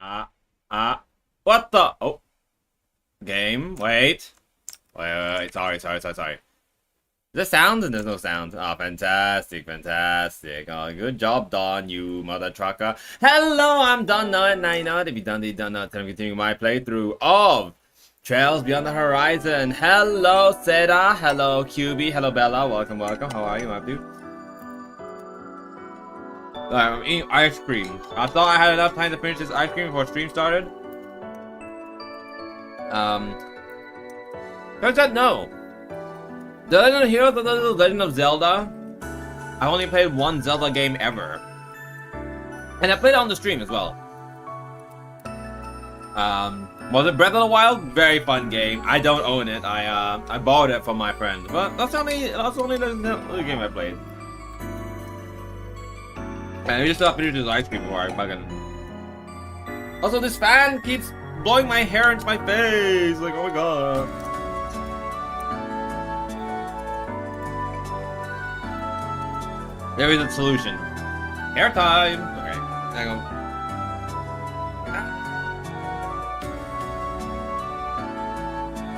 What the? Oh. Game. Wait. Wait. Sorry. There's sound and there's no sound. Oh, fantastic. Oh, good job, Dawn, you mother trucker. Hello, I'm Dawn Nowitt, and I know it. If you don't know, I'm continuing my playthrough of Trails Beyond the Horizon. Hello, Seda. Hello, QB. Hello, Bella. Welcome. How are you, my dude? I'm eating ice cream. I thought I had enough time to finish this ice cream before stream started. Turns out no. The Legend of Heroes and the Legend of Zelda. I only played one Zelda game ever. And I played it on the stream as well. Was it Breath of the Wild? Very fun game. I don't own it. I borrowed it from my friend. But that's the only game I played. And I just have to finish this ice cream before I fucking... Also, this fan keeps blowing my hair into my face. Like, oh my god. There is a solution. Hair time! Okay, hang on.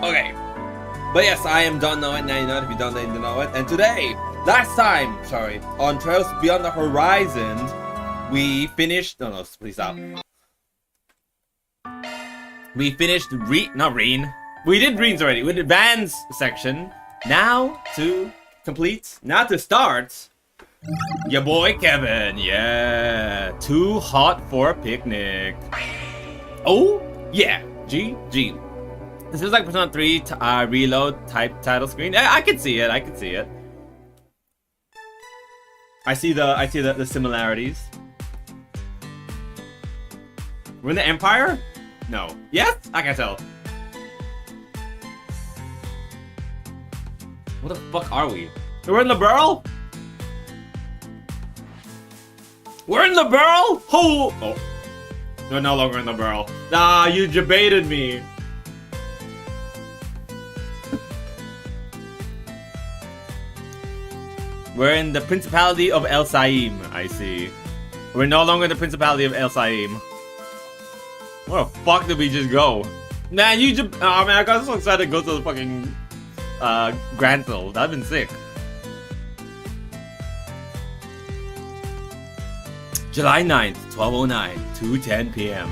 Okay. But yes, I am Dawn Nowitt, now you know it if you don't know it. And today, on Trails Beyond the Horizon, we finished... No, please stop. We finished We did Reen's already. We did Van's section. Now to start... Your boy Kevin, yeah. Too hot for a picnic. Oh, yeah. GG. This is like Persona 3 reload type title screen. I can see it. I see the similarities. We're in the Empire? No. Yes? I can tell. What the fuck are we? We're in the Burl? We're in the Burl? Oh! We're no longer in the Burl. Nah, you debated me. We're in the Principality of El Saim, I see. We're no longer in the Principality of El Saim. Where the fuck did we just go? Man, oh man, I got so excited to go to the fucking Granthal. That'd been sick. July 9th, 12:09, 2:10 p.m.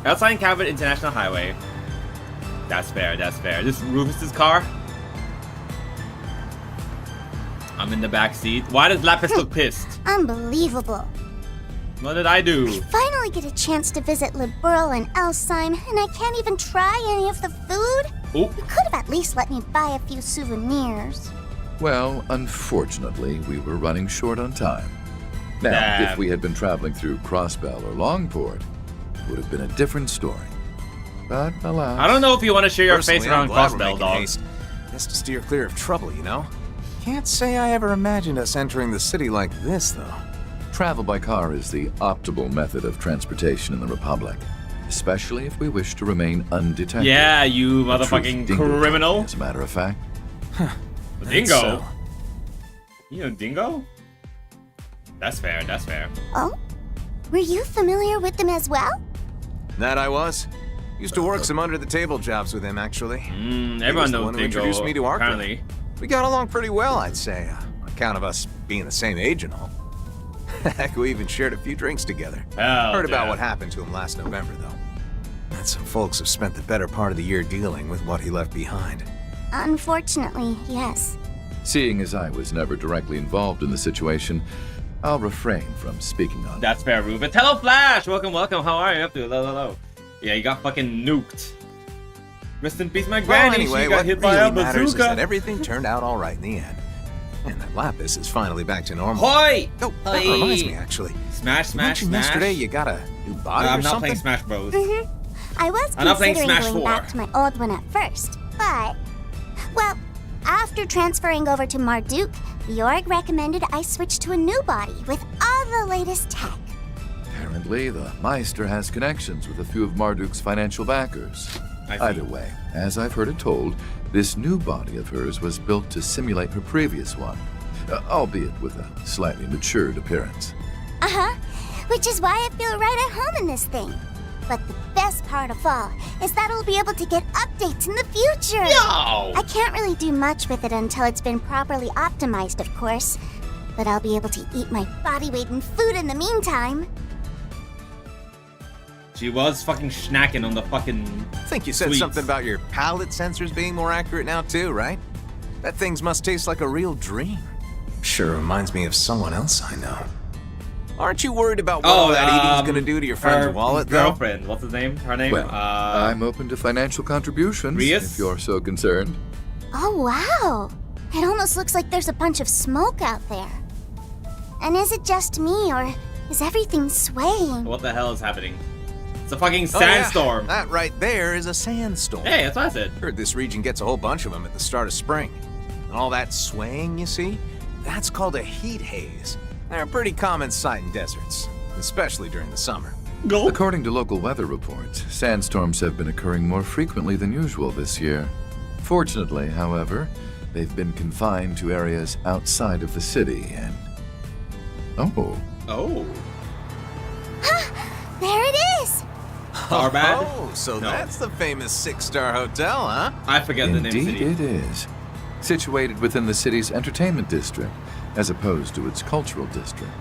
Outside Cabot International Highway. That's fair. This Rufus's car. I'm in the back seat. Why does Lapis look pissed? Unbelievable. What did I do? I finally get a chance to visit Liberl and Elsheim, and I can't even try any of the food? Oop. You could have at least let me buy a few souvenirs. Well, unfortunately, we were running short on time. Now, if we had been traveling through Crossbell or Longport, it would have been a different story. But alas... I don't know if you want to share your face around Crossbell, dog. Just to steer clear of trouble, you know? Can't say I ever imagined us entering the city like this, though. Travel by car is the optimal method of transportation in the Republic, especially if we wish to remain undetected. Yeah, you motherfucking criminal. As a matter of fact. Dingo? So. You know Dingo? That's fair. Oh? Were you familiar with them as well? That I was. Used to work some under-the-table jobs with him, actually. Everyone knows one who Dingo, introduced me to Arkham. apparently. We got along pretty well, I'd say, on account of us being the same age and all. Heck, we even shared a few drinks together. Heard about what happened to him last November, though. And some folks have spent the better part of the year dealing with what he left behind. Unfortunately, yes. Seeing as I was never directly involved in the situation, I'll refrain from speaking on it. That's fair, Ruben. Hello, Flash! Welcome. How are you up to? Hello. Yeah, you got fucking nuked. Rest in peace, my granny. Anyway, she got hit by a bazooka. Is that everything turned out all right in the end. And that Lapis is finally back to normal. Hoi! Oh, that reminds me, actually. Smash. Yesterday you got a new body or I'm not something? playing Smash Bros. I was I'm not playing considering Smash going 4. back to my old one at first, but... Well, after transferring over to Marduk, the org recommended I switch to a new body with all the latest tech. Apparently, the Meister has connections with a few of Marduk's financial backers. Either way, as I've heard it told, this new body of hers was built to simulate her previous one, albeit with a slightly matured appearance. Uh-huh. which is why I feel right at home in this thing. But the best part of all is that I'll be able to get updates in the future. Yo! I can't really do much with it until it's been properly optimized, of course. But I'll be able to eat my body weight in food in the meantime. She was fucking snacking on the fucking I think you said sweets. something about your palate sensors being more accurate now too, right? That things must taste like a real dream. Sure reminds me of someone else I know. Aren't you worried about what all that eating's gonna do to your friend's her wallet, though? girlfriend. What's his name? Her name? Well, I'm open to financial contributions Rias? if you're so concerned. Oh, wow. It almost looks like there's a bunch of smoke out there. And is it just me, or is everything swaying? What the hell is happening? It's a fucking Oh, yeah. sandstorm. That right there is a sandstorm. Hey, that's what I said. Heard this region gets a whole bunch of them at the start of spring. And all that swaying you see, that's called a heat haze. They're a pretty common sight in deserts, especially during the summer. Go. According to local weather reports, sandstorms have been occurring more frequently than usual this year. Fortunately, however, they've been confined to areas outside of the city and... Oh. Oh. There it is! Starbad? Oh, so No. that's the famous six-star hotel, huh? I forget the name of the Indeed city. it is. Situated within the city's entertainment district, as opposed to its cultural district.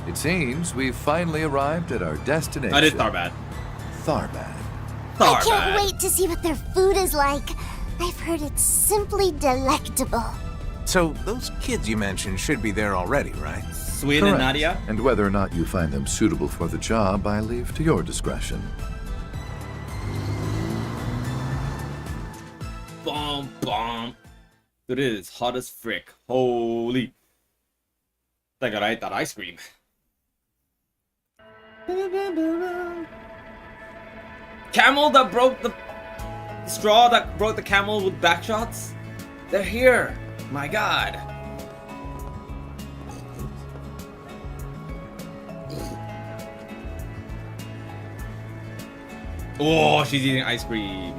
It seems we've finally arrived at our destination. It is Starbad. Tharbad. I can't wait to see what their food is like. I've heard it's simply delectable. So those kids you mentioned should be there already, right? Sweden and Correct. Nadia? And whether or not you find them suitable for the job, I leave to your discretion. Bomb, bomb. Dude, it is hot as frick. Holy. I gotta eat that ice cream. Camel that broke the straw that broke the camel with backshots? They're here. My god. Oh, she's eating ice cream.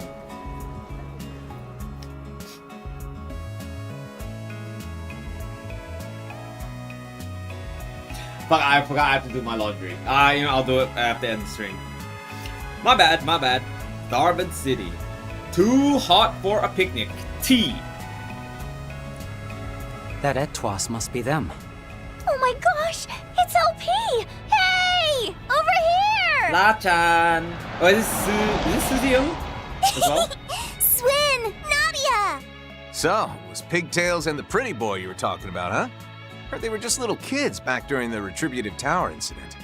Fuck, I forgot I have to do my laundry. You know, I'll do it at the end of the stream. My bad, my bad. Darwin City. Too hot for a picnic. Tea. That Etwas must be them. Oh my gosh! It's LP! Hey! Over here! La-chan. Oh, is this Suzy Young as well? Swin! Nadia! So, it was Pigtails and the pretty boy you were talking about, huh? Heard they were just little kids back during the Retributive Tower incident.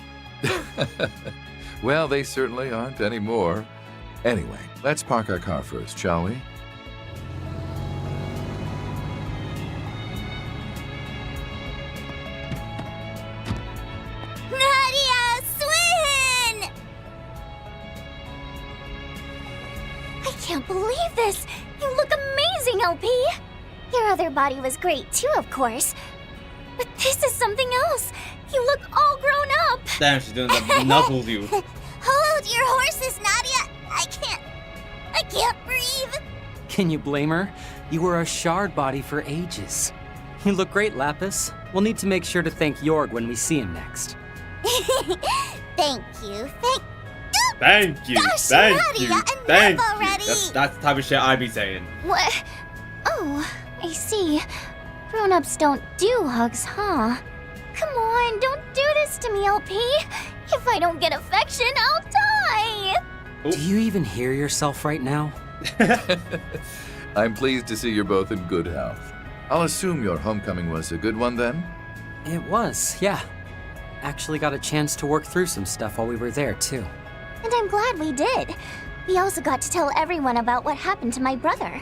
Well, they certainly aren't anymore. Anyway, let's park our car first, shall we? Nadia! Swin! I can't believe this! You look amazing, LP! Your other body was great too, of course. But this is something else! You look all grown up! Damn, she's doing the knuckles you. Hold your horses, Nadia! I can't breathe! Can you blame her? You were a shard body for ages. You look great, Lapis. We'll need to make sure to thank Jorg when we see him next. Thank you, Thank you, Gosh, thank Nadia, you, enough thank you. already. That's the type of shit I be saying. What? Oh, I see. Grown-ups don't do hugs, huh? Come on, don't do this to me, LP. If I don't get affection, I'll die. Oh. Do you even hear yourself right now? I'm pleased to see you're both in good health. I'll assume your homecoming was a good one then? It was, yeah. Actually got a chance to work through some stuff while we were there, too. And I'm glad we did. We also got to tell everyone about what happened to my brother.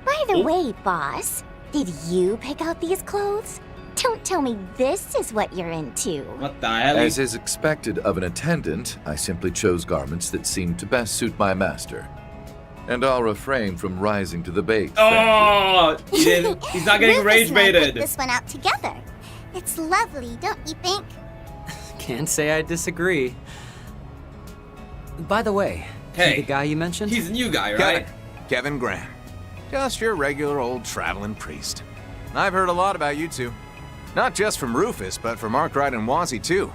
By the way, boss, did you pick out these clothes? Don't tell me this is what you're into. What the hell? As is expected of an attendant, I simply chose garments that seemed to best suit my master. And I'll refrain from rising to the bait. Oh, he didn't. He's not getting Rufus rage and I picked baited. this one out together. It's lovely, don't you think? Can't say I disagree. By the way, Hey, the guy you mentioned? He's a new guy, right? Kevin Graham. Just your regular old traveling priest. I've heard a lot about you two. Not just from Rufus, but from Arkwright and Wazzy, too.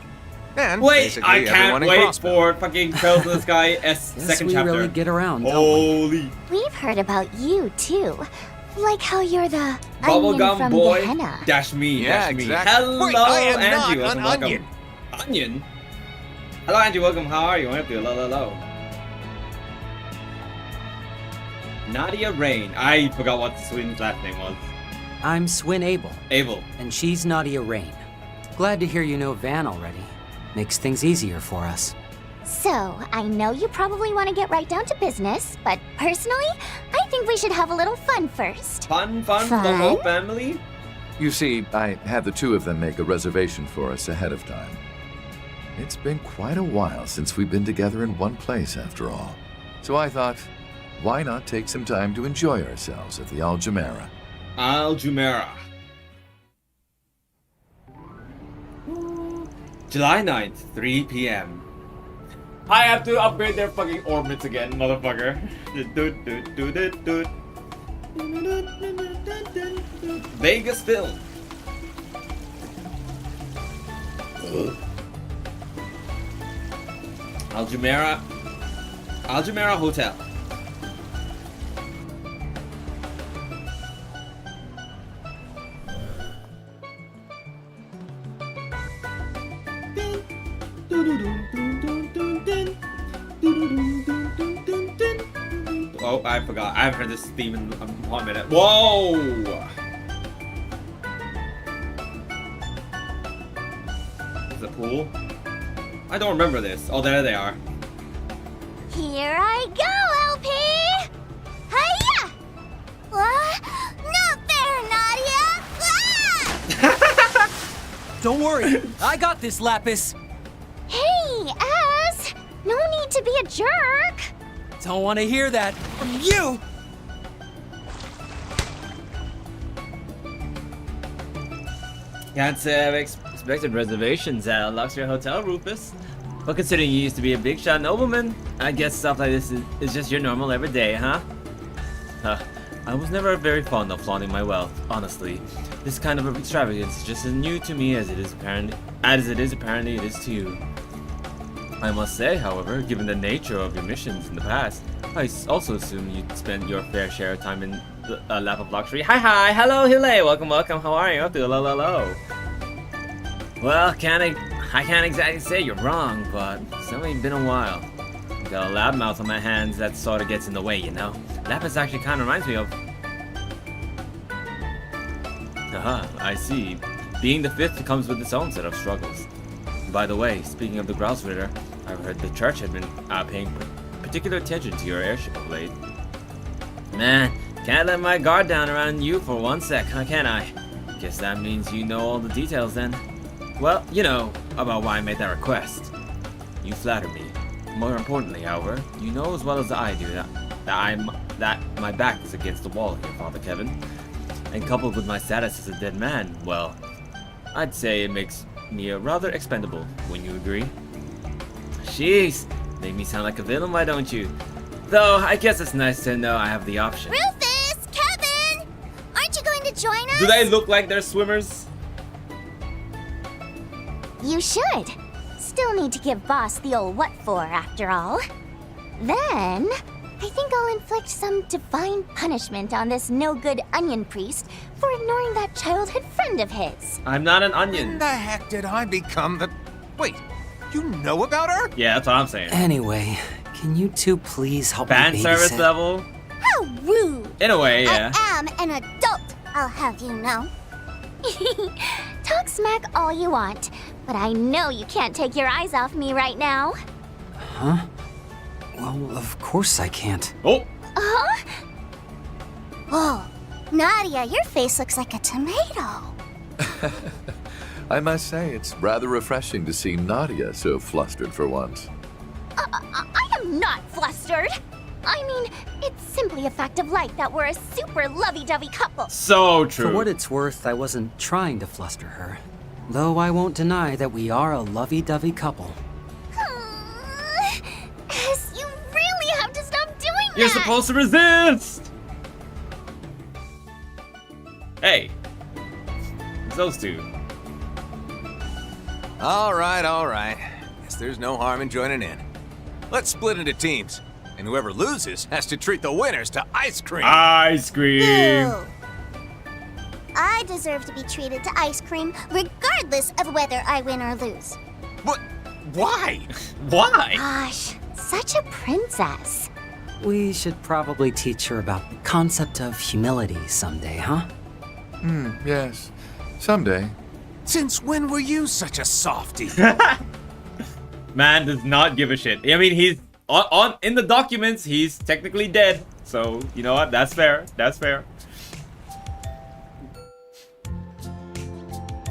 And Wait, basically I can't everyone in wait Crossbell. for fucking Trails to the Sky S Guess second we chapter. really get around, don't we? Holy We've heard about you, too. Like how you're the onion bubblegum from boy Gehenna. dash me, Yeah, dash me. exactly. Hello, Wait, I am Angie. not Welcome, an welcome. onion. Onion? Hello, Angie. Welcome. How are you? Hello. Nadia Rain. I forgot what Swin's last name was. I'm Swin Abel, Abel. and she's Nadia Rain. Glad to hear you know Van already. Makes things easier for us. So, I know you probably want to get right down to business, but personally, I think we should have a little fun first. Fun for the whole family? You see, I had the two of them make a reservation for us ahead of time. It's been quite a while since we've been together in one place, after all. So I thought, why not take some time to enjoy ourselves at the Al Jumeirah? Al Jumeirah. July 9th, 3 p.m. I have to upgrade their fucking orbits again, motherfucker. Vegas film. Al Jumeirah Hotel. Oh, I forgot. I haven't heard this theme in a hot minute. Whoa! Is it pool? I don't remember this. Oh, there they are. Here I go, LP! Hiya! Not there, Nadia! Ah! Don't worry, I got this, Lapis. Hey, Az! No need to be a jerk! Don't want to hear that from you. Can't say I've expected reservations at a luxury hotel, Rufus. But considering you used to be a big shot nobleman, I guess stuff like this is just your normal everyday, huh? I was never very fond of flaunting my wealth, honestly. This kind of extravagance is just as new to me as it is apparently it is to you. I must say, however, given the nature of your missions in the past, I also assume you'd spent your fair share of time in a lap of luxury. Hi, hello, Hile, welcome, how are you? Hello. Well, I can't exactly say you're wrong, but it's only been a while. Got a lab mouth on my hands that sort of gets in the way, you know? Lapis actually kind of reminds me of... Aha, I see. Being the fifth comes with its own set of struggles. By the way, speaking of the Grouse Ritter, I've heard the church had been paying particular attention to your airship of late. Man, can't let my guard down around you for one sec, huh, can I? Guess that means you know all the details then. Well, you know about why I made that request. You flatter me. More importantly, however, you know as well as I do that my back is against the wall here, Father Kevin. And coupled with my status as a dead man, well, I'd say it makes me rather expendable, wouldn't you agree? Jeez, make me sound like a villain, why don't you? Though, I guess it's nice to know I have the option. Rufus! Kevin! Aren't you going to join us? Do they look like they're swimmers? You should. Still need to give Boss the old what for, after all. Then, I think I'll inflict some divine punishment on this no-good onion priest for ignoring that childhood friend of his. I'm not an When onion. the heck did I become the... Wait, you know about her? Yeah, that's what I'm saying. Anyway, can you two please help Fan me service babysit? level? How rude! In a way, yeah. I am an adult, I'll have you know. Talk smack all you want, but I know you can't take your eyes off me right now. Huh? Well, of course I can't. Oh! Huh? Whoa, Nadia, your face looks like a tomato. I must say, it's rather refreshing to see Nadia so flustered for once. I am not flustered. I mean, it's simply a fact of life that we're a super lovey-dovey couple. So true. For what it's worth, I wasn't trying to fluster her. Though I won't deny that we are a lovey-dovey couple. Yes, you really have to stop doing that. You're supposed to resist! Hey. It's those two. All right. Guess there's no harm in joining in. Let's split into teams, and whoever loses has to treat the winners to ice cream. Ice cream. Ew. I deserve to be treated to ice cream regardless of whether I win or lose. What? Why? Why? Gosh, such a princess. We should probably teach her about the concept of humility someday, huh? Yes. Someday. Since when were you such a softie? Man does not give a shit. I mean, he's on in the documents. He's technically dead. So you know what? That's fair. That's fair.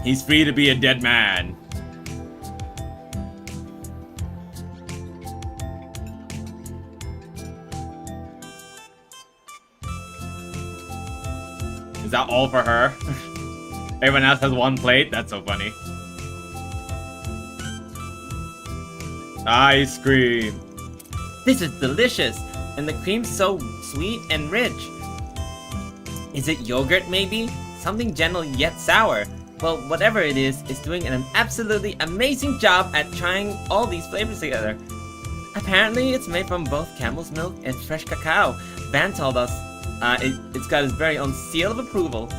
He's free to be a dead man. Is that all for her? Everyone else has one plate? That's so funny. Ice cream. This is delicious. And the cream's so sweet and rich. Is it yogurt maybe? Something gentle yet sour. Well, whatever it is, it's doing an absolutely amazing job at trying all these flavors together. Apparently, it's made from both camel's milk and fresh cacao. Van told us it's got its very own seal of approval.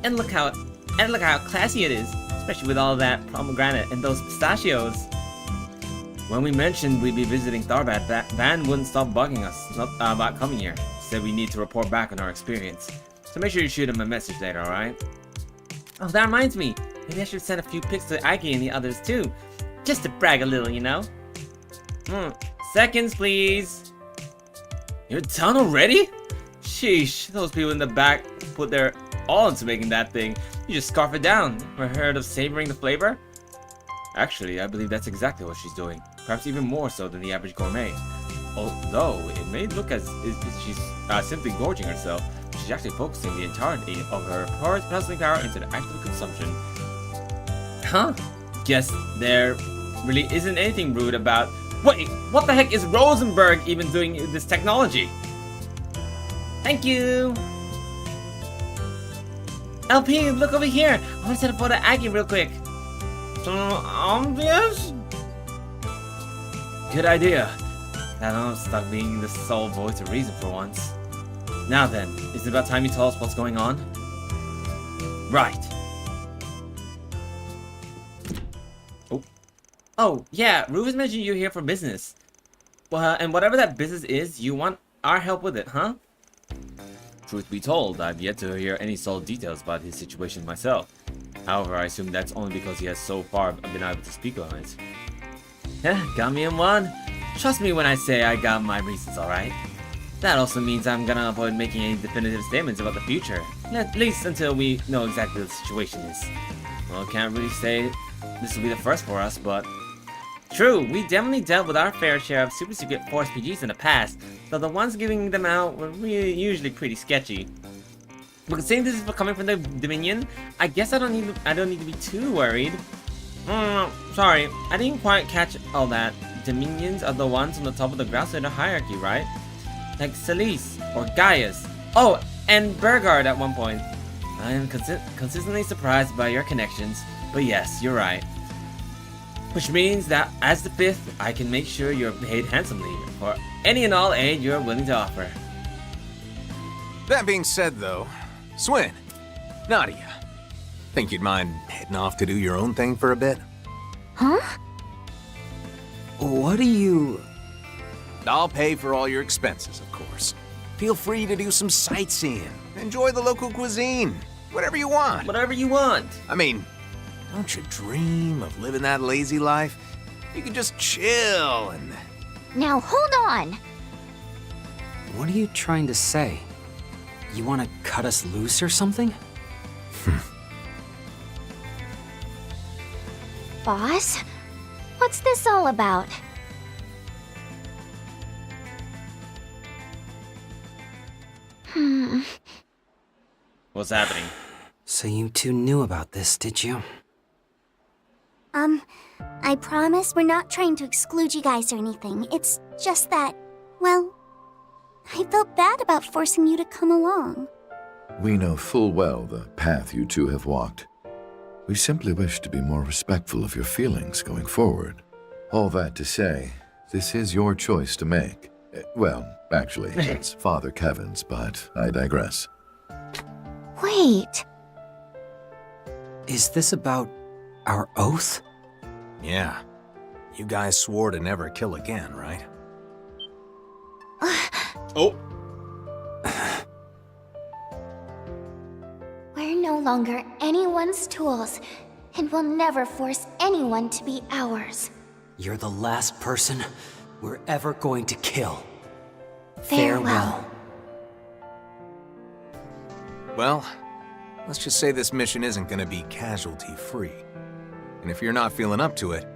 And look how classy it is, especially with all that pomegranate and those pistachios. When we mentioned we'd be visiting Tharbat, Van wouldn't stop bugging us about coming here. Said we need to report back on our experience. So make sure you shoot him a message later, alright? Oh, that reminds me. Maybe I should send a few pics to Ike and the others too. Just to brag a little, you know? Seconds, please. You're done already? Sheesh, those people in the back put their all into making that thing. You just scarf it down. Ever heard of savoring the flavor? Actually, I believe that's exactly what she's doing. Perhaps even more so than the average gourmet. Although, it may look as if she's simply gorging herself. She's actually focusing the entirety of her processing power into the act of consumption. Huh? Guess there really isn't anything rude about... Wait, what the heck is Rosenberg even doing this technology? Thank you! LP, look over here! I want to send a photo of Aggie real quick. Yes? Good idea. Now I'm stuck being the sole voice of reason for once. Now then, is it about time you tell us what's going on? Right. Oh, yeah, Rufus mentioned you're here for business. Well, and whatever that business is, you want our help with it, huh? Truth be told, I've yet to hear any solid details about his situation myself. However, I assume that's only because he has so far been able to speak on it. Yeah, got me in one. Trust me when I say I got my reasons, alright? That also means I'm gonna avoid making any definitive statements about the future. At least until we know exactly what the situation is. Well, can't really say this will be the first for us, but... True, we definitely dealt with our fair share of super secret Force PGs in the past, though the ones giving them out were really usually pretty sketchy. But considering this is coming from the Dominion, I guess I don't need to be too worried. Sorry, I didn't quite catch all that. Dominions are the ones on the top of the Grouse hierarchy, right? Like Celise or Gaius. Oh, and Burgard at one point. I am consistently surprised by your connections, but yes, you're right. Which means that as the 5th, I can make sure you're paid handsomely for any and all aid you're willing to offer. That being said, though, Swin, Nadia, think you'd mind heading off to do your own thing for a bit? Huh? What do you... I'll pay for all your expenses, of course. Feel free to do some sightseeing. Enjoy the local cuisine. Whatever you want. Whatever you want. I mean, don't you dream of living that lazy life? You can just chill and... Now hold on. What are you trying to say? You want to cut us loose or something? Boss? What's this all about? What's happening? So you two knew about this, did you? I promise we're not trying to exclude you guys or anything. It's just that, well, I felt bad about forcing you to come along. We know full well the path you two have walked. We simply wish to be more respectful of your feelings going forward. All that to say, this is your choice to make. Well, actually, it's Father Kevin's, but I digress. Wait. Is this about our oath? Yeah. You guys swore to never kill again, right? Oh. We're no longer anyone's tools, and will never force anyone to be ours. You're the last person we're ever going to kill. Farewell. Well, let's just say this mission isn't gonna be casualty-free. And if you're not feeling up to it,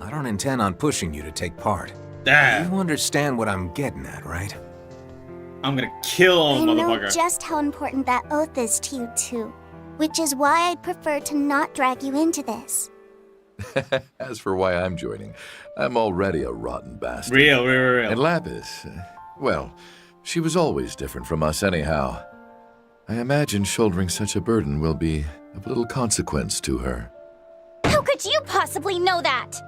I don't intend on pushing you to take part. Damn. You understand what I'm getting at, right? I'm gonna kill him, I know motherfucker. just how important that oath is to you, too. Which is why I'd prefer to not drag you into this. As for why I'm joining, I'm already a rotten bastard. Real. And Lapis, well, she was always different from us anyhow. I imagine shouldering such a burden will be of little consequence to her. How could you possibly know that?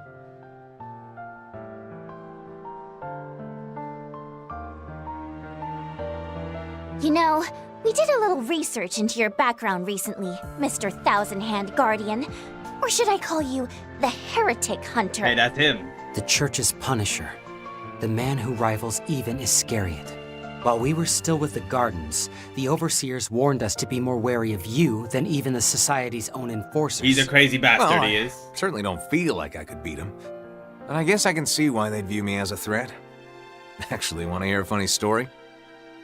You know, we did a little research into your background recently, Mr. Thousand Hand Guardian. Or should I call you the Heretic Hunter? Hey, that's him. The Church's Punisher. The man who rivals even Iscariot. While we were still with the Gardens, the Overseers warned us to be more wary of you than even the Society's own enforcers. He's a crazy bastard, Well, he is. I certainly don't feel like I could beat him. But I guess I can see why they'd view me as a threat. Actually, want to hear a funny story?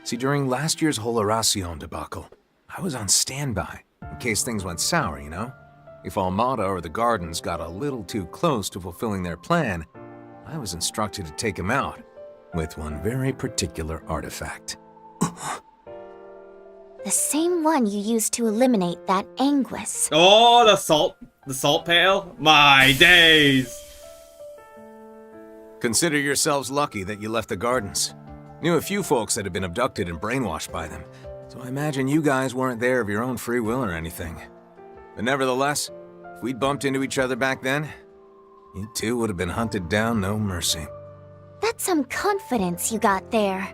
See, during last year's whole Horacion debacle, I was on standby, in case things went sour, you know? If Almada or the Gardens got a little too close to fulfilling their plan, I was instructed to take him out, with one very particular artifact. The same one you used to eliminate that Anguis. Oh, the salt pail? My days! Consider yourselves lucky that you left the Gardens. Knew a few folks that had been abducted and brainwashed by them, so I imagine you guys weren't there of your own free will or anything. But nevertheless, if we'd bumped into each other back then, you two would have been hunted down no mercy. That's some confidence you got there.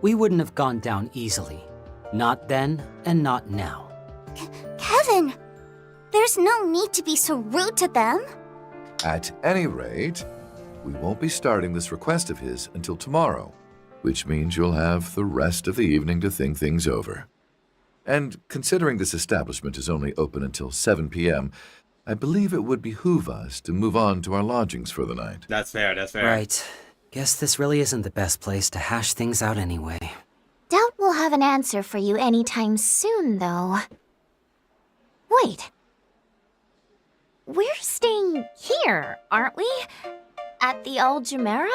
We wouldn't have gone down easily. Not then, and not now. Kevin! There's no need to be so rude to them. At any rate, we won't be starting this request of his until tomorrow, which means you'll have the rest of the evening to think things over. And considering this establishment is only open until 7 p.m., I believe it would behoove us to move on to our lodgings for the night. That's fair, that's fair. Right. Guess this really isn't the best place to hash things out anyway. Doubt we'll have an answer for you anytime soon, though. Wait. We're staying here, aren't we? At the Aljamera?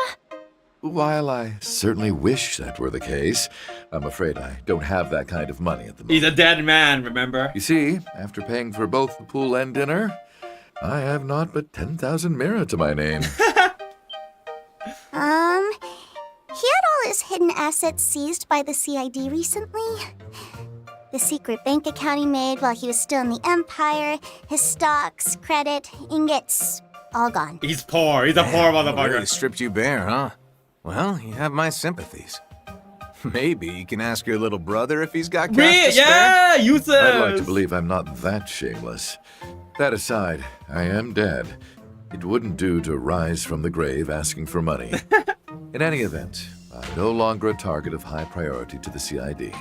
While I certainly wish that were the case, I'm afraid I don't have that kind of money at the moment. He's a dead man, remember? You see, after paying for both the pool and dinner, I have not but 10,000 mira to my name. He had all his hidden assets seized by the CID recently. The secret bank account he made while he was still in the Empire, his stocks, credit, ingots, all gone. He's poor. He's a poor motherfucker. Really stripped you bare, huh? Well, you have my sympathies. Maybe you can ask your little brother if he's got cash to spare? Yeah, Yusuf! I'd like to believe I'm not that shameless. That aside, I am dead. It wouldn't do to rise from the grave asking for money. In any event, I'm no longer a target of high priority to the CID.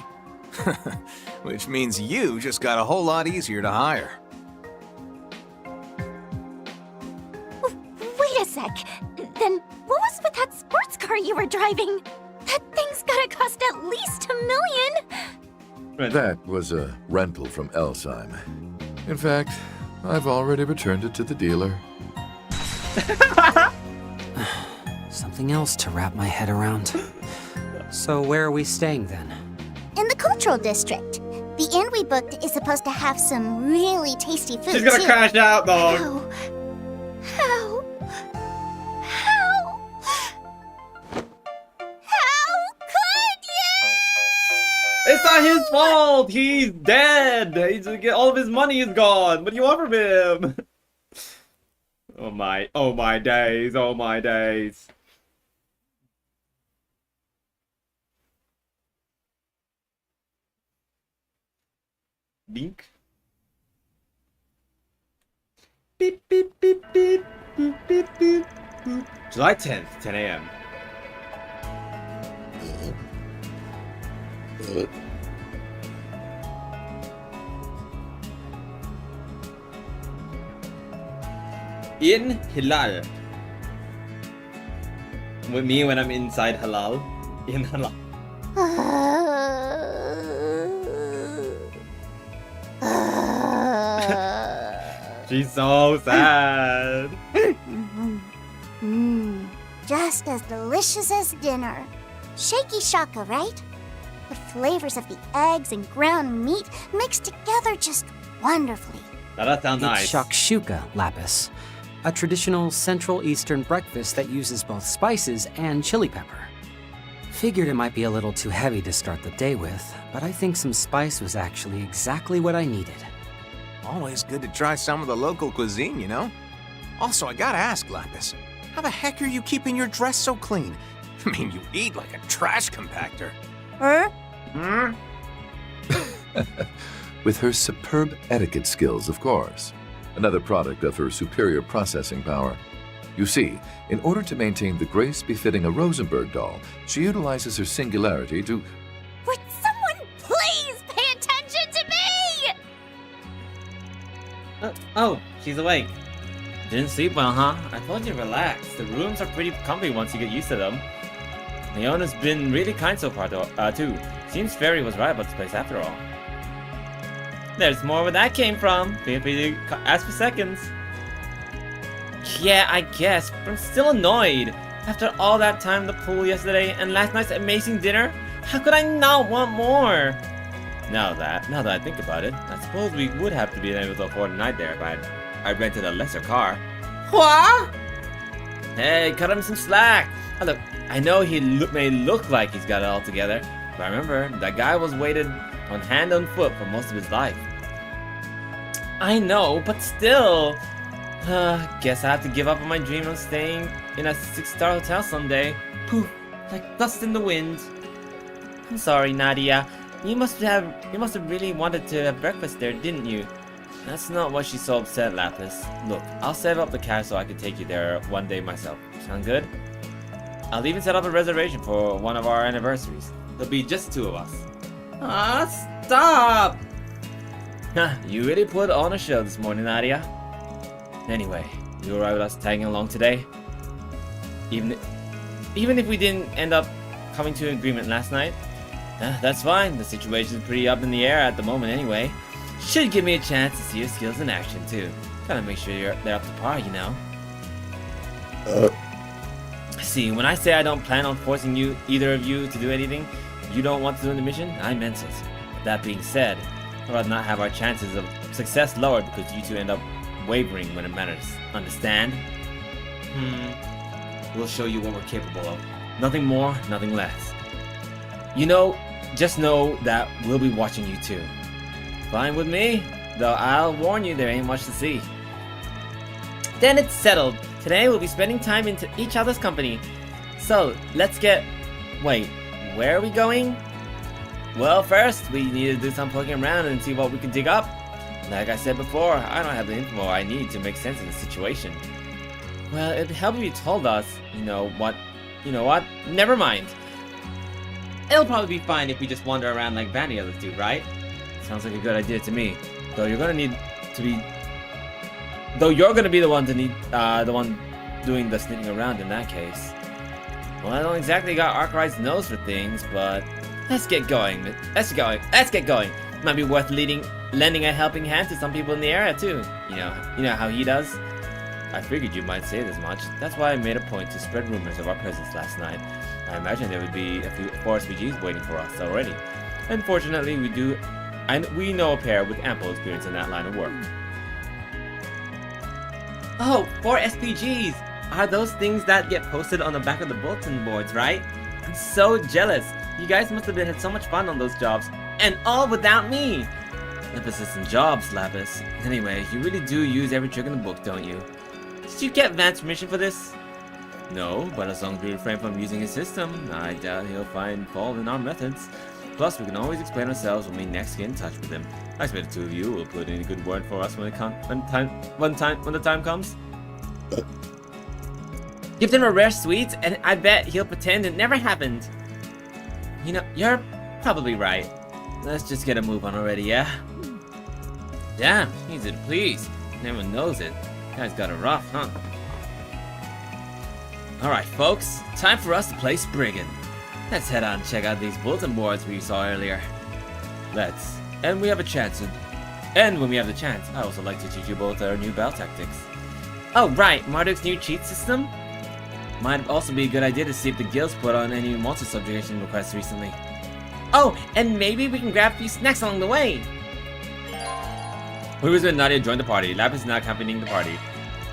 Which means you just got a whole lot easier to hire. Wait a sec. Then what was with that sports car you were driving? That thing's gotta cost at least $1 million. That was a rental from Elsheim. In fact, I've already returned it to the dealer. Something else to wrap my head around. So where are we staying then? In the cultural district. The inn we booked is supposed to have some really tasty food, She's gonna too. crash out, dog. How could you? It's not his fault! He's dead! All of his money is gone! What do you want from him? Oh my days, oh my days. Dink. Beep, beep, beep, beep, boop, beep, beep, boop. July 10th, 10 a.m. In Hilal. With me when I'm inside Halal. In Halal. She's so sad. Just as delicious as dinner. Shaky shaka, right? The flavors of the eggs and ground meat mixed together just wonderfully. That sounds nice. It's shakshuka, Lapis. A traditional Central Eastern breakfast that uses both spices and chili pepper. Figured it might be a little too heavy to start the day with, but I think some spice was actually exactly what I needed. Always good to try some of the local cuisine, you know? Also, I gotta ask, Lapis, how the heck are you keeping your dress so clean? I mean, you eat like a trash compactor. Huh? With her superb etiquette skills, of course. Another product of her superior processing power. You see, in order to maintain the grace befitting a Rosenberg doll, she utilizes her singularity to... Would someone please pay attention to me? Oh, she's awake. Didn't sleep well, huh? I told you to relax. The rooms are pretty comfy once you get used to them. Leona's been really kind so far, though, too. Seems Fairy was right about this place after all. There's more where that came from. Feel free to ask for seconds. Yeah, I guess, but I'm still annoyed. After all that time at the pool yesterday and last night's amazing dinner, how could I not want more? Now that I think about it, I suppose we would have to be able to afford a night there if I rented a lesser car. What? Hey, cut him some slack. Oh, look, I know he may look like he's got it all together, but remember, that guy was weighted on hand and foot for most of his life. I know, but still. Guess I have to give up on my dream of staying in a 6-star hotel someday. Poof, like dust in the wind. I'm sorry, Nadia. You must have really wanted to have breakfast there, didn't you? That's not why she's so upset, Lapis. Look, I'll save up the cash so I can take you there one day myself. Sound good? I'll even set up a reservation for one of our anniversaries. There'll be just 2 of us. Ah, stop! You really put on a show this morning, Nadia. Anyway, you alright with us tagging along today? Even if we didn't end up coming to an agreement last night? That's fine. The situation's pretty up in the air at the moment anyway. Should give me a chance to see your skills in action too. Gotta make sure they're up to par, you know. See, when I say I don't plan on forcing either of you to do anything you don't want to do in the mission, I meant it. That being said, I'd rather not have our chances of success lowered because you two end up wavering when it matters. Understand? We'll show you what we're capable of. Nothing more, nothing less. You know, just know that we'll be watching you too. Fine with me, though I'll warn you there ain't much to see. Then it's settled. Today we'll be spending time in each other's company. So, let's get... Wait, where are we going? Well, first, we need to do some poking around and see what we can dig up. Like I said before, I don't have the info I need to make sense of the situation. Well, it'd help if you told us, you know what, never mind. It'll probably be fine if we just wander around like Vanny others do, right? Sounds like a good idea to me. Though you're gonna be the one doing the sneaking around in that case. Well, I don't exactly got Arkwright's nose for things, but let's get going. Let's get going. Might be worth lending a helping hand to some people in the area too. You know how he does. I figured you might say this much. That's why I made a point to spread rumors of our presence last night. I imagine there would be a few 4 SPGs waiting for us already. Unfortunately, we know a pair with ample experience in that line of work. Oh, 4 SPGs! Are those things that get posted on the back of the bulletin boards, right? I'm so jealous. You guys must have had so much fun on those jobs. And all without me! Lapis is in jobs, Lapis. Anyway, you really do use every trick in the book, don't you? Did you get Van's permission for this? No, but as long as we refrain from using his system, I doubt he'll find fault in our methods. Plus, we can always explain ourselves when we next get in touch with him. I expect the two of you will put in a good word for us when the time comes. Give him a rare sweet, and I bet he'll pretend it never happened. You know, you're probably right. Let's just get a move on already, yeah? Damn, easy to please. Everyone knows it. Guy's got it rough, huh? Alright, folks. Time for us to play Spriggan. Let's head out and check out these bulletin boards we saw earlier. Let's. And we have a chance. And when we have the chance, I also like to teach you both our new battle tactics. Oh, right. Marduk's new cheat system? Might also be a good idea to see if the guilds put on any monster subjugation requests recently. Oh, and maybe we can grab a few snacks along the way. Whoever's with Nadia joined the party. Lapis is not accompanying the party.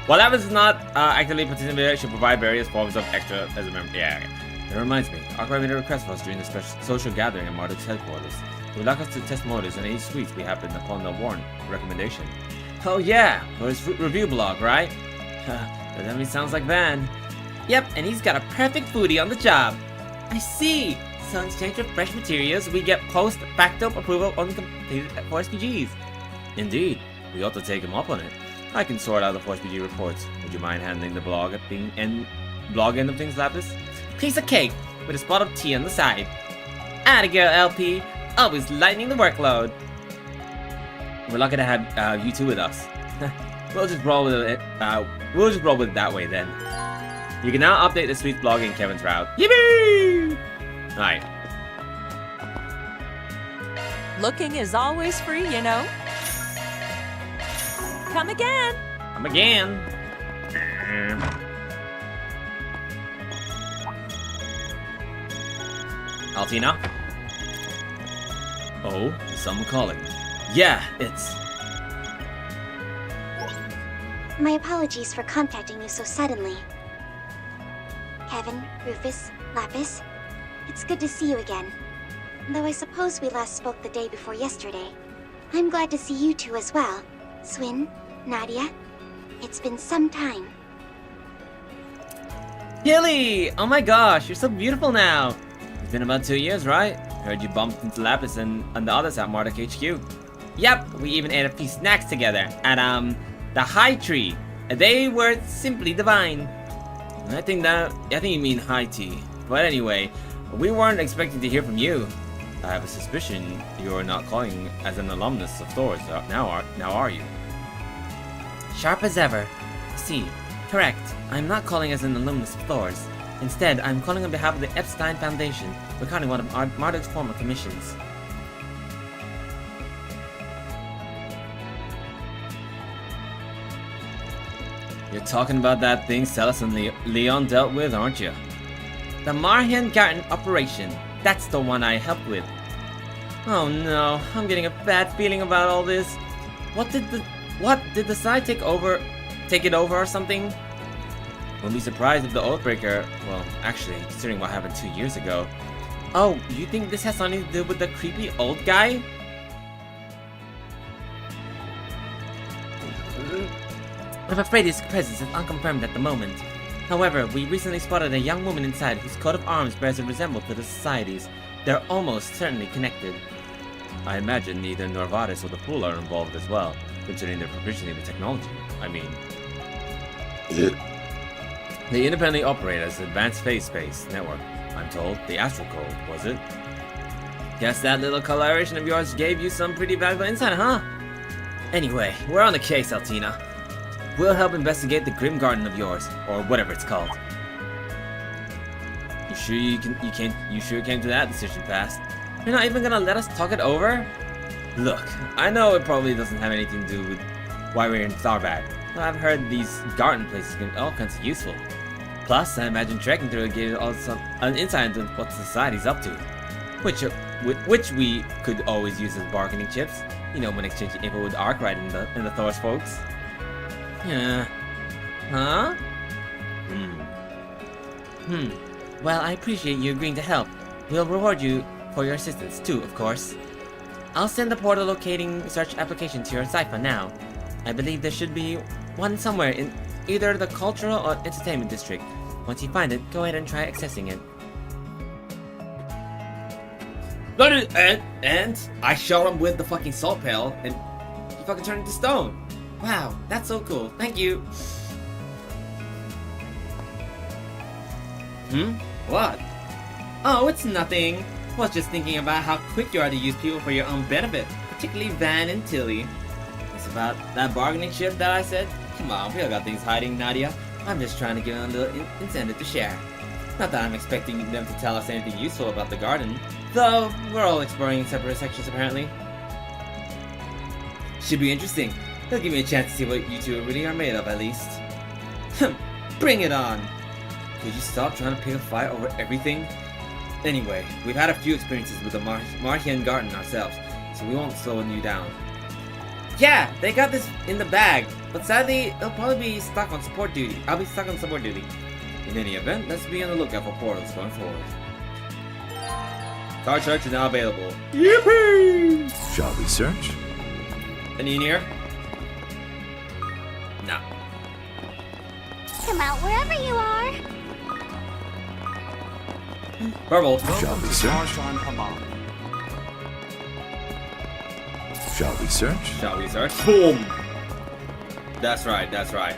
While Lapis is not actively participating, she'll provide various forms of extra as a member. Yeah, okay. It reminds me, Akira made a request for us during the special social gathering at Marduk's headquarters. He would like us to test motives and any sweets we happen upon the warrant recommendation. Oh yeah, for his review blog, right? That definitely sounds like Van. Yep, and he's got a perfect foodie on the job. I see. So in exchange for fresh materials, we get post-facto approval on completed for SPGs. Indeed, we ought to take him up on it. I can sort out the 4SPG reports. Would you mind handling the blog end of things, Lapis? Piece of cake with a spot of tea on the side. Atta girl, LP. Always lightening the workload. We're lucky to have you two with us. We'll just roll with it. We'll just roll with it that way then. You can now update the sweet blog in Kevin's route. Yippee! Alright. Looking is always free, you know. Come again. Come again. Altina? Oh, someone calling. Yeah, it's... My apologies for contacting you so suddenly. Kevin, Rufus, Lapis, it's good to see you again. Though I suppose we last spoke the day before yesterday. I'm glad to see you two as well. Swin, Nadia, it's been some time. Hilly! Oh my gosh, you're so beautiful now! It's been about 2 years, right? Heard you bumped into Lapis and the others at Marduk HQ. Yep, we even ate a few snacks together at, the High Tree. They were simply divine. I think you mean high tea. But anyway, we weren't expecting to hear from you. I have a suspicion you're not calling as an alumnus of Thor's. Now are you? Sharp as ever. See, correct. I'm not calling as an alumnus of Thor's. Instead, I'm calling on behalf of the Epstein Foundation regarding one of Marduk's former commissions. You're talking about that thing Celis and Leon dealt with, aren't you? The Marhan Garten operation. That's the one I helped with. Oh no, I'm getting a bad feeling about all this. Did the side take it over or something? Wouldn't be surprised if the Oathbreaker, well, actually, considering what happened 2 years ago. Oh, you think this has something to do with the creepy old guy? I'm afraid his presence is unconfirmed at the moment. However, we recently spotted a young woman inside whose coat of arms bears a resemblance to the societies. They're almost certainly connected. I imagine neither Norvadis or the Fool are involved as well, considering their proficiency with technology. I mean... They independently operate as Advanced Phase Space Network. I'm told. The Astral Code, was it? Guess that little collaboration of yours gave you some pretty valuable insight, huh? Anyway, we're on the case, Altina. We'll help investigate the Grim Garden of yours, or whatever it's called. You sure came to that decision fast? You're not even gonna let us talk it over? Look, I know it probably doesn't have anything to do with why we're in Starbad, but I've heard these garden places can be all kinds of useful. Plus, I imagine trekking through it gave us an insight into what society's up to, which we could always use as bargaining chips. You know, when exchanging info with Arkwright and the Thor's folks. Yeah. Huh? Well, I appreciate you agreeing to help. We'll reward you for your assistance too, of course. I'll send the portal locating search application to your cipher now. I believe there should be one somewhere in either the cultural or entertainment district. Once you find it, go ahead and try accessing it. And I shot him with the fucking salt pail, and he fucking turned into stone. Wow, that's so cool. Thank you. What? Oh, it's nothing. Was just thinking about how quick you are to use people for your own benefit, particularly Van and Tilly. It's about that bargaining chip that I said. Come on, we all got things hiding, Nadia. I'm just trying to give them a little incentive to share. Not that I'm expecting them to tell us anything useful about the garden, though we're all exploring separate sections apparently. Should be interesting. They'll give me a chance to see what you two really are made of, at least. Bring it on! Could you stop trying to pick a fight over everything? Anyway, we've had a few experiences with the Martian garden ourselves, so we won't slow you down. Yeah, they got this in the bag, but sadly, they'll probably be stuck on support duty. I'll be stuck on support duty. In any event, let's be on the lookout for portals going forward. Card search is now available. Yippee! Shall we search? Any in here? No. Come out wherever you are. Purple. Shall we search? Shall we search? Shall we search? Boom! That's right, that's right.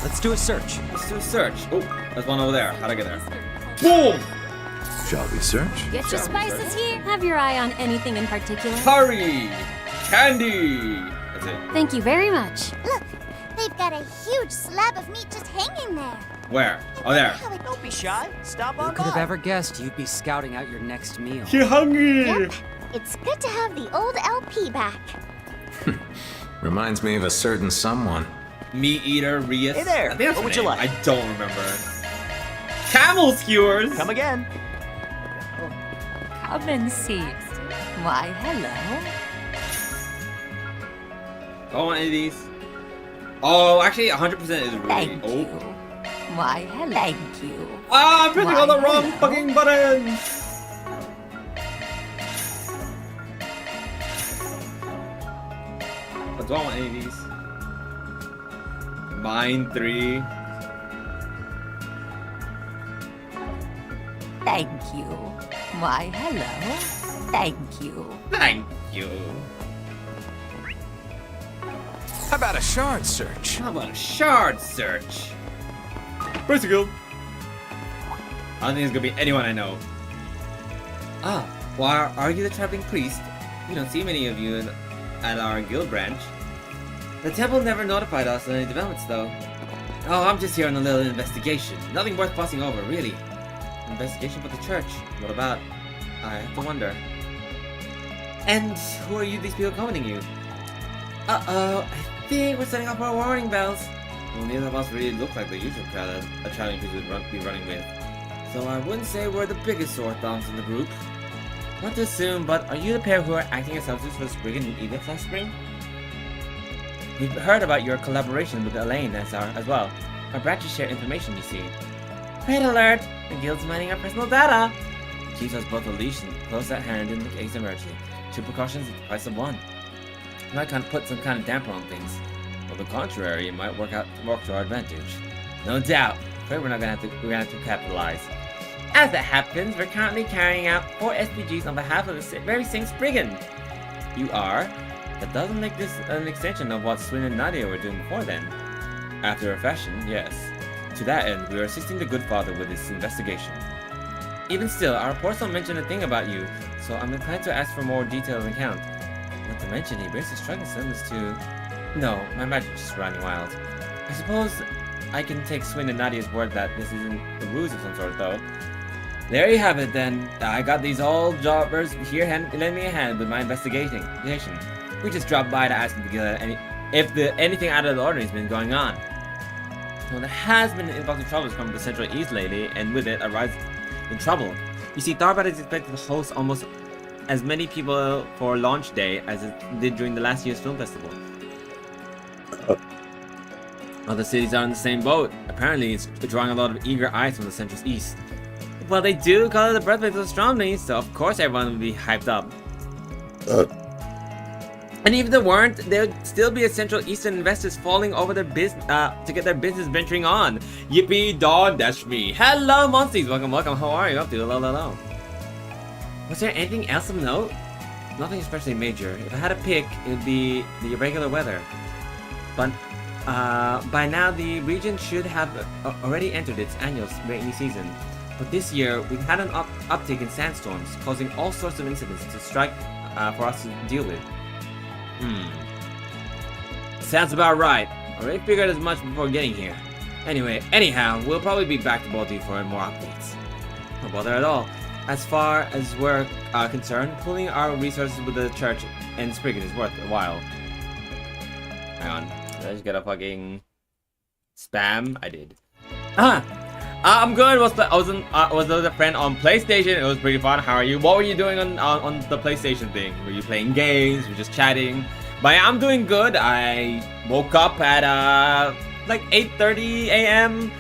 Let's do a search. Let's do a search. Oh, there's one over there. How'd I get there? Boom! Shall we search? Get your spices here. Have your eye on anything in particular? Curry! Candy! That's it. Thank you very much. Look, they've got a huge slab of meat just hanging there. Where? Oh, there. Don't be shy. Stop Who on could have by. ever guessed you'd be scouting out your next meal? You're hungry! Yep, it's good to have the old LP back. Reminds me of a certain someone. Meat eater, Rias. Hey there, I think that's what her would you name. like? I don't remember. Camel skewers! Come again. Come and see. Why, hello. Do I want any of these? Oh, actually, 100% is really. Thank Oh. you. Why, hello. Thank you. Ah, I'm pressing all the Why, wrong hello. fucking buttons! But do I want any of these? Mine 3. Thank you. Why, hello. Thank you. Thank you. How about a shard search? How about a shard search? First guild. I don't think it's gonna be anyone I know. Ah, well, are you the traveling priest? We don't see many of you at our guild branch. The temple never notified us of any developments, though. Oh, I'm just here on a little investigation. Nothing worth fussing over, really. Investigation for the church. What about? I have to wonder. And who are you? These people commenting you? Uh-oh, I think we're setting up our warning bells. Well, neither of us really look like the usual crowd that a traveling priest would be running with. So I wouldn't say we're the biggest sore thumbs in the group. Not to assume, but are you the pair who are acting as substitutes for Spriggan and Edith last spring? We've heard about your collaboration with Elaine as well. Our branches share information, you see. Red alert! The guild's mining our personal data! It keeps us both a leash and close at hand in the case of emergency. 2 precautions at the price of 1. It might kind of put some kind of damper on things. On the contrary, it might work to our advantage. No doubt. Afraid we're gonna have to capitalize. As it happens, we're currently carrying out 4 SPGs on behalf of the very same Spriggan. You are? That doesn't make this an extension of what Swin and Nadia were doing before then. After a fashion, yes. To that end, we are assisting the good father with his investigation. Even still, our reports don't mention a thing about you, so I'm inclined to ask for more detailed account. Not to mention, he brings a striking semblance to... No, my magic's just running wild. I suppose I can take Swin and Nadia's word that this isn't a ruse of some sort, though. There you have it, then. I got these old jobbers here lend me a hand with my investigation. We just dropped by to ask them to get if anything out of the ordinary has been going on. Well, there has been an influx of troubles from the Central East lately, and with it, a rise in trouble. You see, Tharbad is expected to host almost as many people for launch day as it did during the last year's film festival. Other cities are in the same boat. Apparently, it's drawing a lot of eager eyes from the Central East. Well, they do call it the birthplace of astronomy, so of course everyone will be hyped up. And even if there weren't, there would still be a Central Eastern investors falling over their business to get their business venturing on. Yippee, Dawn, that's me. Hello, Monsters. Welcome, welcome. How are you up to? Hello. Was there anything else of note? Nothing especially major. If I had to pick, it would be the irregular weather. But by now, the region should have already entered its annual rainy season. But this year, we've had an uptick in sandstorms, causing all sorts of incidents to strike for us to deal with. Sounds about right. I already figured as much before getting here. Anyhow, we'll probably be back to Balti for more updates. No bother at all. As far as we're concerned, pooling our resources with the church and Spriggan is worth a while. Hang on. Did I just get a fucking spam? I did. I'm good. I was with a friend on PlayStation. It was pretty fun. How are you? What were you doing on the PlayStation thing? Were you playing games? Were you just chatting? But I'm doing good. I woke up at like 8:30 a.m.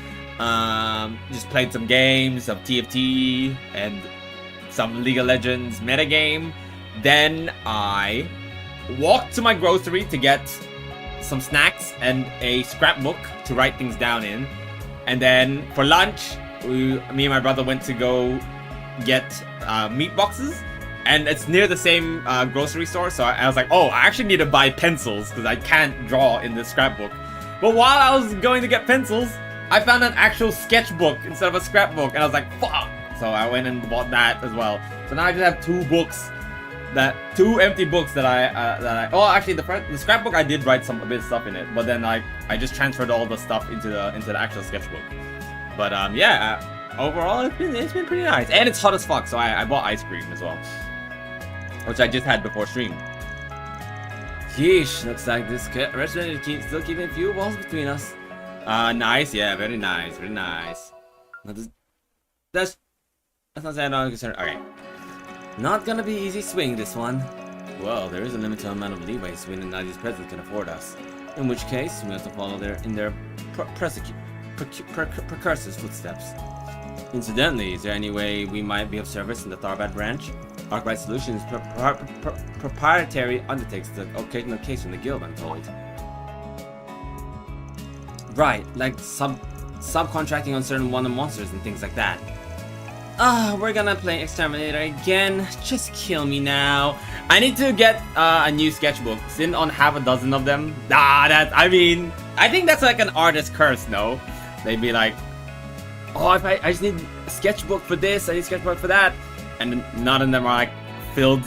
Just played some games, some TFT, and some League of Legends metagame. Then I walked to my grocery to get some snacks and a scrapbook to write things down in. And then for lunch, me and my brother went to go get meat boxes. And it's near the same grocery store, so I was like, oh, I actually need to buy pencils because I can't draw in this scrapbook. But while I was going to get pencils, I found an actual sketchbook instead of a scrapbook, and I was like, fuck! So I went and bought that as well. So now I just have two empty books that I oh, actually the scrapbook I did write a bit of stuff in it, but then I just transferred all the stuff into the actual sketchbook. But yeah, overall it's been pretty nice, and it's hot as fuck, so I bought ice cream as well, which I just had before stream. Yeesh, looks like this restaurant is still keeping a few walls between us. Nice, yeah, very nice. That's not saying I'm concerned. Okay. Not gonna be easy swing this one. Well, there is a limited amount of leeway Swin and Nadia's presence can afford us. In which case, we have to follow in their precursor's footsteps. Incidentally, is there any way we might be of service in the Tharbad branch? Arkwright Solutions proprietary undertakes the occasional case from the guild, I'm told. Right, like subcontracting on certain wonder monsters and things like that. We're gonna play Exterminator again. Just kill me now. I need to get a new sketchbook. Sitting on half a dozen of them. I think that's like an artist curse, no? They'd be like, oh, I just need a sketchbook for this, I need a sketchbook for that. And none of them are like filled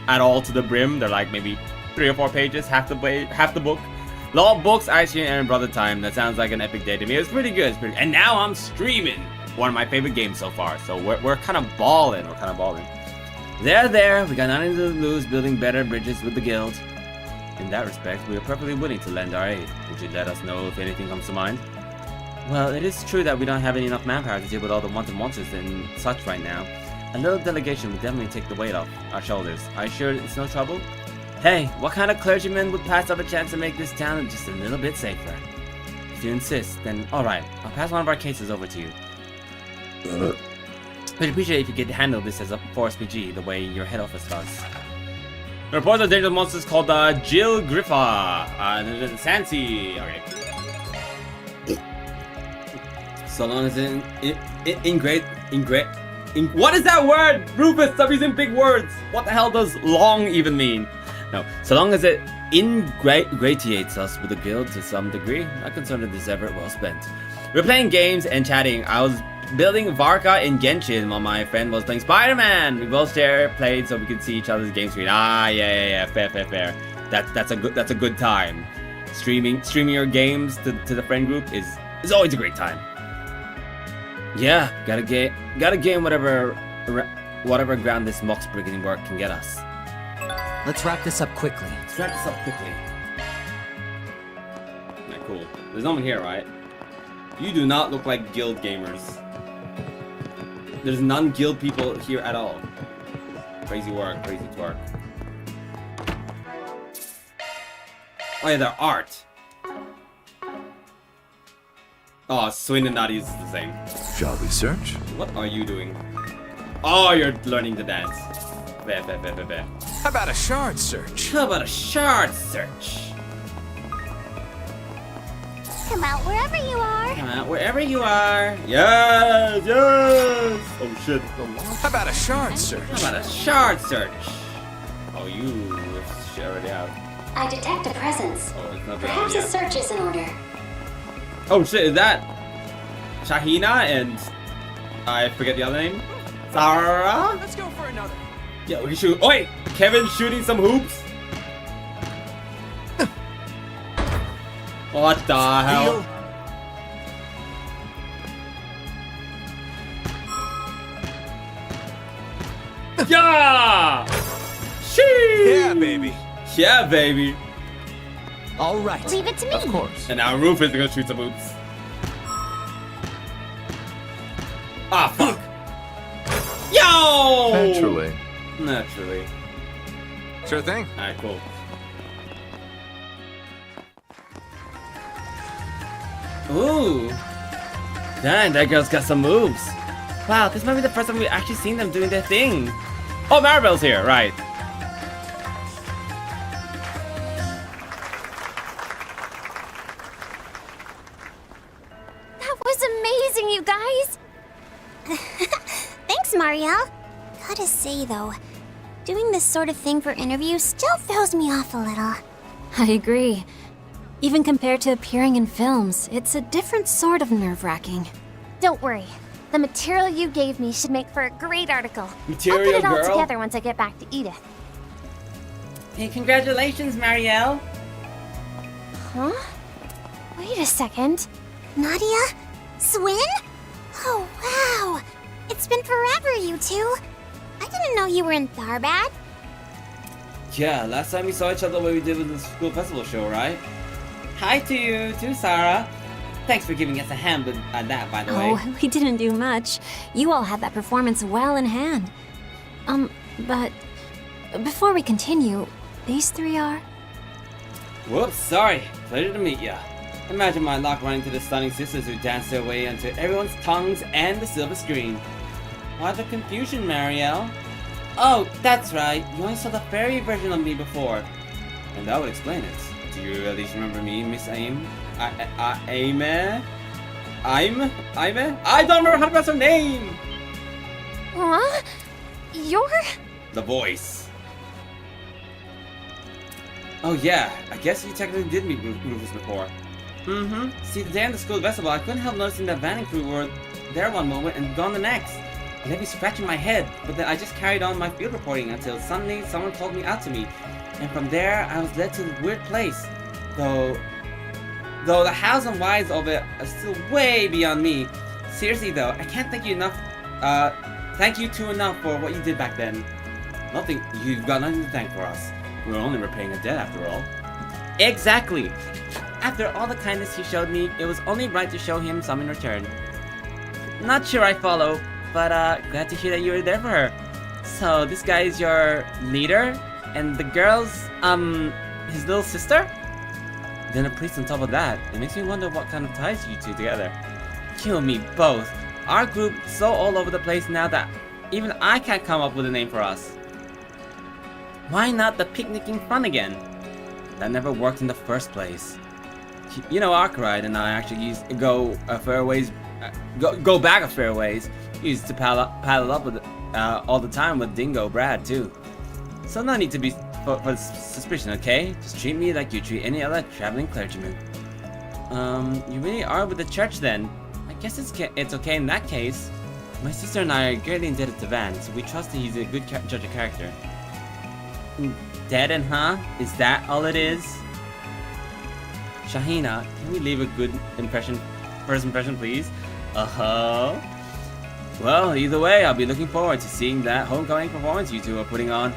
at all to the brim. They're like maybe 3 or 4 pages, half the book. Law books, ice cream, and brother time. That sounds like an epic day to me. It's pretty good. And now I'm streaming. One of my favorite games so far. So we're kind of balling. There. We got nothing to lose building better bridges with the guild. In that respect, we are perfectly willing to lend our aid. Would you let us know if anything comes to mind? Well, it is true that we don't have enough manpower to deal with all the wanted monsters and such right now. A little delegation would definitely take the weight off our shoulders. Are you sure it's no trouble? Hey, what kind of clergyman would pass up a chance to make this town just a little bit safer? If you insist, then alright, I'll pass one of our cases over to you. We'd appreciate if you could handle this as a forest PG the way your head office does. The reports of dangerous monsters called Jill Griffa, Sansi. Okay. So long as what is that word? Rufus, stop using big words. What the hell does long even mean? No, so long as it ingratiates us with the guild to some degree, I'm concerned it is ever well spent. We're playing games and chatting. I was building Varka in Genshin while my friend was playing Spider-Man. We both played so we could see each other's game screen. Yeah, fair. That's a good time. Streaming your games to the friend group is always a great time. Yeah, gotta gain whatever ground this Mox Briganding work can get us. Let's wrap this up quickly. Alright, cool. There's no one here, right? You do not look like guild gamers. There's none guild people here at all. Crazy twerk. Oh yeah, their art. Oh, Swin and Nadi is the same. Shall we search? What are you doing? Oh, you're learning to dance. Fair. How about a shard search? How about a shard search? Come out wherever you are. Come out wherever you are. Yes, yes. Oh shit. How about a shard search? How about a shard search? Oh, you shit already have. I detect a presence. Oh, it's not Perhaps a yet. search is in order. Oh shit, is that Shahina and I forget the other name? Sarah? Let's go for another. Yeah, we can shoot. Oh wait, Kevin's shooting some hoops. What the hell? Yeah! Sheesh! Yeah, baby. Yeah, baby. All right. Leave it to me. Of course. And now Rufus is gonna shoot some hoops. Ah, fuck. Yo! Naturally. Naturally. Sure thing. Alright, cool. Ooh. Dang, that girl's got some moves. Wow, this might be the first time we've actually seen them doing their thing. Oh, Maribel's here, right. That was amazing, you guys. Thanks, Marielle. Gotta say, though, doing this sort of thing for interviews still throws me off a little. I agree. Even compared to appearing in films, it's a different sort of nerve-wracking. Don't worry. The material you gave me should make for a great article. Material, I'll put it all girl? together once I get back to Edith. Hey, congratulations, Marielle. Huh? Wait a second. Nadia? Swin? Oh, wow. It's been forever, you two. I didn't know you were in Tharbad. Yeah, last time we saw each other when we did with the school festival show, right? Hi to you, too, Sarah. Thanks for giving us a hand with that, by the way. Oh, we didn't do much. You all had that performance well in hand. But before we continue, these three are... Whoops, sorry. Pleasure to meet ya. Imagine my luck running to the stunning sisters who danced their way into everyone's tongues and the silver screen. Why the confusion, Marielle? Oh, that's right. You only saw the fairy version of me before. And that would explain it. Do you at least remember me, Miss Aim? Aime? Aime? I don't remember how to pronounce her name! Huh? You're... The voice. Oh yeah, I guess you technically did meet Rufus before. Mm-hmm. See, the day on the school festival, I couldn't help noticing that Van and crew were there one moment and gone the next. It left me scratching my head, but then I just carried on my field reporting until suddenly someone called me out to me. And from there, I was led to a weird place. Though the hows and whys of it are still way beyond me. Seriously though, I can't thank you enough, thank you two enough for what you did back then. Nothing, you've got nothing to thank for us. We're only repaying a debt after all. Exactly! After all the kindness he showed me, it was only right to show him some in return. Not sure I follow, but glad to hear that you were there for her. So this guy is your leader? And the girl's, his little sister? Then a priest on top of that. It makes me wonder what kind of ties you two together. Kill me both. Our group's so all over the place now that even I can't come up with a name for us. Why not the picnicking fun again? That never worked in the first place. You know, Arkwright and I actually used to go go back a fair ways. Used to paddle up with all the time with Dingo Brad too. So no need to be for suspicion, okay? Just treat me like you treat any other traveling clergyman. You really are with the church then. I guess it's okay in that case. My sister and I are greatly indebted to Van, so we trust that he's a good judge of character. Dead and huh? Is that all it is? Shahina, can we leave a good first impression, please? Uh-huh. Well, either way, I'll be looking forward to seeing that homecoming performance you two are putting on.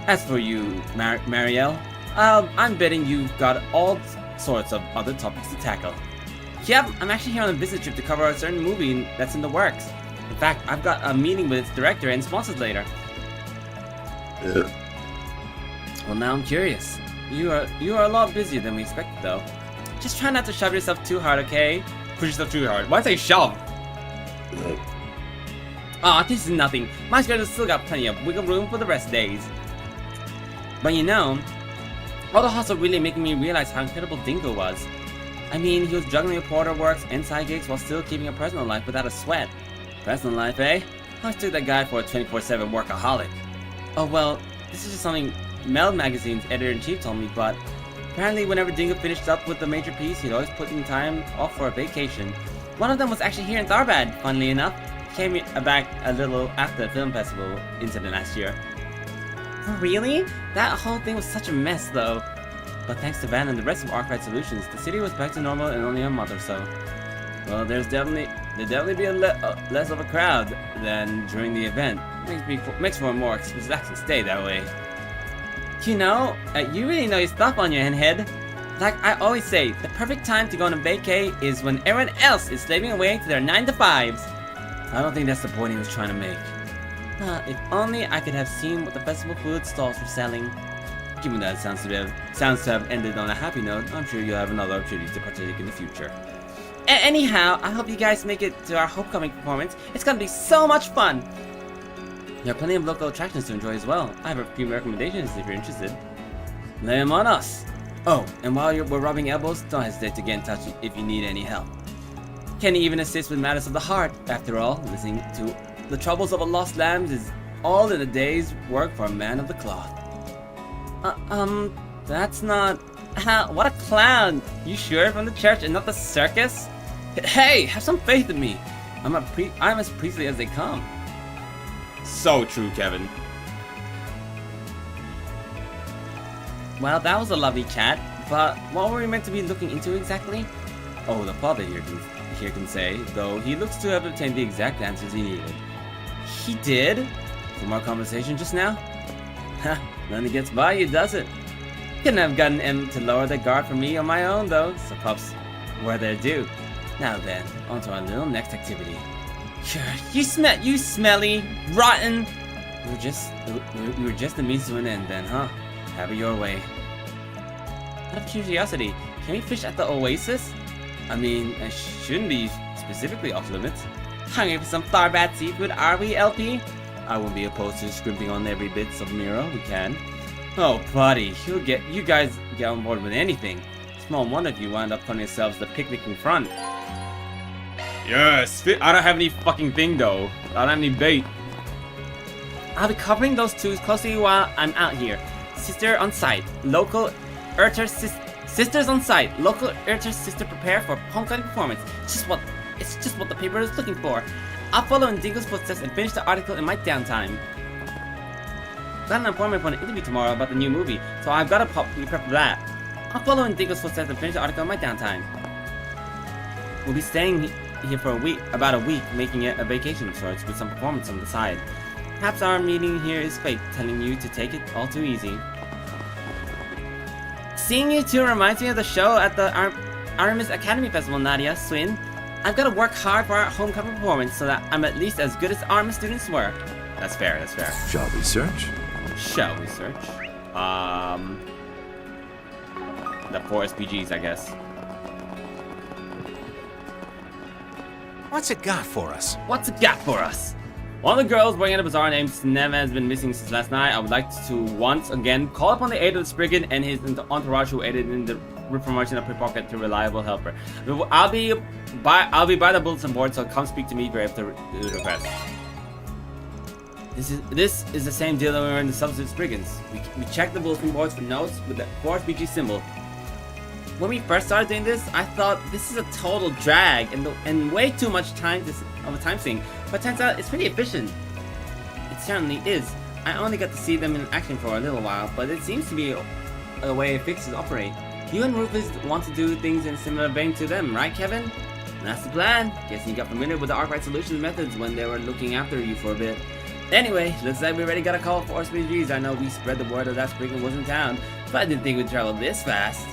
As for you, Marielle, I'm betting you've got all sorts of other topics to tackle. Yep, I'm actually here on a business trip to cover a certain movie that's in the works. In fact, I've got a meeting with its director and sponsors later. Well, now I'm curious. You are a lot busier than we expected, though. Just try not to shove yourself too hard, okay? Push yourself too hard. Why say shove? Aw, this is nothing. My schedule's still got plenty of wiggle room for the rest days. But you know, all the hustle really making me realize how incredible Dingo was. I mean, he was juggling reporter works and side gigs while still keeping a personal life without a sweat. Personal life, eh? I always took that guy for a 24/7 workaholic. Oh well, this is just something Meld Magazine's editor-in-chief told me, but apparently whenever Dingo finished up with the major piece, he'd always put in time off for a vacation. One of them was actually here in Tharbad, funnily enough. He came back a little after the film festival incident last year. Really? That whole thing was such a mess, though. But thanks to Van and the rest of Arclight Solutions, the city was back to normal in only a month or so. Well, there'll definitely be a less of a crowd than during the event. Makes for a more relaxing stay that way. You know, you really know your stuff on your head. Like I always say, the perfect time to go on a vacay is when everyone else is slaving away to their 9-to-5s. I don't think that's the point he was trying to make. If only I could have seen what the festival food stalls were selling. Given that it sounds to have ended on a happy note, I'm sure you'll have another opportunity to partake in the future. Anyhow, I hope you guys make it to our homecoming performance. It's gonna be so much fun! There are plenty of local attractions to enjoy as well. I have a few recommendations if you're interested. Lay them on us! Oh, and while we're rubbing elbows, don't hesitate to get in touch if you need any help. Can even assist with matters of the heart. After all, listening to the troubles of a lost lamb is all in a day's work for a man of the cloth. That's not... what a clown! You sure from the church and not the circus? Hey, have some faith in me! I'm as priestly as they come. So true, Kevin. Well, that was a lovely chat, but what were we meant to be looking into exactly? Oh, the father here can say, though he looks to have obtained the exact answers he needed. He did? From our conversation just now? Ha, none gets by you, does it? Couldn't have gotten him to lower the guard for me on my own, though, so pups were their due. Now then, on to our little next activity. Sure, you smelly, rotten. We were just the means to an end then, huh? Have it your way. Out of curiosity, can we fish at the Oasis? I mean, it shouldn't be specifically off limits. Hungry for some Tharbad seafood, are we, LP? I wouldn't be opposed to scrimping on every bit of Miro we can. Oh, buddy, you guys get on board with anything. Small wonder if you wind up calling yourselves the picnicking front. Yes, I don't have any fucking thing though. I don't have any bait. I'll be covering those two closely while I'm out here. Sister on site, local Urter sisters on site, local Urter sister prepare for homecoming performance. It's just what the paper is looking for. I'll follow in Dingo's footsteps and finish the article in my downtime. Got an appointment for an interview tomorrow about the new movie, so I've got to prep for that. I'll follow in Dingo's footsteps and finish the article in my downtime. We'll be staying here for about a week, making it a vacation of sorts with some performance on the side. Perhaps our meeting here is fate, telling you to take it all too easy. Seeing you two reminds me of the show at the Artemis Academy Festival, Nadia, Swin. I've got to work hard for our homecoming performance so that I'm at least as good as Artemis students were. That's fair, that's fair. Shall we search? Shall we search? The 4 SPGs, I guess. What's it got for us? What's it got for us? One of the girls working at a bazaar named Sneva has been missing since last night. I would like to once again call upon the aid of the Spriggan and his entourage who aided in the promotion of Pickpocket to reliable helper. I'll be by the bulletin board, so come speak to me if you're able to request. This is the same deal that we were in the Substitute Spriggans. We checked the bulletin boards for notes with the 4SPG symbol. When we first started doing this, I thought this is a total drag and way too much time of a time sink, but turns out it's pretty efficient. It certainly is. I only got to see them in action for a little while, but it seems to be a way fixes operate. You and Rufus want to do things in a similar vein to them, right, Kevin? That's the plan. Guess you got familiar with the Arclight Solutions methods when they were looking after you for a bit. Anyway, looks like we already got a call for SPGs. I know we spread the word that Spriggan was in town, but I didn't think we'd travel this fast.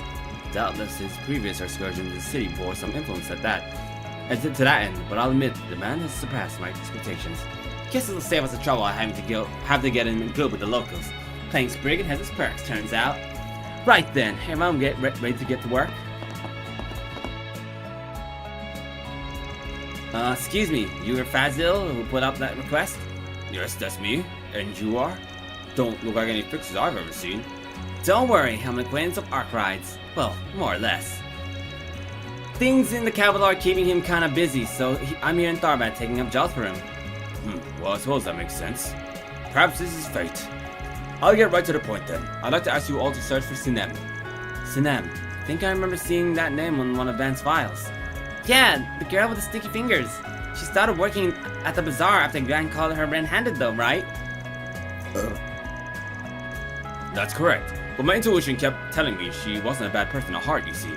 Doubtless his previous excursion to the city bore some influence to that end, but I'll admit, the man has surpassed my expectations. Guess it'll save us the trouble of having to get in good with the locals. Playing Spriggan has its perks, turns out. Right then, everyone get ready to get to work. Excuse me, you were Fazil who put up that request? Yes, that's me. And you are? Don't look like any fixes I've ever seen. Don't worry, I'm an acquaintance of Ark Rides. Well, more or less. Things in the capital are keeping him kinda busy, so I'm here in Tharbad taking up jobs for him. Well, I suppose that makes sense. Perhaps this is fate. I'll get right to the point then. I'd like to ask you all to search for Sinem. Sinem. I think I remember seeing that name on one of Van's files. Yeah, the girl with the sticky fingers. She started working at the bazaar after Gran called her red-handed though, right? That's correct. But my intuition kept telling me she wasn't a bad person at heart, you see.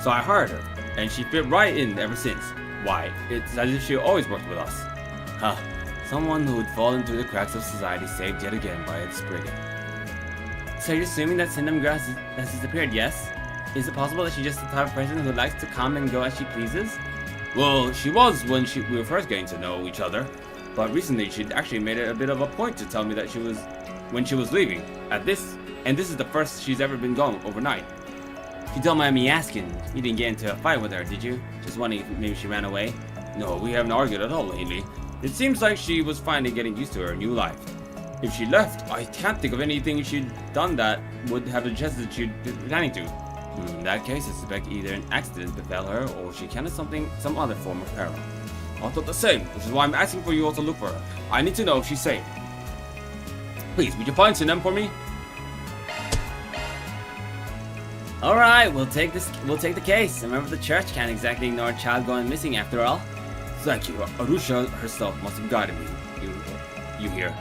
So I hired her, and she fit right in ever since. Why, it's as if she always worked with us. Huh. Someone who would fall into the cracks of society saved yet again by its brigand. So you're assuming that Sinem girl has disappeared, yes? Is it possible that she's just the type of person who likes to come and go as she pleases? Well, she was when we were first getting to know each other, but recently she'd actually made it a bit of a point to tell me that when she was leaving. And this is the first she's ever been gone overnight. If you don't mind me asking, you didn't get into a fight with her, did you? Just wondering if maybe she ran away? No, we haven't argued at all lately. It seems like she was finally getting used to her new life. If she left, I can't think of anything she'd done that would have suggested she'd be planning to. In that case, I suspect either an accident befell her or she encountered some other form of peril. I thought the same, which is why I'm asking for you all to look for her. I need to know if she's safe. Please, would you find Sinem for me? Alright, we'll take the case. Remember, the church can't exactly ignore a child going missing after all. Thank you. Arusha herself must have guided me. You here.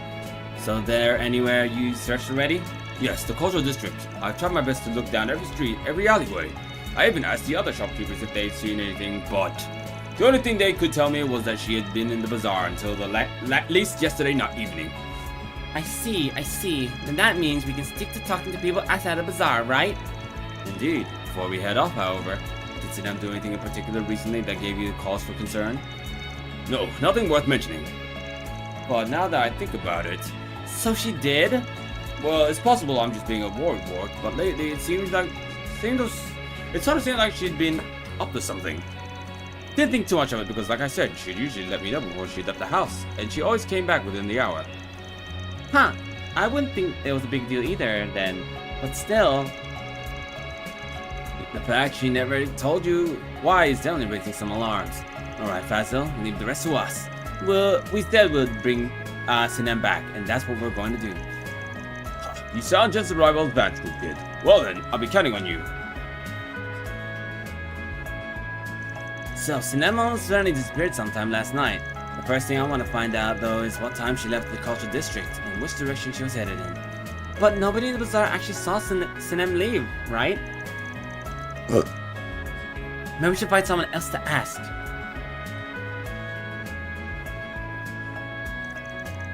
So there anywhere you searched already? Yes, the cultural district. I've tried my best to look down every street, every alleyway. I even asked the other shopkeepers if they'd seen anything, but the only thing they could tell me was that she had been in the bazaar until at least yesterday evening. I see. Then that means we can stick to talking to people outside the bazaar, right? Indeed. Before we head off, however, did Sinem do anything in particular recently that gave you cause for concern? No, nothing worth mentioning. But now that I think about it... So she did? Well, it's possible I'm just being a ward, but lately it sort of seemed like she'd been up to something. Didn't think too much of it because, like I said, she'd usually let me know before she left the house, and she always came back within the hour. Huh, I wouldn't think it was a big deal either then, but still... The fact she never told you why is definitely raising some alarms. Alright, Fazil, leave the rest to us. We said we'll bring Sinem back, and that's what we're going to do. You sound just as reliable as Vance Group did. Well then, I'll be counting on you. So, Sinem almost certainly disappeared sometime last night. The first thing I want to find out, though, is what time she left the cultural district and which direction she was headed in. But nobody in the bazaar actually saw Sinem leave, right? Maybe we should find someone else to ask.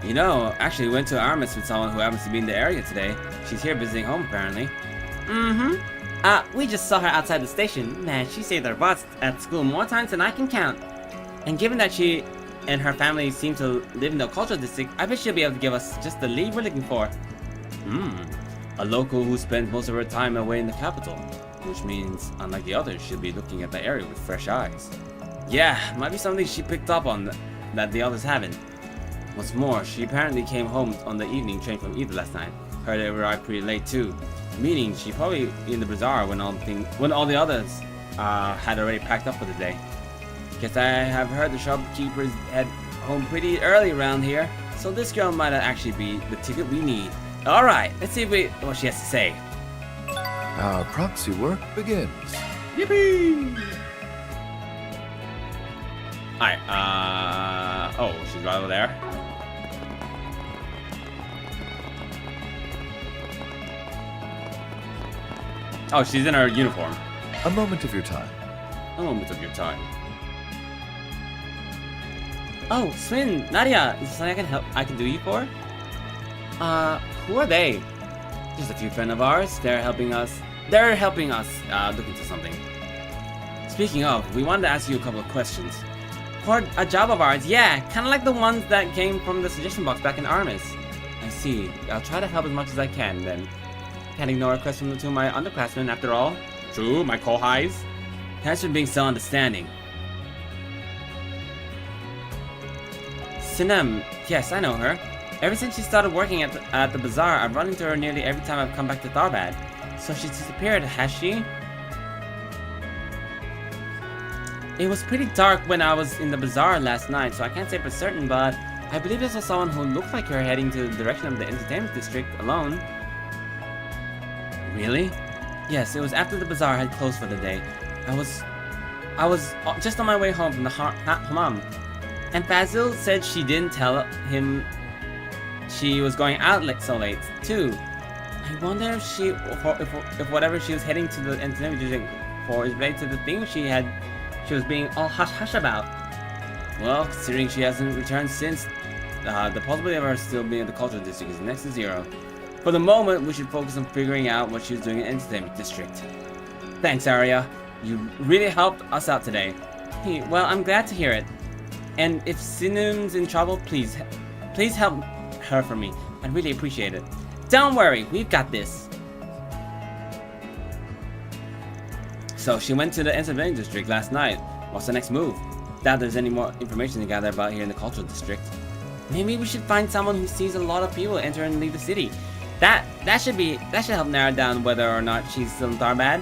You know, actually went to Armis with someone who happens to be in the area today. She's here visiting home, apparently. We just saw her outside the station. Man, she saved our butts at school more times than I can count. And given that she and her family seem to live in the cultural district, I bet she'll be able to give us just the lead we're looking for. A local who spends most of her time away in the capital. Which means, unlike the others, she'll be looking at the area with fresh eyes. Yeah, might be something she picked up on that the others haven't. What's more, she apparently came home on the evening train from Eva last night. Heard it arrived pretty late too. Meaning she probably in the bazaar when all the others had already packed up for the day. Guess I have heard the shopkeepers head home pretty early around here, so this girl might actually be the ticket we need. Alright, let's see what she has to say. Our proxy work begins. Yippee! Alright, oh, she's right over there. Oh, she's in her uniform. A moment of your time. A moment of your time. Oh, Swin, Nadia, is there something I can do you for? Who are they? Just a few friends of ours. They're helping us look into something. Speaking of, we wanted to ask you a couple of questions. For a job of ours, yeah, kinda like the ones that came from the suggestion box back in Armis. I see. I'll try to help as much as I can then. Can't ignore a question from the two of my underclassmen after all. True, my co-highs. Thanks for being so understanding. Sinem, yes, I know her. Ever since she started working at the bazaar, I've run into her nearly every time I've come back to Tharbad. So she disappeared, has she? It was pretty dark when I was in the bazaar last night, so I can't say for certain, but I believe I saw someone who looked like her heading to the direction of the entertainment district alone. Really? Yes, it was after the bazaar had closed for the day. I was just on my way home from the hammam, and Fazil said she didn't tell him she was going out so late too. I wonder if if whatever she was heading to the entertainment district for is related to the thing she was being all hush about. Well, considering she hasn't returned since, the possibility of her still being in the cultural district is next to zero. For the moment, we should focus on figuring out what she was doing in the entertainment district. Thanks, Arya. You really helped us out today. Hey, well, I'm glad to hear it. And if Sinun's in trouble, please help her for me. I'd really appreciate it. Don't worry, we've got this. So she went to the entertainment district last night. What's the next move? Doubt there's any more information to gather about here in the cultural district. Maybe we should find someone who sees a lot of people enter and leave the city. That should help narrow down whether or not she's still in Darbad.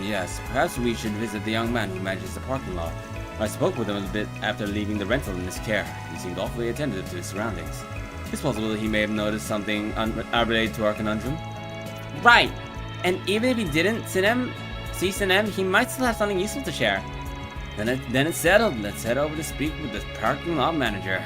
Yes, perhaps we should visit the young man who manages the parking lot. I spoke with him a bit after leaving the rental in his care. He seemed awfully attentive to his surroundings. It's possible he may have noticed something unrelated to our conundrum. Right! And even if he didn't see Sinem, he might still have something useful to share. Then it's settled. Let's head over to speak with the parking lot manager.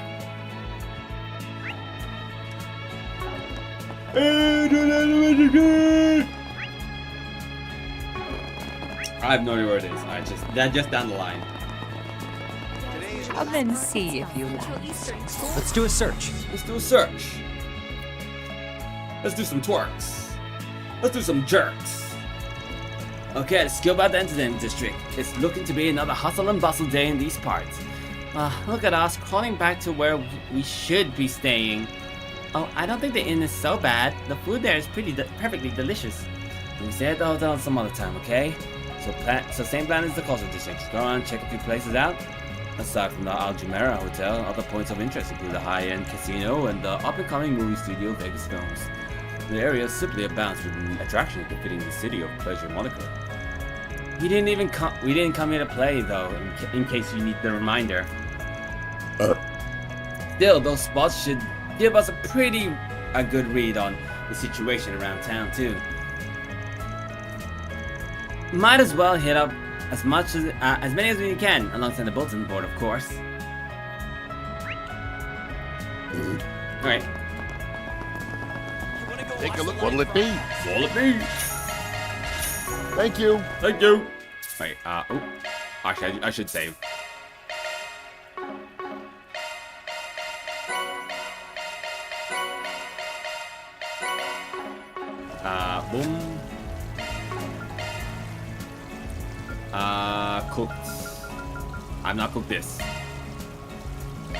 I have no idea where it is. That's just down the line. Come and see if you like. Let's do a search. Let's do a search. Let's do some twerks. Let's do some jerks. Okay, let's go about the entertainment district. It's looking to be another hustle and bustle day in these parts. Look at us crawling back to where we should be staying. Oh, I don't think the inn is so bad. The food there is perfectly delicious. We stay at the hotel some other time, okay? So same plan as the cultural district. Go around and check a few places out. Aside from the Al Jumeirah Hotel, other points of interest include the high-end casino and the up-and-coming movie studio Vegas Films. The area simply abounds with attractions befitting the city of pleasure moniker. We didn't come here to play though, in case you need the reminder. Still, those spots should give us a good read on the situation around town too. Might as well hit up as many as we can alongside the bulletin board, of course. All right. Take a look. What'll it be? What'll it be? Thank you. Thank you. Wait. Oh. Actually, I should save. Boom. Cooked. I've not cooked this.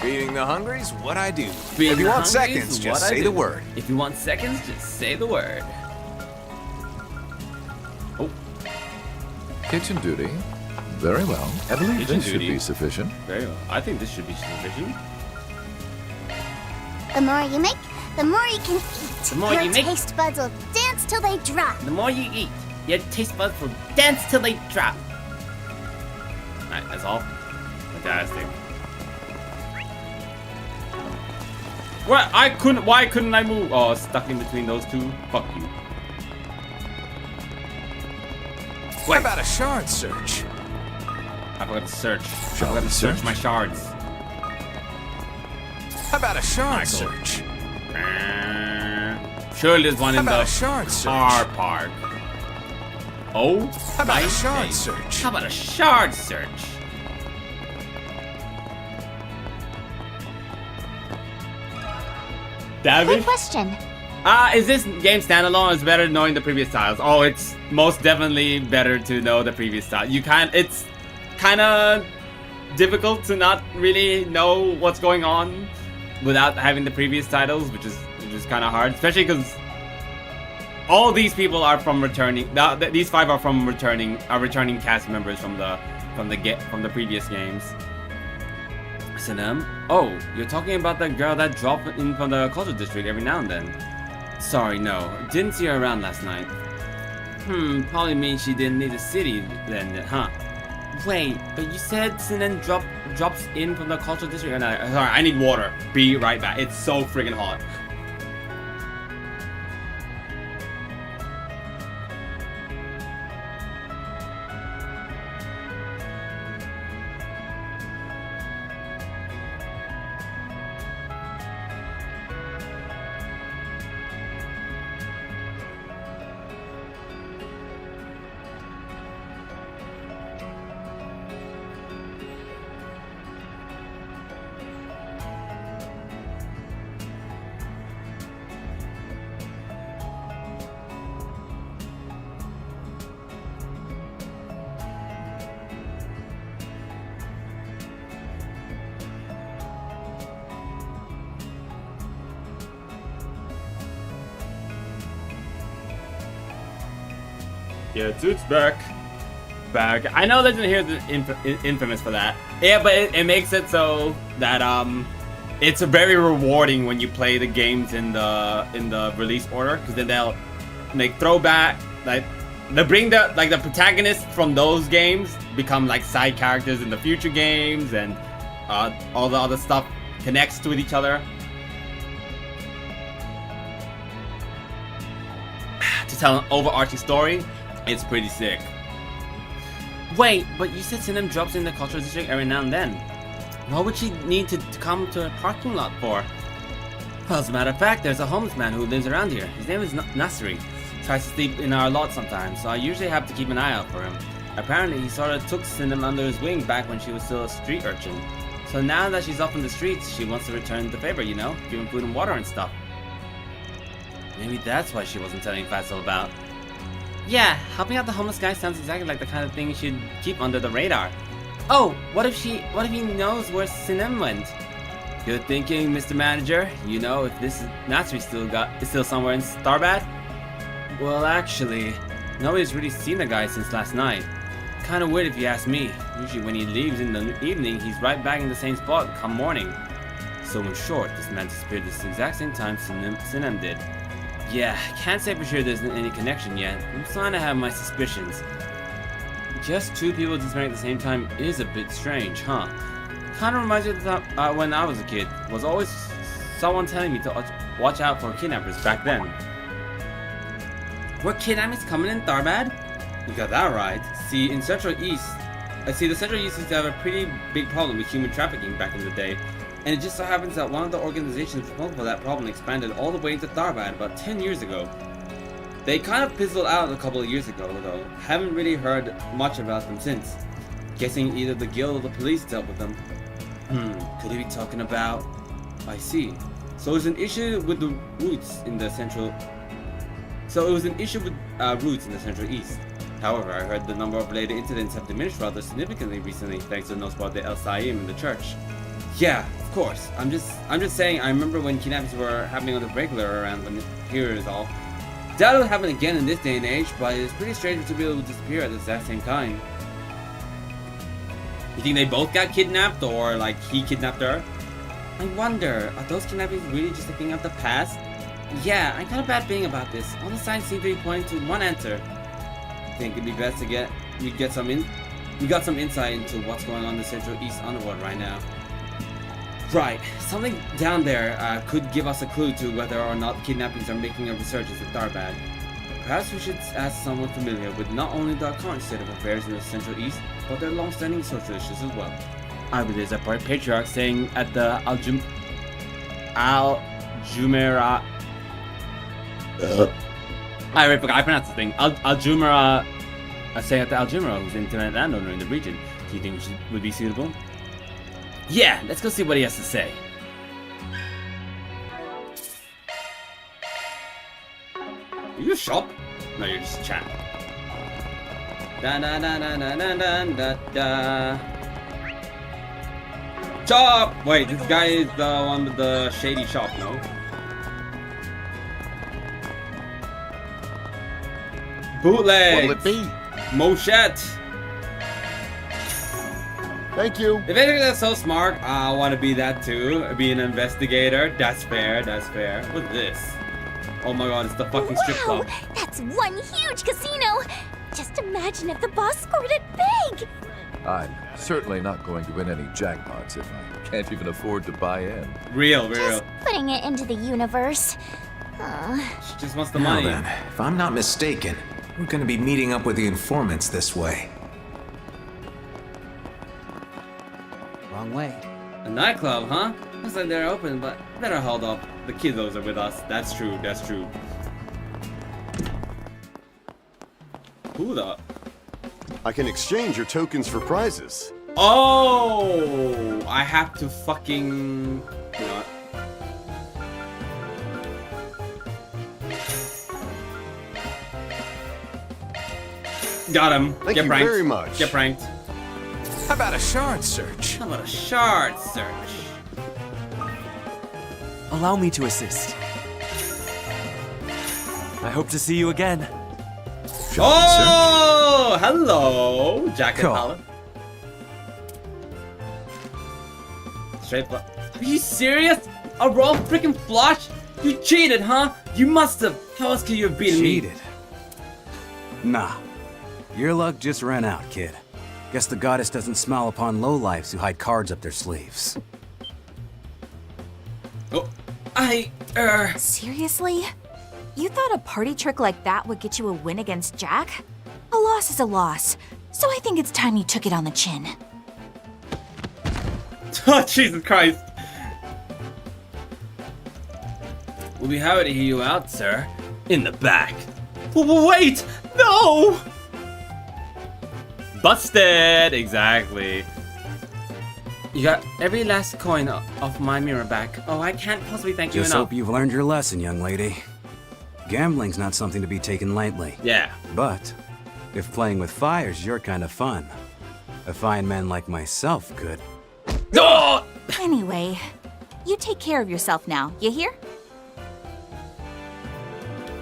Feeding the hungry's what I do. If you the want hungry's seconds, what just I say do. the word. If you want seconds, just say the word. Oh. Kitchen duty. Very well. I believe Kitchen this should duty. be sufficient. Very well. I think this should be sufficient. The more you make, the more you can eat. The more your you make- taste buds will dance till they drop. The more you eat, your taste buds will dance till they drop. Alright, that's all. Fantastic. What? Why couldn't I move? Oh, stuck in between those two? Fuck you. What about a shard search? I forgot to search. I Shall forgot we to search search? my shards. How about a shard Michael. search? Surely there's one How in about a the shard search? car park. Oh? How about a my shard days. search? How about a shard search? Good David? question. Is this game standalone or is it better knowing the previous titles? Oh, it's most definitely better to know the previous titles. It's kind of difficult to not really know what's going on without having the previous titles, which is kind of hard, especially because all these people are from returning. These 5 are from returning cast members from the previous games. Sinem? Oh, you're talking about that girl that dropped in from the cultural district every now and then. Sorry, no. Didn't see her around last night. Probably means she didn't need a city then, huh? Wait, but you said Sinan drops in from the cultural district. Sorry, I need water. Be right back. It's so friggin' hot. Yeah, Toot's back. I know Legend of Heroes is infamous for that. Yeah, but it makes it so that it's very rewarding when you play the games in the release order, because then they'll like throw back, like they bring the protagonists from those games become like side characters in the future games, and all the other stuff connects with each other. To tell an overarching story, it's pretty sick. Wait, but you said Sinem drops in the cultural district every now and then. What would she need to come to a parking lot for? Well, as a matter of fact, there's a homeless man who lives around here. His name is Nasri. Tries to sleep in our lot sometimes, so I usually have to keep an eye out for him. Apparently, he sort of took Sinem under his wing back when she was still a street urchin. So now that she's off in the streets, she wants to return the favor, you know? Give him food and water and stuff. Maybe that's why she wasn't telling Fatzel about. Yeah, helping out the homeless guy sounds exactly like the kind of thing you should keep under the radar. Oh, what if he knows where Sinem went? Good thinking, Mr. Manager. You know, if this Natsuri is still somewhere in Starbad? Well, actually, nobody's really seen the guy since last night. Kinda weird if you ask me. Usually when he leaves in the evening, he's right back in the same spot come morning. So in short, this man disappeared this exact same time Sinem did. Yeah, can't say for sure there's any connection yet. I'm starting to have my suspicions. Just two people disappearing at the same time is a bit strange, huh? Kinda reminds me of when I was a kid. Was always someone telling me to watch out for kidnappers back then. Were kidnappings coming in Tharbad? You got that right. See, the Central East used to have a pretty big problem with human trafficking back in the day. And it just so happens that one of the organizations responsible for that problem expanded all the way into Tharbad about 10 years ago. They kind of fizzled out a couple of years ago, though. Haven't really heard much about them since. Guessing either the guild or the police dealt with them. Could he be talking about... I see. So it was an issue with the roots in the Central... roots in the Central East. However, I heard the number of related incidents have diminished rather significantly recently, thanks to the notes about the El Saim in the church. Yeah, of course. I'm just saying. I remember when kidnappings were happening on the regular around here is all. Doubt it'll happen again in this day and age, but it's pretty strange to be able to disappear at the exact same time. You think they both got kidnapped, or like he kidnapped her? I wonder, are those kidnappings really just a thing of the past? Yeah, I'm kind of bad being about this. All the signs seem to be pointing to one answer. I think it'd be best to we got some insight into what's going on in the Central East Underworld right now. Right, something down there could give us a clue to whether or not kidnappings are making a resurgence at Tharbad. Perhaps we should ask someone familiar with not only the current state of affairs in the Central East, but their long-standing social issues as well. I believe there's a patriarch saying at the Al-Jumeirah... I pronounced the thing. Al-Jumeirah... saying at the Al-Jumeirah, who's an internet landowner in the region. Do you think would be suitable? Yeah, let's go see what he has to say. Are you a shop? No, you're just chatting. Da da da da da da da da. Shop! Wait, this guy is the one with the shady shop, no? Bootleg! What'll it be? Mochette! Thank you. If anything that's so smart, I want to be that too. Be an investigator. That's fair, that's fair. What's this? Oh my god, it's the fucking strip Wow, club. that's one huge casino. Just imagine if the boss scored it big. I'm certainly not going to win any jackpots if I can't even afford to buy in. Real. Just putting it into the universe. She just wants the Now money. then, if I'm not mistaken, we're gonna be meeting up with the informants this way. Wrong way. A nightclub, huh? Looks like they're open, but better hold up. The kiddos are with us. That's true. Who the? I can exchange your tokens for prizes. Oh! I have to fucking... You know what? Got him. Thank Get you pranked. very much. Get pranked. How about a shard search? How about a shard search? Allow me to assist. I hope to see you again. Oh! Hello, Jack and Cool. Holland. Straight Are you serious? A roll freaking flush? You cheated, huh? You must have. How else could you have beaten me? Cheated? Nah. Your luck just ran out, kid. Guess the goddess doesn't smile upon lowlifes who hide cards up their sleeves. Oh, Seriously? You thought a party trick like that would get you a win against Jack? A loss is a loss, so I think it's time you took it on the chin. Oh, Jesus Christ. We'll be happy to hear you out, sir. In the back. Wait! No! Busted! Exactly. You got every last coin of my mirror back. Oh, I can't possibly thank you Just enough. hope you've learned your lesson, young lady. Gambling's not something to be taken lightly. Yeah. But if playing with fire's your kind of fun, a fine man like myself could. Oh! Anyway, you take care of yourself now, you hear?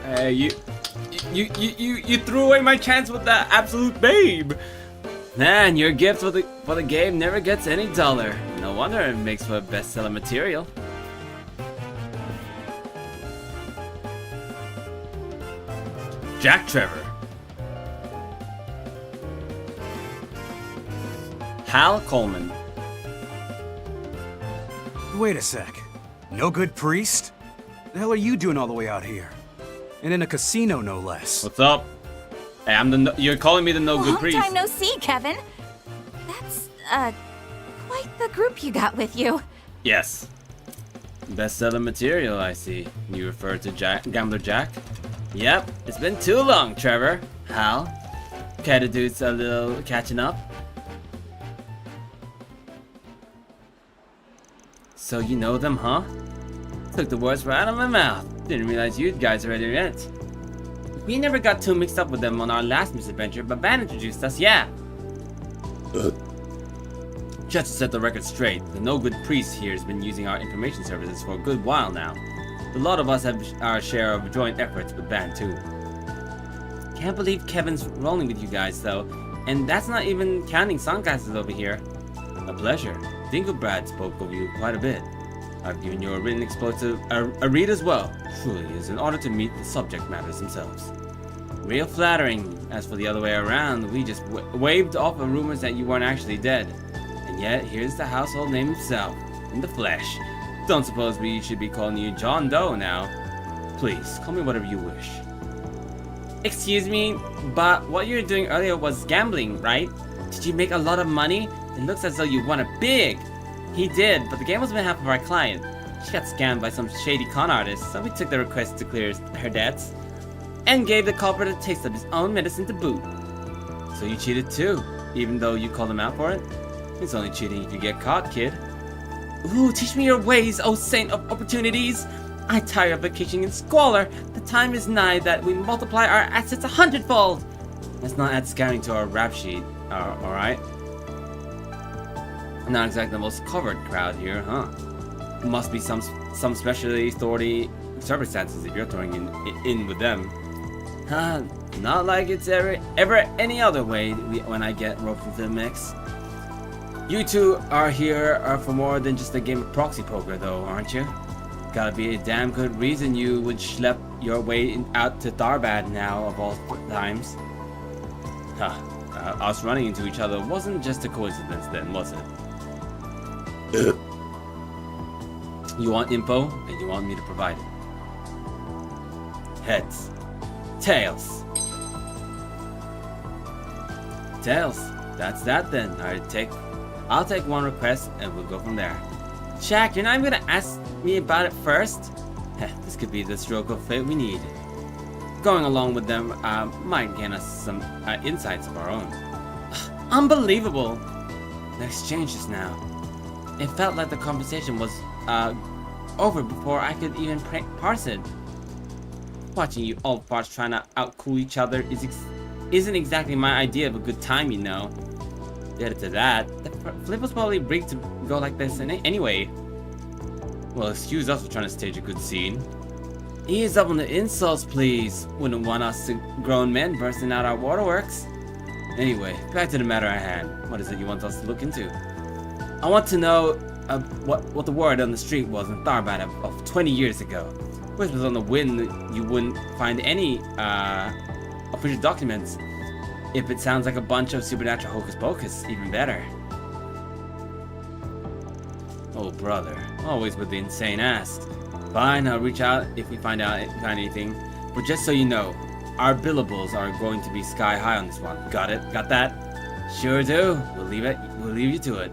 Hey, you threw away my chance with that absolute babe. Man, your gift for the game never gets any duller. No wonder it makes for bestseller material. Jack Trevor. Hal Coleman. Wait a sec. No good priest? The hell are you doing all the way out here? And in a casino, no less. What's up? Hey, you're calling me the no good Long priest. time no see, Kevin. That's, quite the group you got with you. Yes. Bestseller material, I see. You refer to Gambler Jack? Yep, it's been too long, Trevor. Hal? Care to do a little catching up? So you know them, huh? Took the words right out of my mouth. Didn't realize you guys already went. We never got too mixed up with them on our last misadventure, but Van introduced us, yeah. Just to set the record straight, the no-good priest here has been using our information services for a good while now. A lot of us have our share of joint efforts with Van too. Can't believe Kevin's rolling with you guys though, and that's not even counting sunglasses over here. A pleasure. Dingle Brad spoke of you quite a bit. I've given you a written explosive a read as well. Truly, it is an honor to meet the subject matters themselves. Real flattering. As for the other way around, we just waved off the rumors that you weren't actually dead. And yet, here's the household name himself, in the flesh. Don't suppose we should be calling you John Doe now. Please, call me whatever you wish. Excuse me, but what you were doing earlier was gambling, right? Did you make a lot of money? It looks as though you won it big. He did, but the game was on behalf of our client. She got scammed by some shady con artist, so we took the request to clear her debts. And gave the culprit a taste of his own medicine to boot. So you cheated too, even though you called him out for it? It's only cheating if you get caught, kid. Ooh, teach me your ways, oh saint of opportunities! I tire of vacationing in squalor. The time is nigh that we multiply our assets 100-fold! Let's not add scouting to our rap sheet, alright? Not exactly the most covered crowd here, huh? Must be some specially authority circumstances if you're throwing in with them. Not like it's ever any other way when I get roped into the mix. You two are here for more than just a game of proxy poker though, aren't you? Gotta be a damn good reason you would schlep your way out to Tharbad now, of all times. Huh. Us running into each other wasn't just a coincidence then, was it? You want info, and you want me to provide it. Heads. Tails. Tails. That's that then. I'll take one request, and we'll go from there. Jack, you're not even gonna ask me about it first? This could be the stroke of fate we need. Going along with them might gain us some insights of our own. Unbelievable! The exchange just now. It felt like the conversation was over before I could even parse it. Watching you old farts trying to outcool each other isn't exactly my idea of a good time, you know. Added to that, the flip was probably rigged to go like this anyway. Well, excuse us for trying to stage a good scene. Ease up on the insults, please. Wouldn't want us grown men bursting out our waterworks. Anyway, back to the matter at hand. What is it you want us to look into? I want to know what the word on the street was in Tharbad of 20 years ago. Whispers on the wind that you wouldn't find any official documents. If it sounds like a bunch of supernatural hocus pocus, even better. Oh brother, always with the insane ask. Fine, I'll reach out if we find anything. But just so you know, our billables are going to be sky high on this one. Got it? Got that? Sure do. We'll leave you to it.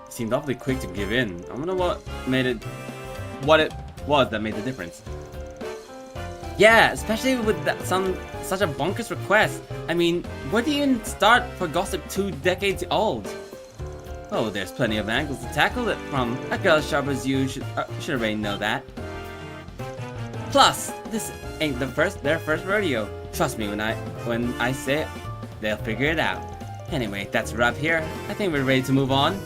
Seemed awfully quick to give in. I wonder what it was that made the difference. Yeah, especially with such a bonkers request. I mean, where do you even start for gossip 2 decades old? Oh, there's plenty of angles to tackle it from. A girl as sharp as you should already know that. Plus, this ain't their first rodeo. Trust me when I say it, they'll figure it out. Anyway, that's a wrap here. I think we're ready to move on.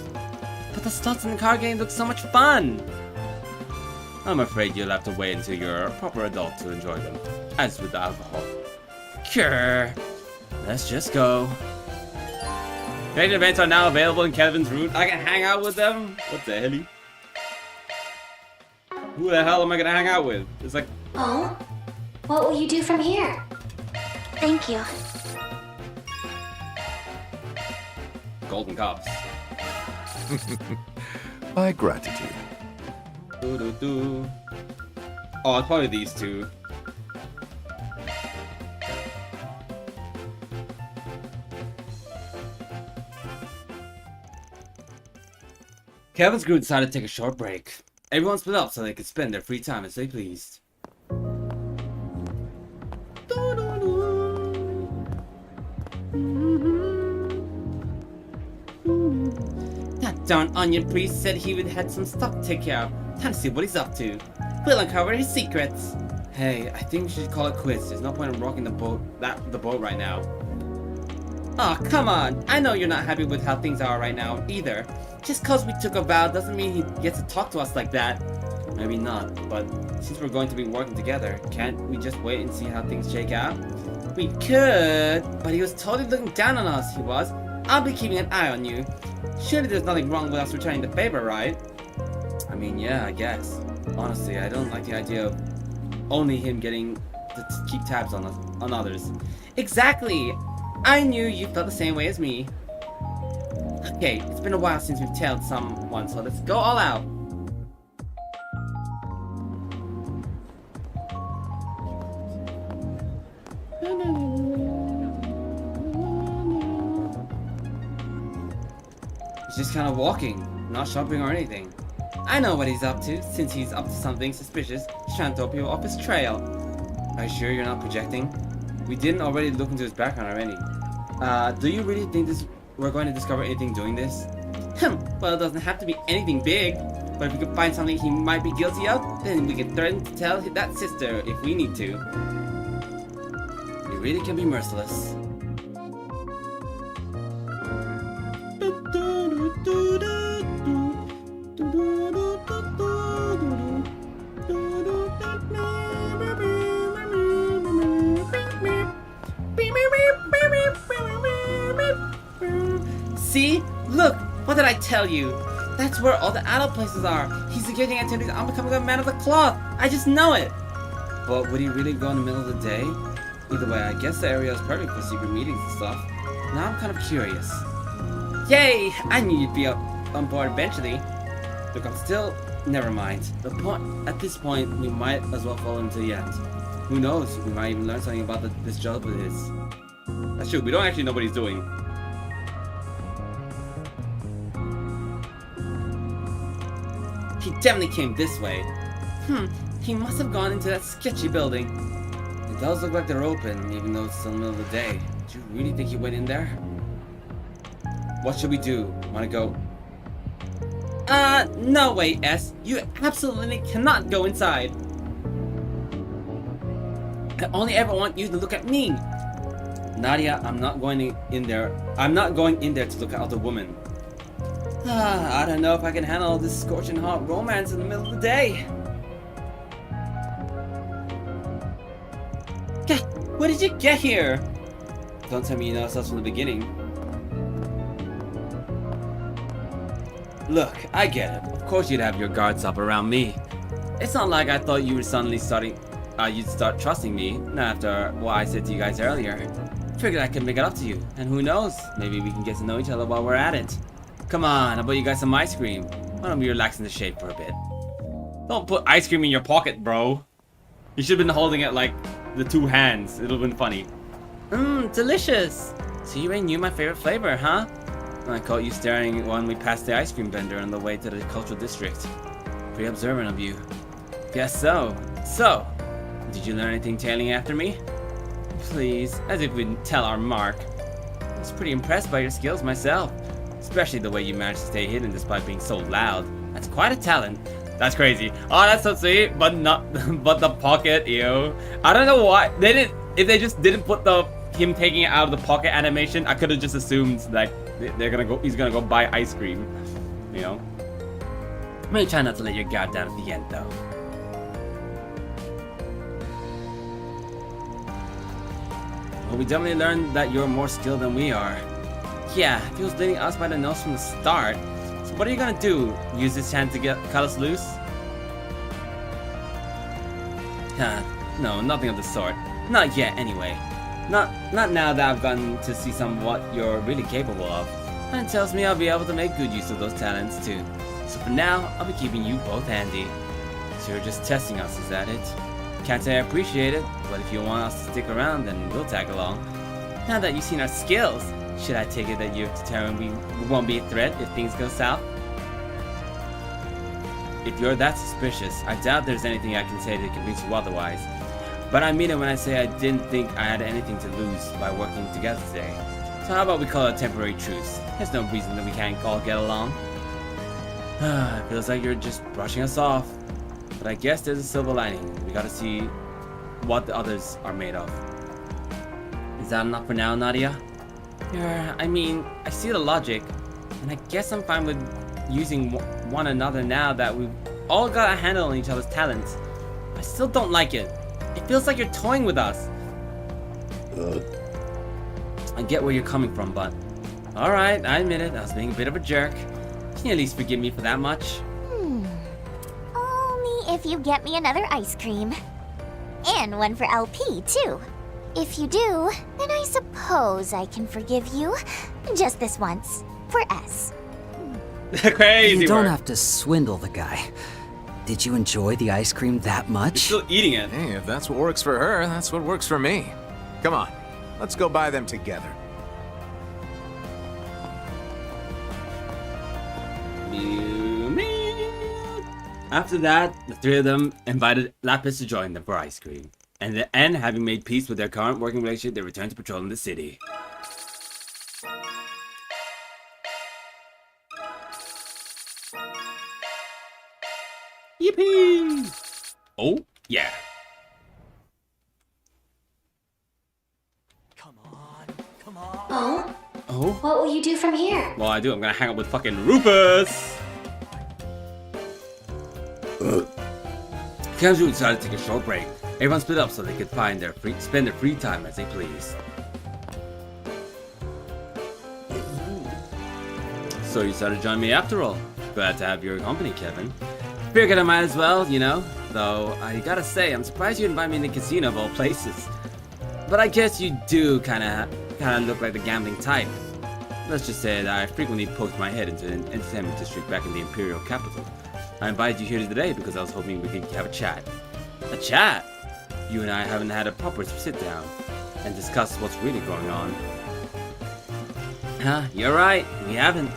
But the slots in the card game look so much fun. I'm afraid you'll have to wait until you're a proper adult to enjoy them. As with the alcohol. Sure. Let's just go. Training events are now available in Kevin's room. I can hang out with them? What the hell? Who the hell am I gonna hang out with? It's like... Oh? What will you do from here? Thank you. Golden cups. My gratitude. Oh, it's probably these two. Kevin's group decided to take a short break. Everyone split up so they could spend their free time as they pleased. That darn onion priest said he would had some stuff to take care of. Time to see what he's up to. We'll uncover his secrets. Hey, I think we should call it quits. There's no point in rocking the boat right now. Aw, oh, come on. I know you're not happy with how things are right now, either. Just cause we took a vow doesn't mean he gets to talk to us like that. Maybe not, but since we're going to be working together, can't we just wait and see how things shake out? We could, but he was totally looking down on us, he was. I'll be keeping an eye on you. Surely there's nothing wrong with us returning the favor, right? I mean, yeah, I guess. Honestly, I don't like the idea of only him getting to keep tabs on us, on others. Exactly! I knew you felt the same way as me. Okay, it's been a while since we've tailed someone, so let's go all out. He's just kind of walking, not shopping or anything. I know what he's up to. Since he's up to something suspicious, he's trying to throw people off his trail. Are you sure you're not projecting? We didn't already look into his background already. Do you really think we're going to discover anything doing this? Well, it doesn't have to be anything big. But if we could find something he might be guilty of, then we can threaten to tell that sister if we need to. He really can be merciless. See? Look! What did I tell you? That's where all the adult places are. He's engaging activities. I'm becoming a man of the cloth. I just know it. But would he really go in the middle of the day? Either way, I guess the area is perfect for secret meetings and stuff. Now I'm kind of curious. Yay! I knew you'd be on board eventually. Look, I'm still... Never mind. At this point, we might as well follow him to the end. Who knows? We might even learn something about this job of his. That's true. We don't actually know what he's doing. He definitely came this way. He must have gone into that sketchy building. It does look like they're open, even though it's still the middle of the day. Do you really think he went in there? What should we do? Wanna go? No way, S. You absolutely cannot go inside. I only ever want you to look at me. Nadia, I'm not going in there. I'm not going in there to look at other women. I don't know if I can handle this scorching hot romance in the middle of the day. Where did you get here? Don't tell me you know us from the beginning. Look, I get it. Of course you'd have your guards up around me. It's not like I thought you were suddenly you'd start trusting me, not after what I said to you guys earlier. Figured I could make it up to you, and who knows, maybe we can get to know each other while we're at it. Come on, I bought you guys some ice cream. Why don't we relax in the shade for a bit? Don't put ice cream in your pocket, bro. You should have been holding it like the two hands. It'll have been funny. Delicious. So you already knew my favorite flavor, huh? I caught you staring when we passed the ice cream vendor on the way to the cultural district. Pretty observant of you. Guess so. So, did you learn anything tailing after me? Please, as if we didn't tell our mark. I was pretty impressed by your skills myself. Especially the way you managed to stay hidden despite being so loud. That's quite a talent. That's crazy. Oh, that's so sweet, but but the pocket, ew. I don't know why they didn't. If they just didn't put him taking it out of the pocket animation, I could have just assumed like he's gonna go buy ice cream. You know. Maybe try not to let your guard down at the end, though. Well, we definitely learned that you're more skilled than we are. Yeah, he was leading us by the nose from the start. So what are you gonna do? Use this chance to cut us loose? No, nothing of the sort. Not yet, anyway. Not now that I've gotten to see some what you're really capable of. And it tells me I'll be able to make good use of those talents too. So for now, I'll be keeping you both handy. So you're just testing us, is that it? Can't say I appreciate it, but if you want us to stick around, then we'll tag along. Now that you've seen our skills, should I take it that you've determined we won't be a threat if things go south? If you're that suspicious, I doubt there's anything I can say to convince you otherwise. But I mean it when I say I didn't think I had anything to lose by working together today. So how about we call it a temporary truce? There's no reason that we can't all get along. It feels like you're just brushing us off. But I guess there's a silver lining. We gotta see what the others are made of. Is that enough for now, Nadia? Yeah, I mean, I see the logic. And I guess I'm fine with using one another now that we've all got a handle on each other's talents. I still don't like it. It feels like you're toying with us. I get where you're coming from, but... Alright, I admit it, I was being a bit of a jerk. Can you at least forgive me for that much? Only if you get me another ice cream. And one for LP, too. If you do, then I suppose I can forgive you. Just this once. For S. Crazy. You don't have to swindle the guy. Did you enjoy the ice cream that much? You're still eating it. Hey, if that's what works for her, that's what works for me. Come on, let's go buy them together. After that, the three of them invited Lapis to join them for ice cream. And having made peace with their current working relationship, they returned to patrolling the city. Yippee! Oh, yeah. Oh? Oh? What will you do from here? Well, I do. I'm gonna hang out with fucking Rufus! Casual decided to take a short break. Everyone split up so they could spend their free time as they please. So you decided to join me after all. Glad to have your company, Kevin. Figured I might as well, you know. Though, I gotta say, I'm surprised you invite me in the casino of all places. But I guess you do kinda look like the gambling type. Let's just say that I frequently poked my head into an entertainment district back in the Imperial capital. I invited you here today because I was hoping we could have a chat. A chat? You and I haven't had a proper sit down and discuss what's really going on. Huh, you're right, we haven't.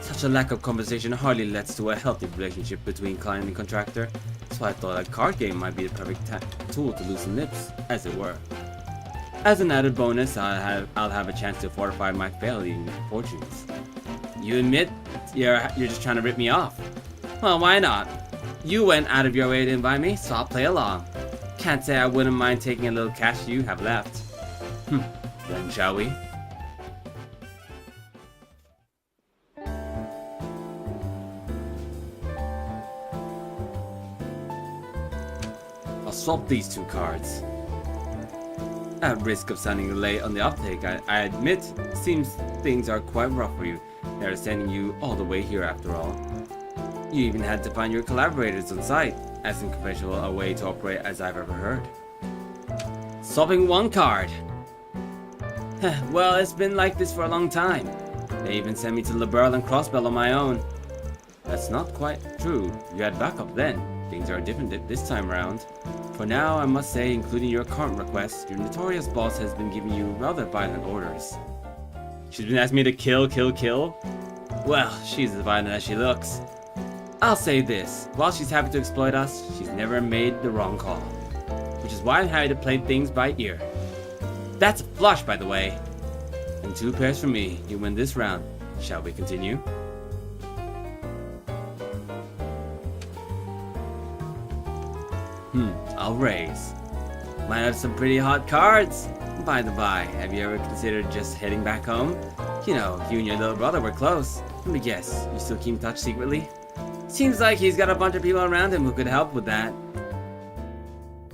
Such a lack of conversation hardly leads to a healthy relationship between client and contractor, so I thought a card game might be the perfect tool to loosen lips, as it were. As an added bonus, I'll have a chance to fortify my failing fortunes. You admit you're just trying to rip me off? Well, why not? You went out of your way to invite me, so I'll play along. Can't say I wouldn't mind taking a little cash you have left. Then shall we? I'll swap these two cards. At risk of sounding late on the uptake, I admit, seems things are quite rough for you. They're sending you all the way here after all. You even had to find your collaborators on site, as unconventional a way to operate as I've ever heard. Swapping one card! Well, it's been like this for a long time. They even sent me to Liberl and Crossbell on my own. That's not quite true. You had backup then. Things are different this time around. For now, I must say, including your current request, your notorious boss has been giving you rather violent orders. She's been asking me to kill? Well, she's as violent as she looks. I'll say this, while she's happy to exploit us, she's never made the wrong call. Which is why I'm happy to play things by ear. That's a flush, by the way. And 2 pairs for me, you win this round. Shall we continue? I'll raise. Might have some pretty hot cards. By the by, have you ever considered just heading back home? You know, you and your little brother were close. Let me guess, you still keep in touch secretly? Seems like he's got a bunch of people around him who could help with that.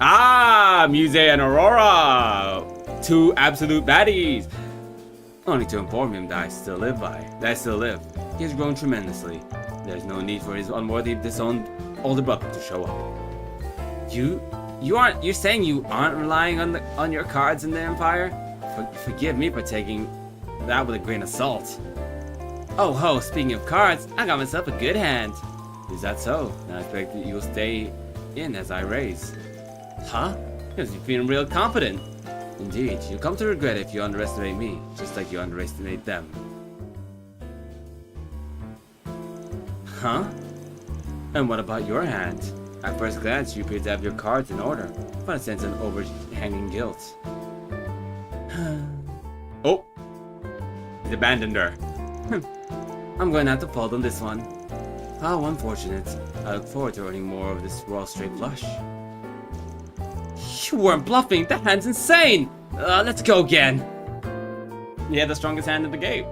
Ah, Muse and Aurora! 2 absolute baddies! Only to inform him that I still live. He has grown tremendously. There's no need for his unworthy, disowned older brother to show up. You're saying you aren't relying on your cards in the Empire? Forgive me for taking that with a grain of salt. Oh ho, speaking of cards, I got myself a good hand. Is that so? Then I expect that you'll stay in as I raise. Huh? Because you're feeling real confident. Indeed, you'll come to regret if you underestimate me, just like you underestimate them. Huh? And what about your hand? At first glance, you appear to have your cards in order, but I sense an overhanging guilt. Oh! He's abandoned her. I'm going to have to fold on this one. How unfortunate. I look forward to earning more of this raw straight blush. You weren't bluffing! That hand's insane! Let's go again! You had the strongest hand in the game.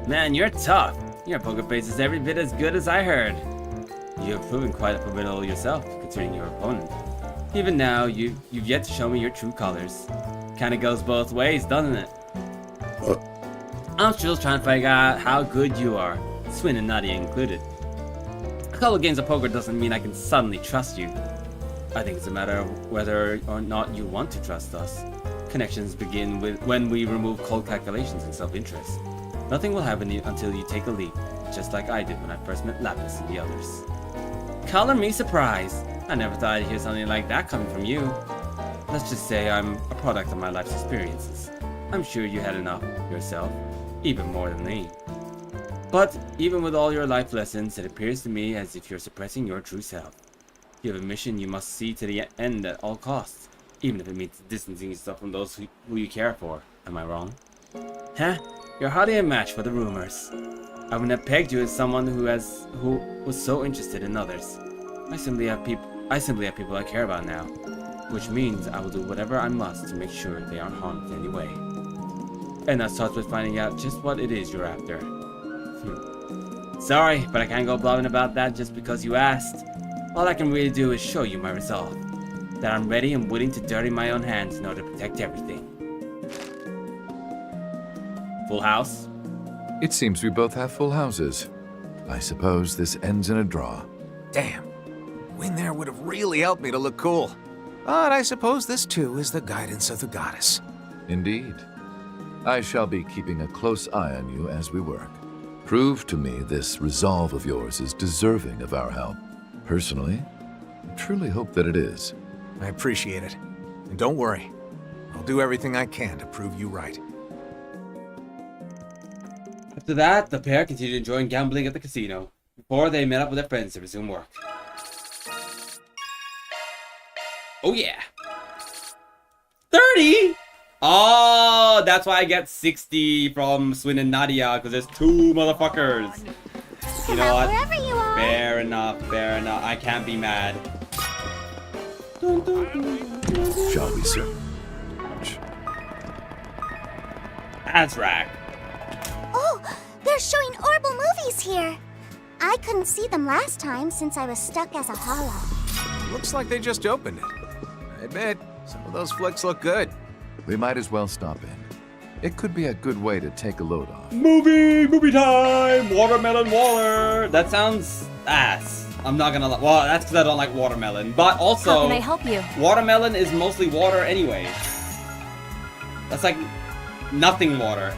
Man, you're tough. Your poker face is every bit as good as I heard. You have proven quite formidable yourself, considering your opponent. Even now, you've yet to show me your true colors. Kinda goes both ways, doesn't it? I'm still trying to figure out how good you are, Swin and Nadia included. A couple of games of poker doesn't mean I can suddenly trust you. I think it's a matter of whether or not you want to trust us. Connections begin when we remove cold calculations and self-interest. Nothing will happen until you take a leap, just like I did when I first met Lapis and the others. Color me surprised. I never thought I'd hear something like that coming from you. Let's just say I'm a product of my life's experiences. I'm sure you had enough yourself, even more than me. But even with all your life lessons, it appears to me as if you're suppressing your true self. You have a mission you must see to the end at all costs, even if it means distancing yourself from those who you care for. Am I wrong? Huh? You're hardly a match for the rumors. I wouldn't have pegged you as someone who was so interested in others. I simply have people I care about now, which means I will do whatever I must to make sure they aren't harmed in any way. And that starts with finding out just what it is you're after. Sorry, but I can't go blabbing about that just because you asked. All I can really do is show you my resolve. That I'm ready and willing to dirty my own hands in order to protect everything. Full house? It seems we both have full houses. I suppose this ends in a draw. Damn. Win there would have really helped me to look cool. But I suppose this too is the guidance of the goddess. Indeed. I shall be keeping a close eye on you as we work. Prove to me this resolve of yours is deserving of our help. Personally, I truly hope that it is. I appreciate it. And don't worry. I'll do everything I can to prove you right. After that, the pair continued enjoying gambling at the casino before they met up with their friends to resume work. Oh yeah! 30? Oh, that's why I get 60 from Swin and Nadia, because there's 2 motherfuckers. You know what? Wherever you are. Fair enough, fair enough. I can't be mad. Shall we, sir? That's right. Oh, they're showing Orbital movies here. I couldn't see them last time since I was stuck as a hollow. Looks like they just opened it. I admit, some of those flicks look good. We might as well stop in. It could be a good way to take a load off. Movie time! Watermelon water! That sounds ass. I'm not gonna lie. Well, that's because I don't like watermelon. But also, How can I help you? Watermelon is mostly water anyway. That's like nothing water.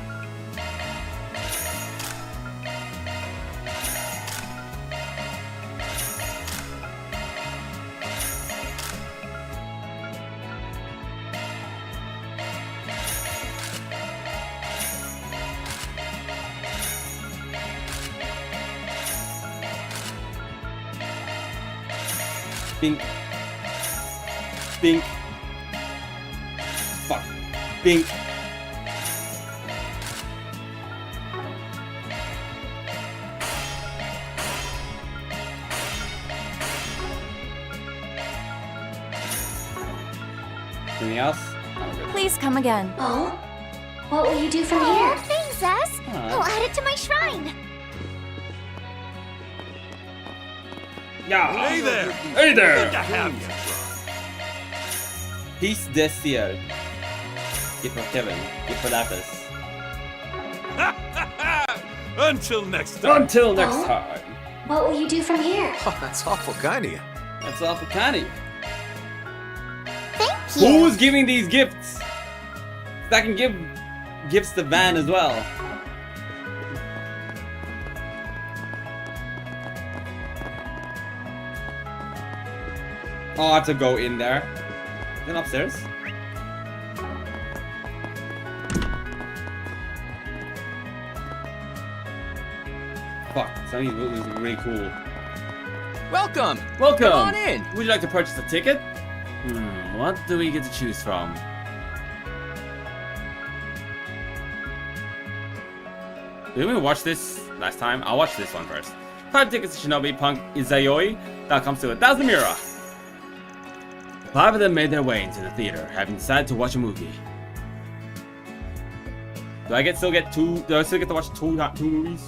Bink. Bink. Fuck. Bink. Anything else? Please come again. Oh? What will you do from Oh, here? thanks, Zess. I'll add it to my shrine. Yeah. Hey there! Hey there! Good to have you. Peace des cieux. Get for Kevin. Get for Lapis. Until next time. Until next Oh. time. What will you do from here? Oh, that's awful kind of you. That's awful kind of you. Thank you. Who's giving these gifts? I can give gifts to Van as well. Oh, I have to go in there. Then upstairs. Fuck, some of these movies are really cool. Welcome! Welcome! Come on in! Would you like to purchase a ticket? What do we get to choose from? Didn't we watch this last time? I'll watch this one first. 5 tickets to Shinobi Punk Izayoi. That comes to 1,000 Mira. 5 of them made their way into the theater, having decided to watch a movie. Do I still get to watch two movies?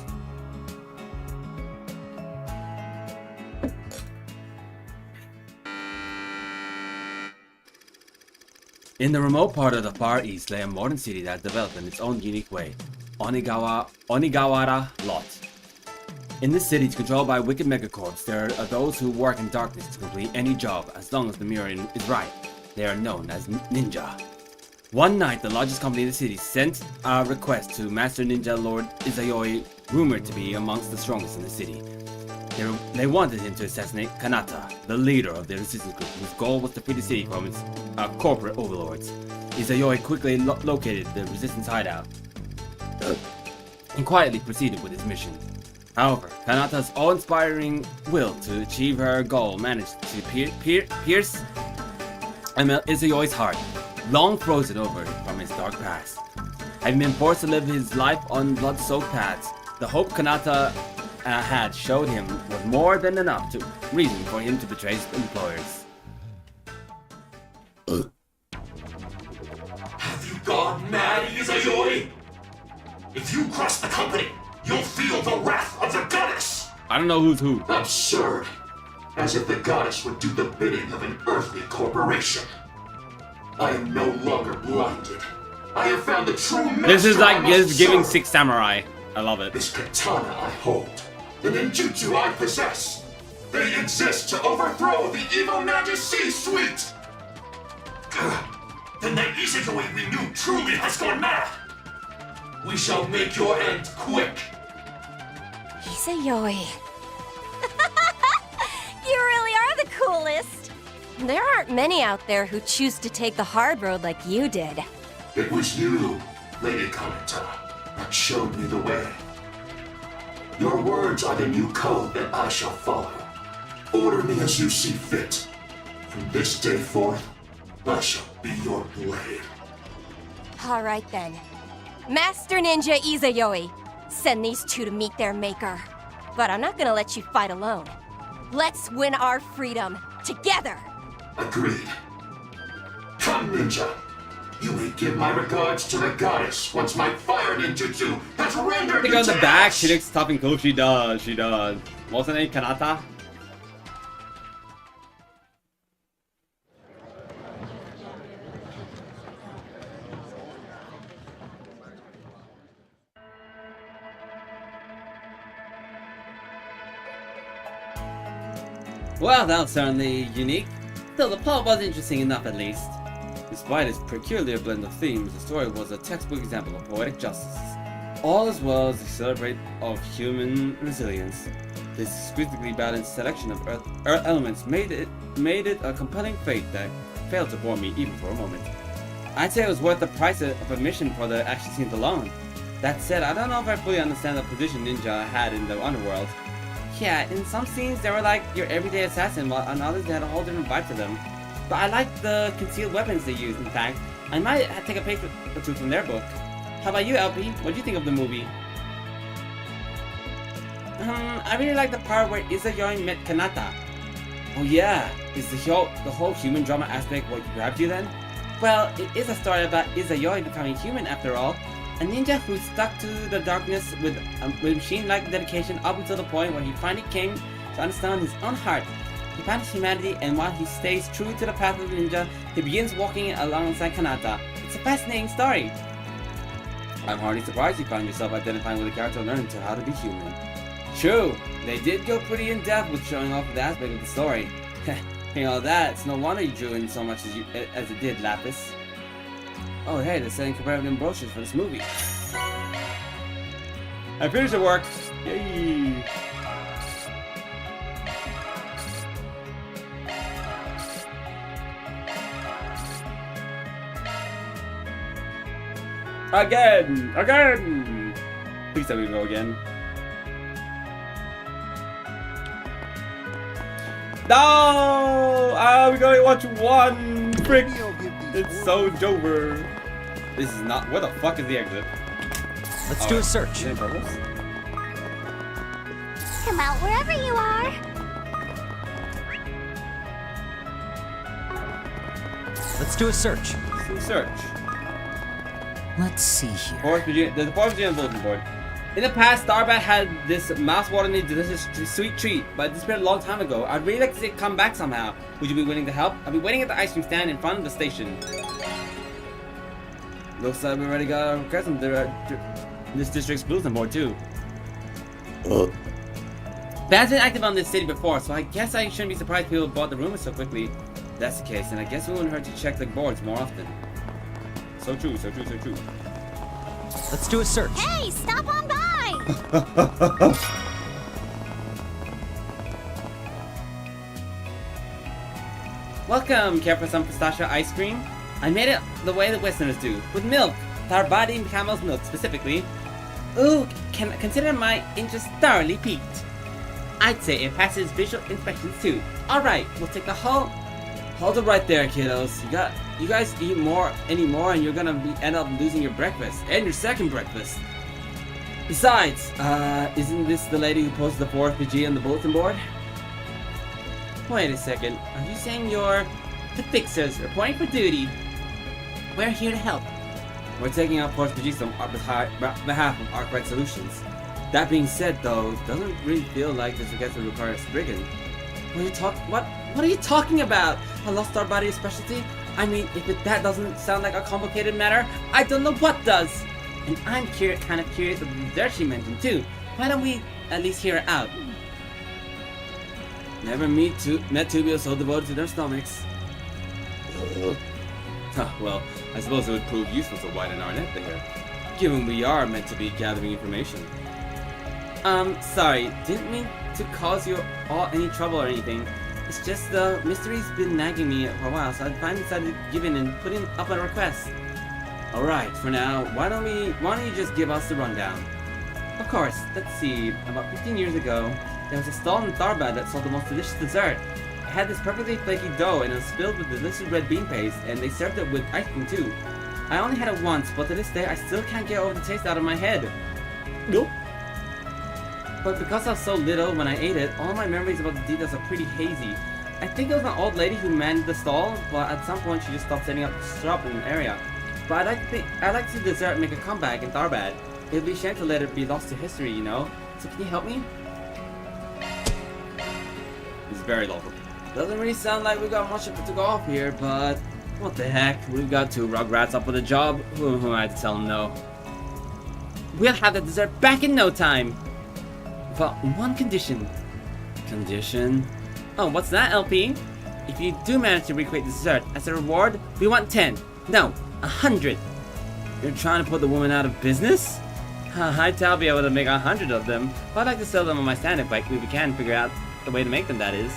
In the remote part of the Far East lay a modern city that developed in its own unique way, Onigawara Lot. In this city, controlled by wicked megacorps, there are those who work in darkness to complete any job as long as the mirror is right. They are known as ninja. One night, the largest company in the city sent a request to Master Ninja Lord Izayoi, rumored to be amongst the strongest in the city. They wanted him to assassinate Kanata, the leader of the resistance group, whose goal was to free the city from its corporate overlords. Izayoi quickly located the resistance hideout and quietly proceeded with his mission. However, Kanata's awe-inspiring will to achieve her goal managed to pierce Izayoi's heart, long frozen over from his dark past. Having been forced to live his life on blood-soaked paths, the hope Kanata had showed him was more than enough reason for him to betray his employers. Have you gone mad, Izayoi? If you cross the company, you'll feel the wrath of the goddess! I don't know who's who. Absurd. As if the goddess would do the bidding of an earthly corporation. I am no longer blinded. I have found the true master. This is like giving Six Samurai. I love it. This katana I hold, the ninjutsu I possess, they exist to overthrow the evil magus C-suite! Then that Izagami we knew truly has gone mad! We shall make your end quick! Izayoi. You really are the coolest! There aren't many out there who choose to take the hard road like you did. It was you, Lady Kanata, that showed me the way. Your words are the new code that I shall follow. Order me as you see fit. From this day forth, I shall be your blade. Alright then. Master Ninja Izayoi, send these two to meet their maker. But I'm not gonna let you fight alone. Let's win our freedom, together! Agreed. Come, Ninja. You may give my regards to the goddess once my fire ninjutsu has rendered I think you on the to back, ash. she looks tough and cool. She does. Wasn't it Kanata? Well, that was certainly unique. Still, the plot was interesting enough at least. Despite its peculiar blend of themes, the story was a textbook example of poetic justice. All as well as a celebrate of human resilience. This exquisitely balanced selection of earth elements made it a compelling fate that failed to bore me even for a moment. I'd say it was worth the price of admission for the action scenes alone. That said, I don't know if I fully understand the position Ninja had in the underworld. Yeah, in some scenes they were like your everyday assassin, while in others they had a whole different vibe to them. But I liked the concealed weapons they used, in fact. I might take a page or two from their book. How about you, LP? What do you think of the movie? I really like the part where Izayoi met Kanata. Oh yeah, is the whole human drama aspect what grabbed you then? Well, it is a story about Izayoi becoming human after all. A ninja who stuck to the darkness with machine-like dedication up until the point where he finally came to understand his own heart. He found humanity, and while he stays true to the path of the ninja, he begins walking alongside Kanata. It's a fascinating story. I'm hardly surprised you found yourself identifying with the character and learning to how to be human. True, they did go pretty in-depth with showing off the aspect of the story. You know that, it's no wonder you drew in so much as it did, Lapis. Oh hey, they're selling comparative brochures for this movie. I finished the work. Yay! Again! Please tell me to go again. No! We can only watch one! Frick! It's so Jover. This is not. Where the fuck is the exit? Let's do a search. Come out wherever you are. Let's do a search. Let's see here. There's a 4th Virginia bulletin board. In the past, Starbat had this mouth-watering delicious sweet treat, but it disappeared a long time ago. I'd really like to see it come back somehow. Would you be willing to help? I'll be waiting at the ice cream stand in front of the station. Looks like we already got a request from this district's bulletin board too. Ban's been active on this city before, so I guess I shouldn't be surprised people bought the rumors so quickly. If that's the case, and I guess it wouldn't hurt to check the boards more often. So true. Let's do a search. Hey, stop on by! Welcome, care for some pistachio ice cream? I made it the way the Westerners do, with milk, Tarbadi and camel's milk specifically. Ooh, consider my interest thoroughly piqued. I'd say it passes visual inspections too. Alright, we'll take the whole... Hold it right there, kiddos. You guys eat any more and you're gonna end up losing your breakfast, and your second breakfast. Besides, isn't this the lady who posted the 4th PG on the bulletin board? Wait a second, are you saying you're the fixers reporting for duty? We're here to help. We're taking out 4th PG on behalf of Arkwright Solutions. That being said though, it doesn't really feel like this request would require a brigand. What are you talking about? A lost star body specialty? I mean, if that doesn't sound like a complicated matter, I don't know what does. And I'm kind of curious of the dessert she mentioned too. Why don't we at least hear her out? Never met tubios so devoted to their stomachs. Well, I suppose it would prove useful to widen our net there, given we are meant to be gathering information. Sorry, didn't mean to cause you all any trouble or anything. It's just the mystery's been nagging me for a while, so I finally decided to give in and put in up a request. Alright, for now, why don't you just give us the rundown? Of course, let's see, about 15 years ago, there was a stall in Tharbad that sold the most delicious dessert. It had this perfectly flaky dough and it was filled with delicious red bean paste, and they served it with ice cream too. I only had it once, but to this day I still can't get over the taste out of my head. Nope. But because I was so little when I ate it, all my memories about the details are pretty hazy. I think it was an old lady who manned the stall, but at some point she just stopped setting up shop in the area. But I'd like to see the dessert make a comeback in Tharbad. It'd be a shame to let it be lost to history, you know? So can you help me? It's very local. Doesn't really sound like we got much to go off here, but what the heck? We've got 2 rugrats up for the job. Who am I to tell them no? We'll have the dessert back in no time. But one condition. Condition? Oh, what's that, LP? If you do manage to recreate the dessert, as a reward, we want 10. No, 100. You're trying to put the woman out of business? I doubt I'll be able to make 100 of them, but I'd like to sell them on my stand-up bike if we can figure out the way to make them, that is.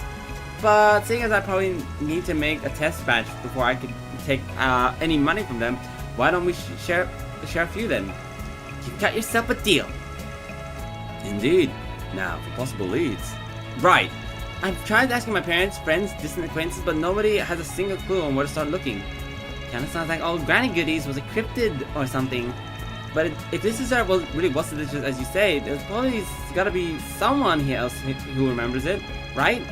But seeing as I probably need to make a test batch before I could take any money from them, why don't we share a few then? You've got yourself a deal. Indeed. Now, for possible leads. Right. I've tried asking my parents, friends, distant acquaintances, but nobody has a single clue on where to start looking. Kinda sounds like old Granny Goodies was a cryptid or something. But if this dessert really was delicious as you say, there's probably gotta be someone else who remembers it, right?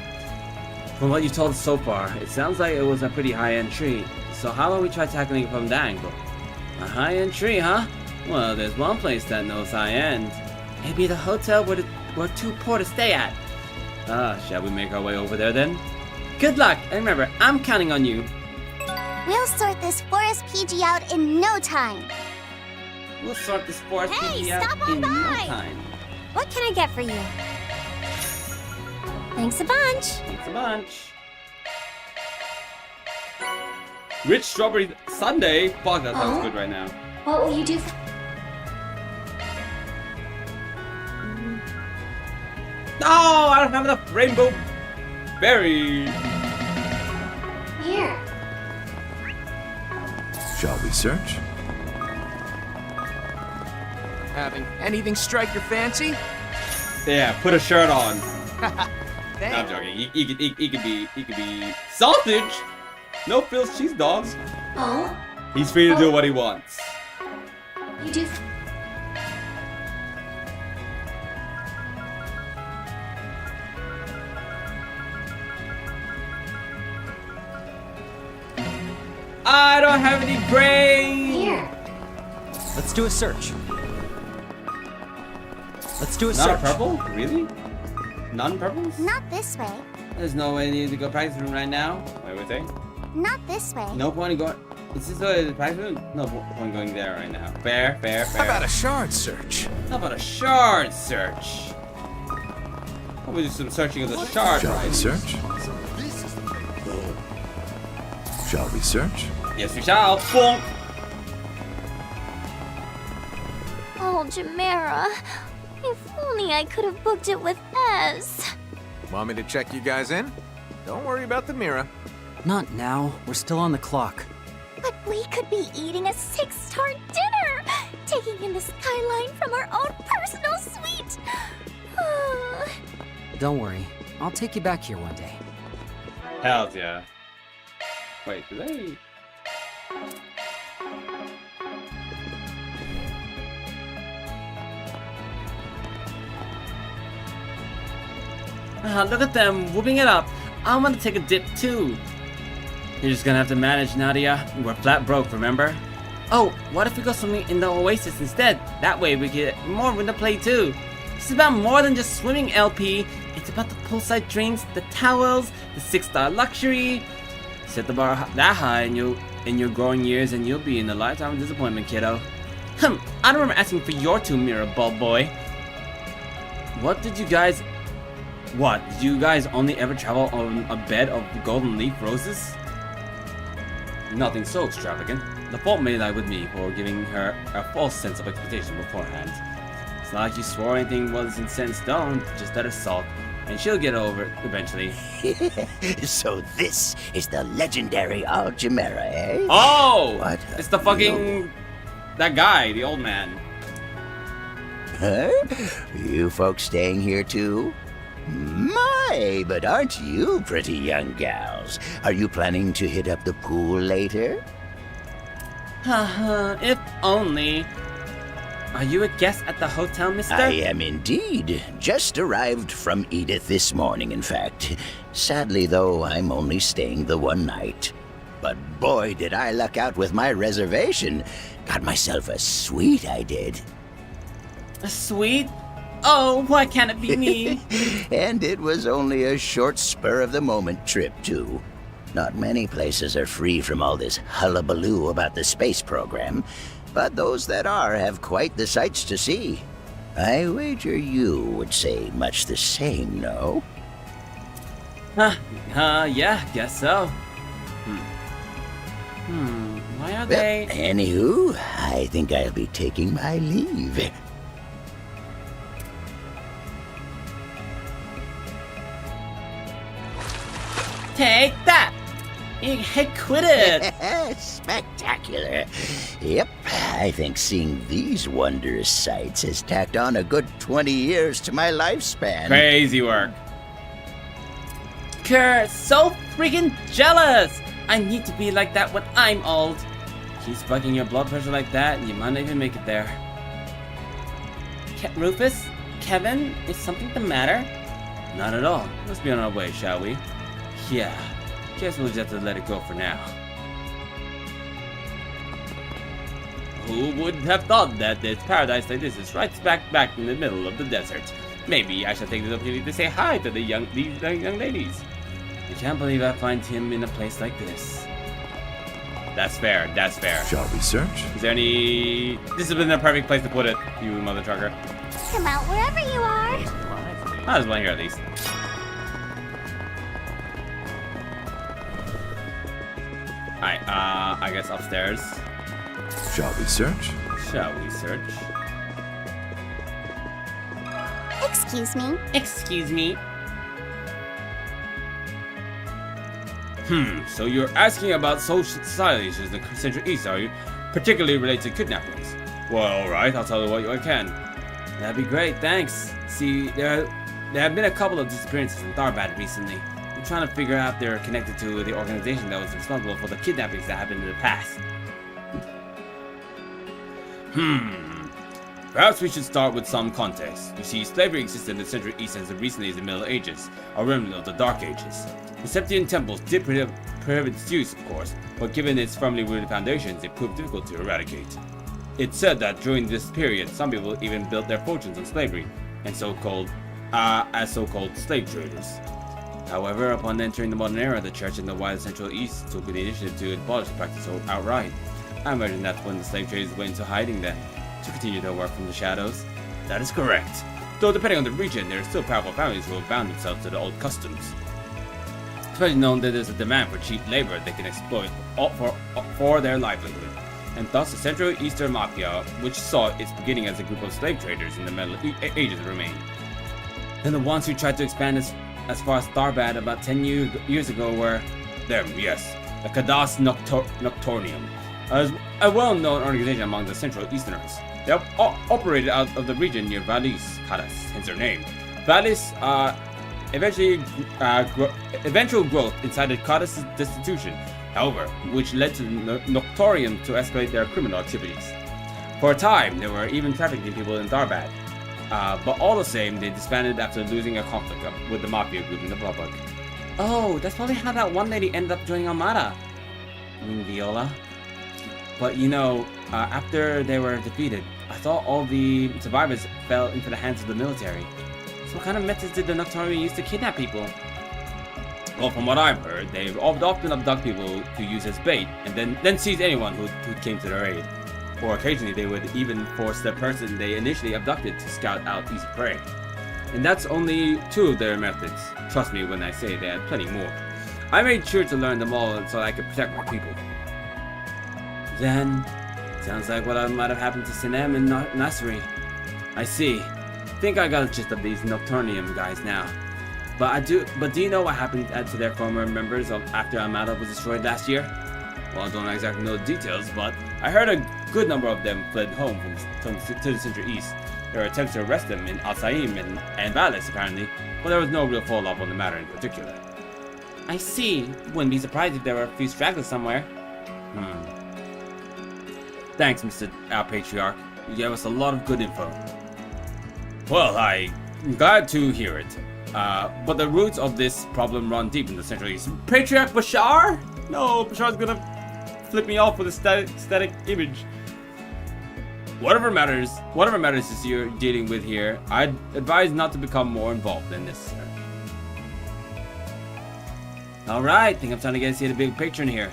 From what you've told us so far, it sounds like it was a pretty high-end treat. So how about we try tackling it from that angle? A high-end tree, huh? Well, there's one place that knows high-end. Maybe the hotel we're too poor to stay at. Shall we make our way over there then? Good luck, and remember, I'm counting on you. We'll sort this forest PG out in no time. We'll sort this forest PG out stop on in no by. time. What can I get for you? Thanks a bunch. Thanks a bunch. Rich strawberry sundae. Fuck, that sounds good right now. What will you do for... No, I don't have enough rainbow berry. Here. Shall we search? Having anything strike your fancy? Yeah, put a shirt on. No, Thanks. I'm joking. He could be sausage. No Phil's cheese dogs. Oh? He's free to do what he wants. You do... I don't have any brains. Here. Let's do a search. Let's do a Not search. a purple? Really? None purples? Not this way. There's no way I need to go practice room right now. Wait, what thing? Not this way. No point in going. Is this the practice room? No point going there right now. Fair. How about a shard search? How about a shard search? How about do some searching of the shard Shall we right? search? Shall we search? Yes, we shall. Bonk. Oh, Chimera. If only I could have booked it with S. Want me to check you guys in? Don't worry about the mirror. Not now. We're still on the clock. But we could be eating a 6-star dinner, taking in the skyline from our own personal suite. Don't worry. I'll take you back here one day. Hells yeah. Wait, do they? Look at them, whooping it up. I want to take a dip too. You're just gonna have to manage, Nadia. We're flat broke, remember? Oh, what if we go swimming in the oasis instead? That way we get more room to play too. It's about more than just swimming, LP. It's about the poolside drinks, the towels, the 6-star luxury. Set the bar that high in your growing years and you'll be in a lifetime of disappointment, kiddo. I don't remember asking for your two, mirror bald boy. What did you guys... What? Did you guys only ever travel on a bed of golden leaf roses? Nothing so extravagant. The fault may lie with me for giving her a false sense of expectation beforehand. It's not like you swore anything wasn't set in stone, just let her sulk, and she'll get over it eventually. So this is the legendary Algemera, eh? Oh! What? It's the fucking... That guy, the old man. Huh? You folks staying here too? My, but aren't you pretty young gals? Are you planning to hit up the pool later? Haha, if only. Are you a guest at the hotel, mister? I am indeed. Just arrived from Edith this morning, in fact. Sadly, though, I'm only staying the one night. But boy, did I luck out with my reservation. Got myself a suite, I did. A suite? Oh, why can't it be me? And it was only a short spur-of-the-moment trip, too. Not many places are free from all this hullabaloo about the space program, but those that are have quite the sights to see. I wager you would say much the same, no? Yeah, guess so. Why are they... Anywho, I think I'll be taking my leave. Take that! Hey, quit it! Spectacular. Yep, I think seeing these wondrous sights has tacked on a good 20 years to my lifespan. Crazy work. Kerr, so freaking jealous! I need to be like that when I'm old. Keep spiking your blood pressure like that, and you might not even make it there. Rufus? Kevin? Is something the matter? Not at all. Let's be on our way, shall we? Yeah. Guess we'll just have to let it go for now. Who would have thought that this paradise like this is right back in the middle of the desert? Maybe I should take this opportunity to say hi to these young ladies. I can't believe I find him in a place like this. That's fair, that's fair. Shall we search? Is there any... This has been the perfect place to put it, you mother trucker. Come out wherever you are. I was one here at least. Alright, I guess upstairs. Shall we search? Shall we search? Excuse me. Excuse me. So you're asking about social societies in the Central East, are you? Particularly related to kidnappings? Well, alright, I'll tell you what I can. That'd be great, thanks. See, there have been a couple of disappearances in Tharbad recently. I'm trying to figure out if they're connected to the organization that was responsible for the kidnappings that happened in the past. Perhaps we should start with some context. You see, slavery existed in the Central East as recently as the Middle Ages, a remnant of the Dark Ages. The Septian temples did prohibit its use, of course, but given its firmly rooted foundations, it proved difficult to eradicate. It's said that during this period, some people even built their fortunes on slavery, and so-called slave traders. However, upon entering the modern era, the Church in the wider Central East took the initiative to abolish the practice outright. I imagine that's when the slave traders went into hiding then, to continue their work from the shadows. That is correct. Though depending on the region, there are still powerful families who have bound themselves to the old customs. Especially known that there's a demand for cheap labor they can exploit for their livelihood. And thus the Central Eastern Mafia, which saw its beginning as a group of slave traders in the Middle Ages, remained. And the ones who tried to expand as far as Tharbad about 10 years ago were them, yes, the Kadas Nocturnium, a well-known organization among the Central Easterners. They operated out of the region near Valis, Kadas, hence their name. Valis, eventual growth incited Kadas' destitution, however, which led to the Noctorium to escalate their criminal activities. For a time, they were even trafficking people in Tharbad. But all the same, they disbanded after losing a conflict with the Mafia group in the public. Oh, that's probably how that one lady ended up joining Armada. I mean, Viola. But you know, after they were defeated, I thought all the survivors fell into the hands of the military. So what kind of methods did the Noctorium use to kidnap people? Well, from what I've heard, they've often abduct people to use as bait, and then seize anyone who came to their aid. or occasionally they would even force the person they initially abducted to scout out easy prey. And that's only 2 of their methods. Trust me when I say they had plenty more. I made sure to learn them all so I could protect my people. Then, sounds like what might have happened to Sinem and Nasri. I see. Think I got a gist of these Nocturnium guys now. But do you know what happened to their former members after Amada was destroyed last year? Well, I don't exactly know the details, but I heard a good number of them fled home to the Central East. There were attempts to arrest them in Al-Saim and Valis, apparently, but there was no real follow-up on the matter in particular. I see. Wouldn't be surprised if there were a few stragglers somewhere. Thanks, Mr. Patriarch. You gave us a lot of good info. Well, I'm glad to hear it. But the roots of this problem run deep in the Central East. Patriarch Bashar? No, Bashar's gonna flip me off with a static image. Whatever matters is you're dealing with here, I'd advise not to become more involved than necessary. Alright, think I'm starting to get to see the big picture in here.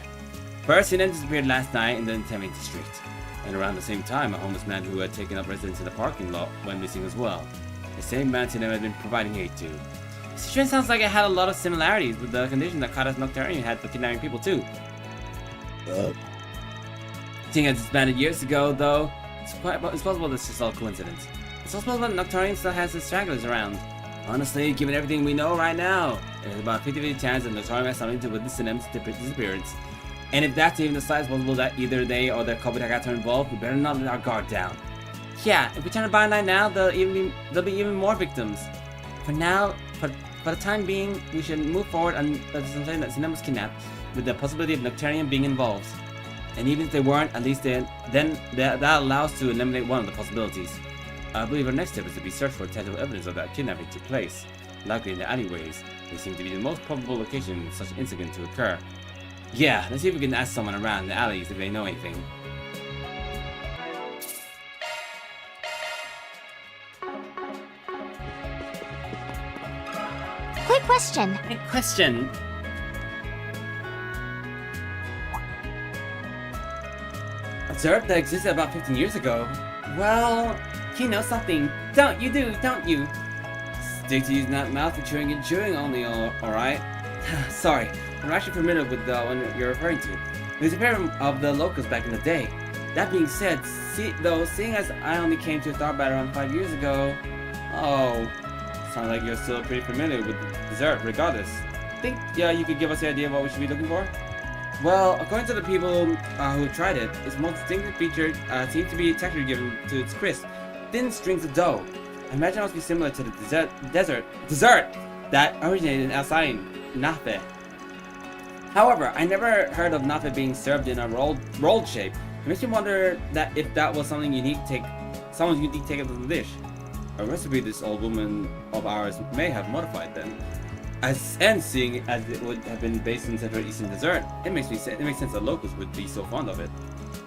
First, Sinem disappeared last night in the Temming district. And around the same time, a homeless man who had taken up residence in the parking lot went missing as well. The same man Sinem had been providing aid to. The situation sounds like it had a lot of similarities with the condition that Kata's Nocturnium had for kidnapping people too. Seeing as disbanded years ago, though, it's possible this is all coincidence. It's also possible that Nocturnium still has the stragglers around. Honestly, given everything we know right now, there's about 50-50 chance that Nocturnium has something to do with the Sinem's disappearance. And if that's even the slightest possible that either they or their Kobutagata are involved, we better not let our guard down. Yeah, if we turn a blind eye now, there'll be even more victims. For now, for the time being, we should move forward on something that Sinem was kidnapped, with the possibility of Nocturnium being involved. And even if they weren't, at least then that allows us to eliminate one of the possibilities. I believe our next step is to be search for tangible evidence of that kidnapping took place. Likely in the alleyways. They seem to be the most probable location for such an incident to occur. Yeah, let's see if we can ask someone around in the alleys if they know anything. Quick question. Quick question. Observed that existed about 15 years ago. Well, you know something. Don't you? Stick to using that mouth for chewing and chewing only, alright? Sorry, I'm actually familiar with the one you're referring to. It was a pair of the locals back in the day. That being said, seeing as I only came to Starbat around 5 years ago... Oh, sounds like you're still pretty familiar with the dessert regardless. Think you could give us the idea of what we should be looking for? Well, according to the people who tried it, its most distinctive feature seems to be texture given to its crisp, thin strings of dough. I imagine it must be similar to the dessert that originated in Al-Sain, nafe. However, I never heard of nafe being served in a rolled shape. It makes me wonder that if that was something unique someone's unique take of the dish. A recipe this old woman of ours may have modified then. And seeing as it would have been based in Central Eastern dessert, it makes sense that locals would be so fond of it.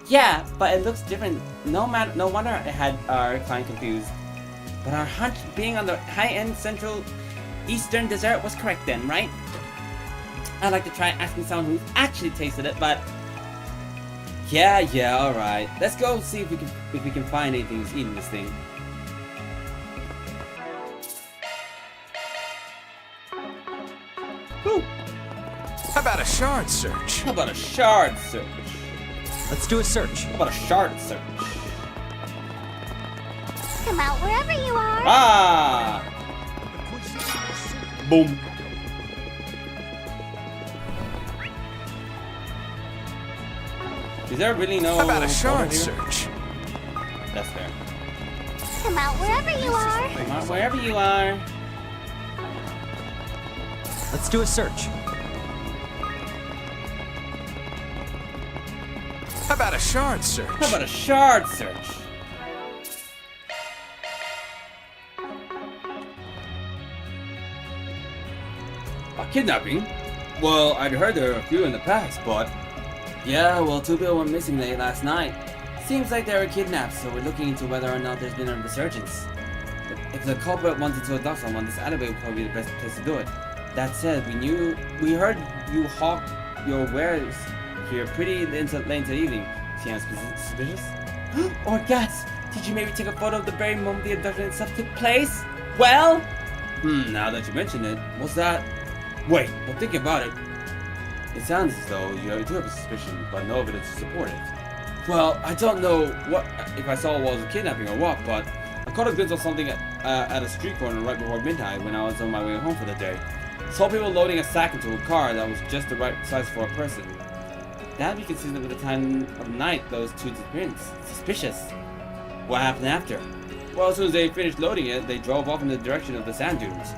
Yeah, but it looks different. No wonder it had our client confused. But our hunch being on the high-end Central Eastern dessert was correct then, right? I'd like to try asking someone who's actually tasted it, but... Yeah, alright. Let's go see if we can find anything who's eating this thing. Whew. How about a shard search? Let's do a search. How about a shard search? Come out wherever you are. Ah! Boom. Is there really no... How about a shard search? That's fair. Come out wherever you are. Come out wherever you are. Let's do a search. How about a shard search? How about a shard search? A kidnapping? Well, I'd heard there were a few in the past, but... Yeah, well, 2 people went missing late last night. Seems like they were kidnapped, so we're looking into whether or not there's been a resurgence. If the culprit wanted to abduct someone, this alleyway would probably be the best place to do it. That said, we heard you hawk your wares here pretty late into the evening. Seems suspicious? Or guess, did you maybe take a photo of the very moment the abduction itself took place? Well, now that you mention it, what's that? Wait, well, thinking about it, it sounds as though you do have a suspicion, but no evidence to support it. Well, I don't know what if I saw it was a kidnapping or what, but I caught a glimpse of something at a street corner right before midnight when I was on my way home for the day. Saw people loading a sack into a car that was just the right size for a person. That'd be consistent with the time of night those two disappeared. Suspicious. What happened after? Well, as soon as they finished loading it, they drove off in the direction of the sand dunes.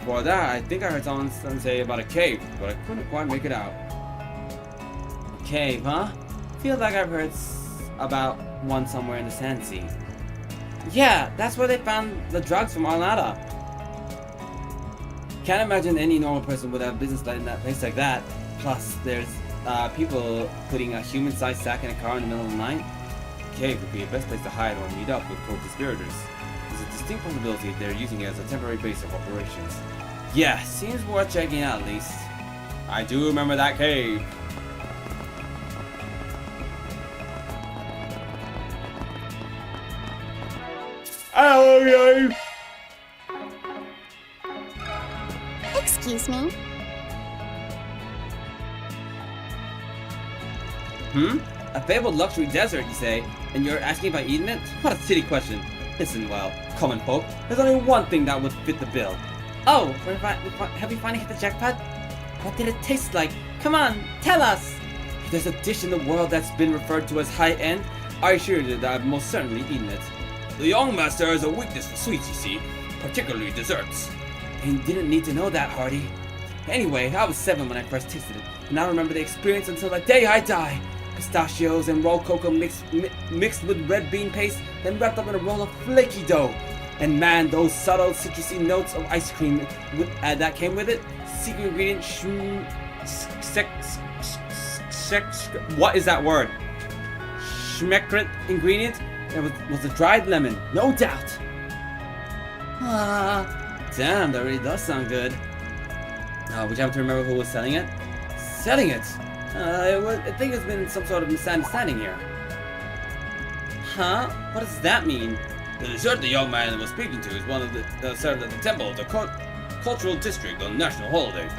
For that, I think I heard someone say about a cave, but I couldn't quite make it out. A cave, huh? Feel like I've heard about one somewhere in the sand sea. Yeah, that's where they found the drugs from Arnada. Can't imagine any normal person would have business in that place like that. Plus, there's people putting a human-sized sack in a car in the middle of the night. A cave would be the best place to hide or meet up with co-conspirators. There's a distinct possibility they're using it as a temporary base of operations. Yeah, seems worth checking out at least. I do remember that cave. Hello, Excuse me? A fabled luxury desert, you say? And you're asking if I eaten it? What a silly question. Listen, well, common folk, there's only one thing that would fit the bill. Oh, have we finally hit the jackpot? What did it taste like? Come on, tell us! If there's a dish in the world that's been referred to as high-end, I assure you that I've most certainly eaten it. The young master has a weakness for sweets, you see, particularly desserts. And you didn't need to know that, Hardy. Anyway, I was 7 when I first tasted it, and I remember the experience until the day I die. Pistachios and raw cocoa mixed with red bean paste, then wrapped up in a roll of flaky dough. And man, those subtle citrusy notes of ice cream that came with it. Secret ingredient, what is that word? Schmeckret ingredient? It was a dried lemon, no doubt. Damn, that really does sound good. Would you happen to remember who was selling it? Selling it? I think there's been some sort of misunderstanding here. Huh? What does that mean? The dessert the young man was speaking to is one of the served at the temple of the cultural district on national holidays.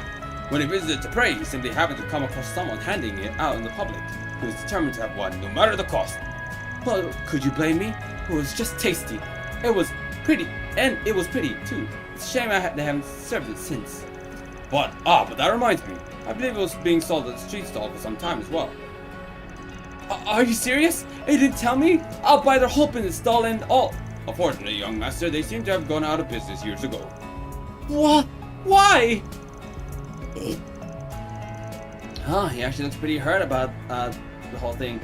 When he visited to pray, he simply happened to come across someone handing it out in the public. He was determined to have one, no matter the cost. Well, could you blame me? It was just tasty. It was pretty, and it was pretty too. It's a shame they haven't served it since. But that reminds me. I believe it was being sold at the street stall for some time as well. Are you serious? They didn't tell me? I'll buy their whole business stall and all. Unfortunately, young master, they seem to have gone out of business years ago. What? Why? He actually looks pretty hurt about the whole thing.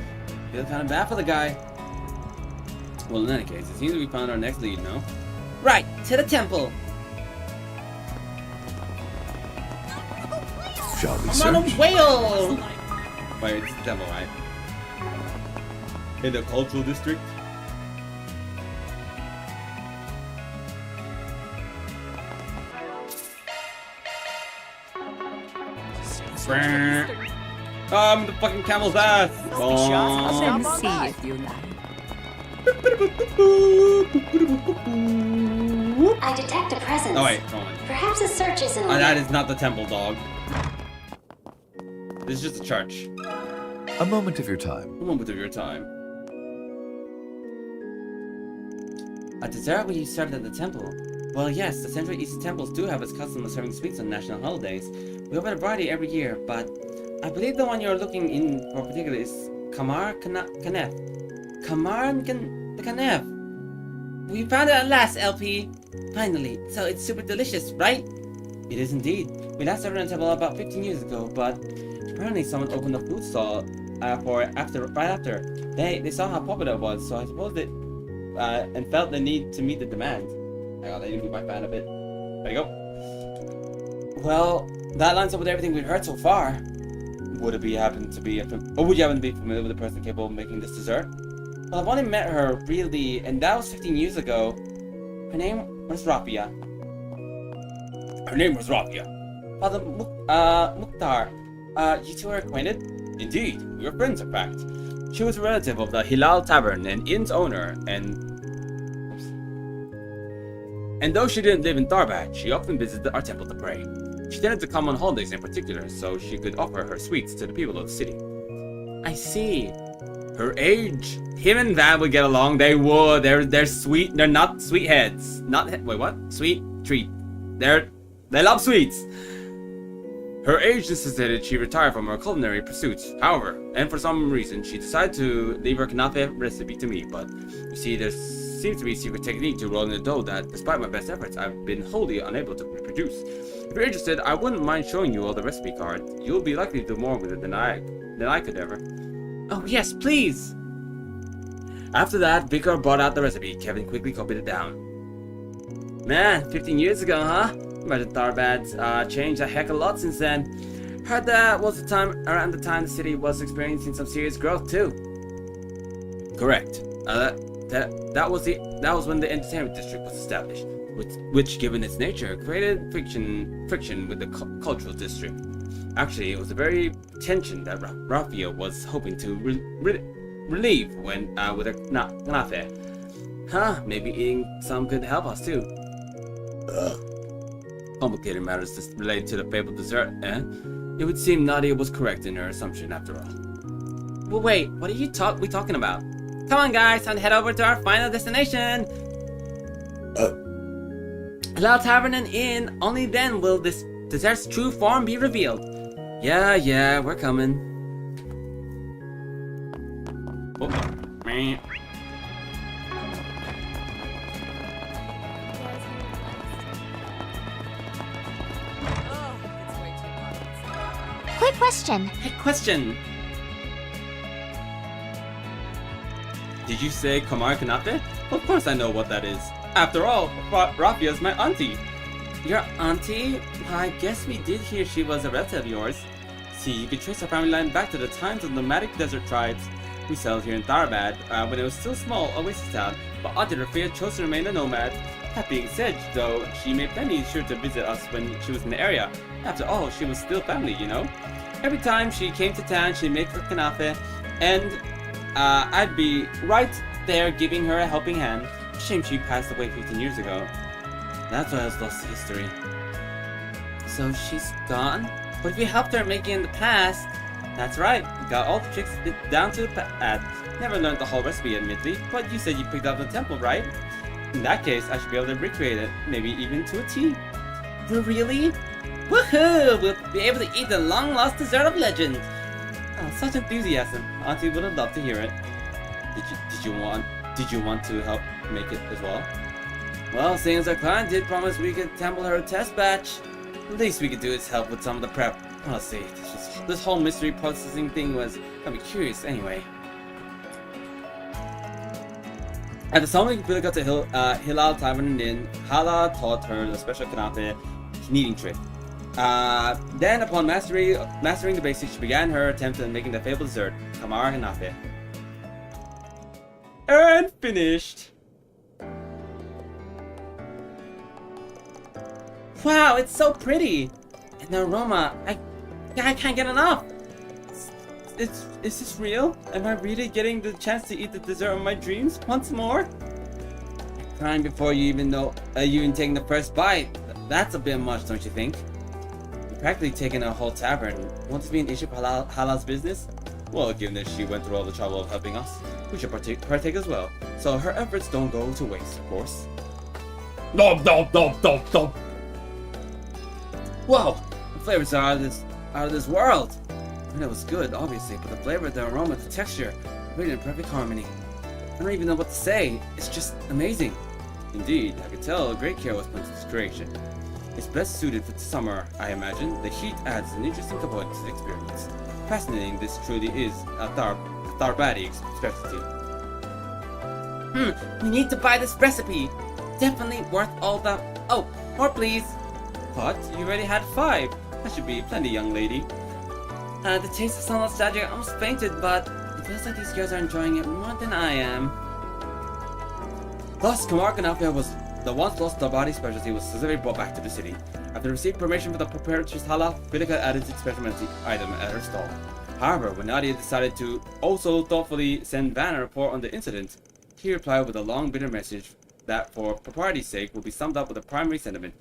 Feel kind of bad for the guy. Well, in any case, it seems we found our next lead, no? Right, to the temple. Shall we I'm on a search? whale! Wait, it's the temple, right? In the cultural district? I'm the fucking camel's ass! Let me see if you like. I detect a presence. Oh wait, hold on. Perhaps a search isn't That is not the temple, dog. This is just a church. A moment of your time. A moment of your time. A dessert will you served at the temple? Well, yes, the Central East temples do have its custom of serving sweets on national holidays. We have a variety every year, but I believe the one you're looking in for particularly is Kamar Kanef. Kamar Kanef. We found it at last, LP. Finally, so it's super delicious, right? It is indeed. We last served in a temple about 15 years ago, but apparently someone opened a food stall right after. They saw how popular it was, so I suppose that and felt the need to meet the demand. Hang on, let me move my fan a bit. There you go. Well, that lines up with everything we've heard so far. Would you happen to be familiar with the person capable of making this dessert? Well, I've only met her really, and that was 15 years ago. Her name was Rapia. Father Mukhtar, you two are acquainted? Indeed, we were friends, in fact. She was a relative of the Hilal Tavern and inn's owner, and though she didn't live in Tarbad, she often visited our temple to pray. She tended to come on holidays in particular, so she could offer her sweets to the people of the city. I see. Her age. Him and Van would get along. They would. They're sweet. They're not sweetheads. Wait, what? Sweet treat. They love sweets. Her age necessitated she retire from her culinary pursuits. However, and for some reason, she decided to leave her kanafe recipe to me. But you see, there seems to be a secret technique to rolling the dough that, despite my best efforts, I've been wholly unable to reproduce. If you're interested, I wouldn't mind showing you all the recipe card. You'll be likely to do more with it than I could ever. Oh yes, please! After that, Vicar brought out the recipe. Kevin quickly copied it down. Man, 15 years ago, huh? Imagine Tarbad's changed a heck of a lot since then. Heard that was around the time the city was experiencing some serious growth too. Correct. That was when the entertainment district was established, which, given its nature, created friction with the cultural district. Actually, it was the very tension that Rafia was hoping to relieve when with her kanafe. Huh? Maybe eating some could help us too. Complicated matters related to the fabled dessert, eh? It would seem Nadia was correct in her assumption after all. Well, wait, what are we talking about? Come on, guys, time to head over to our final destination! Allow Tavern and Inn, only then will this dessert's true form be revealed. Yeah, we're coming. Oh, meh. Quick question. Hey, question! Did you say Kamar Kanape? Of course I know what that is. After all, Rafia's my auntie. Your auntie? I guess we did hear she was a relative of yours. See, you can trace our family line back to the times of the nomadic desert tribes. We settled here in Tarbad when it was still small, oasis town, but Auntie Rafia chose to remain a nomad. That being said, though, she made plenty sure to visit us when she was in the area. After all, she was still family, you know? Every time she came to town, she'd make her kanafe, and I'd be right there giving her a helping hand. Shame she passed away 15 years ago. That's why I was lost to history. So she's gone? But we helped her make it in the past. That's right, we got all the tricks down to the pad. Never learned the whole recipe, admittedly, but you said you picked up the temple, right? In that case, I should be able to recreate it, maybe even to a T. Really? Woohoo! We'll be able to eat the long-lost dessert of legend. Oh, such enthusiasm. Auntie would have loved to hear it. Did you want to help make it as well? Well, seeing as our client did promise we could sample her test batch, the least we could do is help with some of the prep. Honestly, this whole mystery processing thing was gonna be curious anyway. At the summit, we got to Hilal Tavern and Inn. Hala taught her the special kanafe kneading trick. Then, upon mastering the basics, she began her attempt at making the fabled dessert, Kamar Kanafe. And finished! Wow, it's so pretty! And the aroma, I can't get enough! Is this real? Am I really getting the chance to eat the dessert of my dreams once more? Crying before you even taking the first bite. That's a bit much, don't you think? You're practically taking a whole tavern. Want to be an issue of Halal's business? Well, given that she went through all the trouble of helping us, we should partake as well. So her efforts don't go to waste, of course. Nom nom nom nom nom! Whoa! The flavors are out of this world! And it was good, obviously, but the flavor, the aroma, the texture, really in perfect harmony. I don't even know what to say. It's just amazing. Indeed, I could tell great care was put into this creation. It's best suited for summer, I imagine. The heat adds an interesting component to the experience. Fascinating, this truly is a Tarbadi specialty. We need to buy this recipe. Definitely worth all the... Oh, more please. What? You already had 5. That should be plenty, young lady. The taste is so nostalgic, I almost fainted, but it feels like these girls are enjoying it more than I am. Thus, Kamar Kanafe was the once lost Tarbadi specialty was successfully brought back to the city. After receiving permission from the proprietress Hala, Vidika added its specialty item at her stall. However, when Nadia decided to also thoughtfully send Van a report on the incident, he replied with a long bitter message that for propriety's sake will be summed up with a primary sentiment.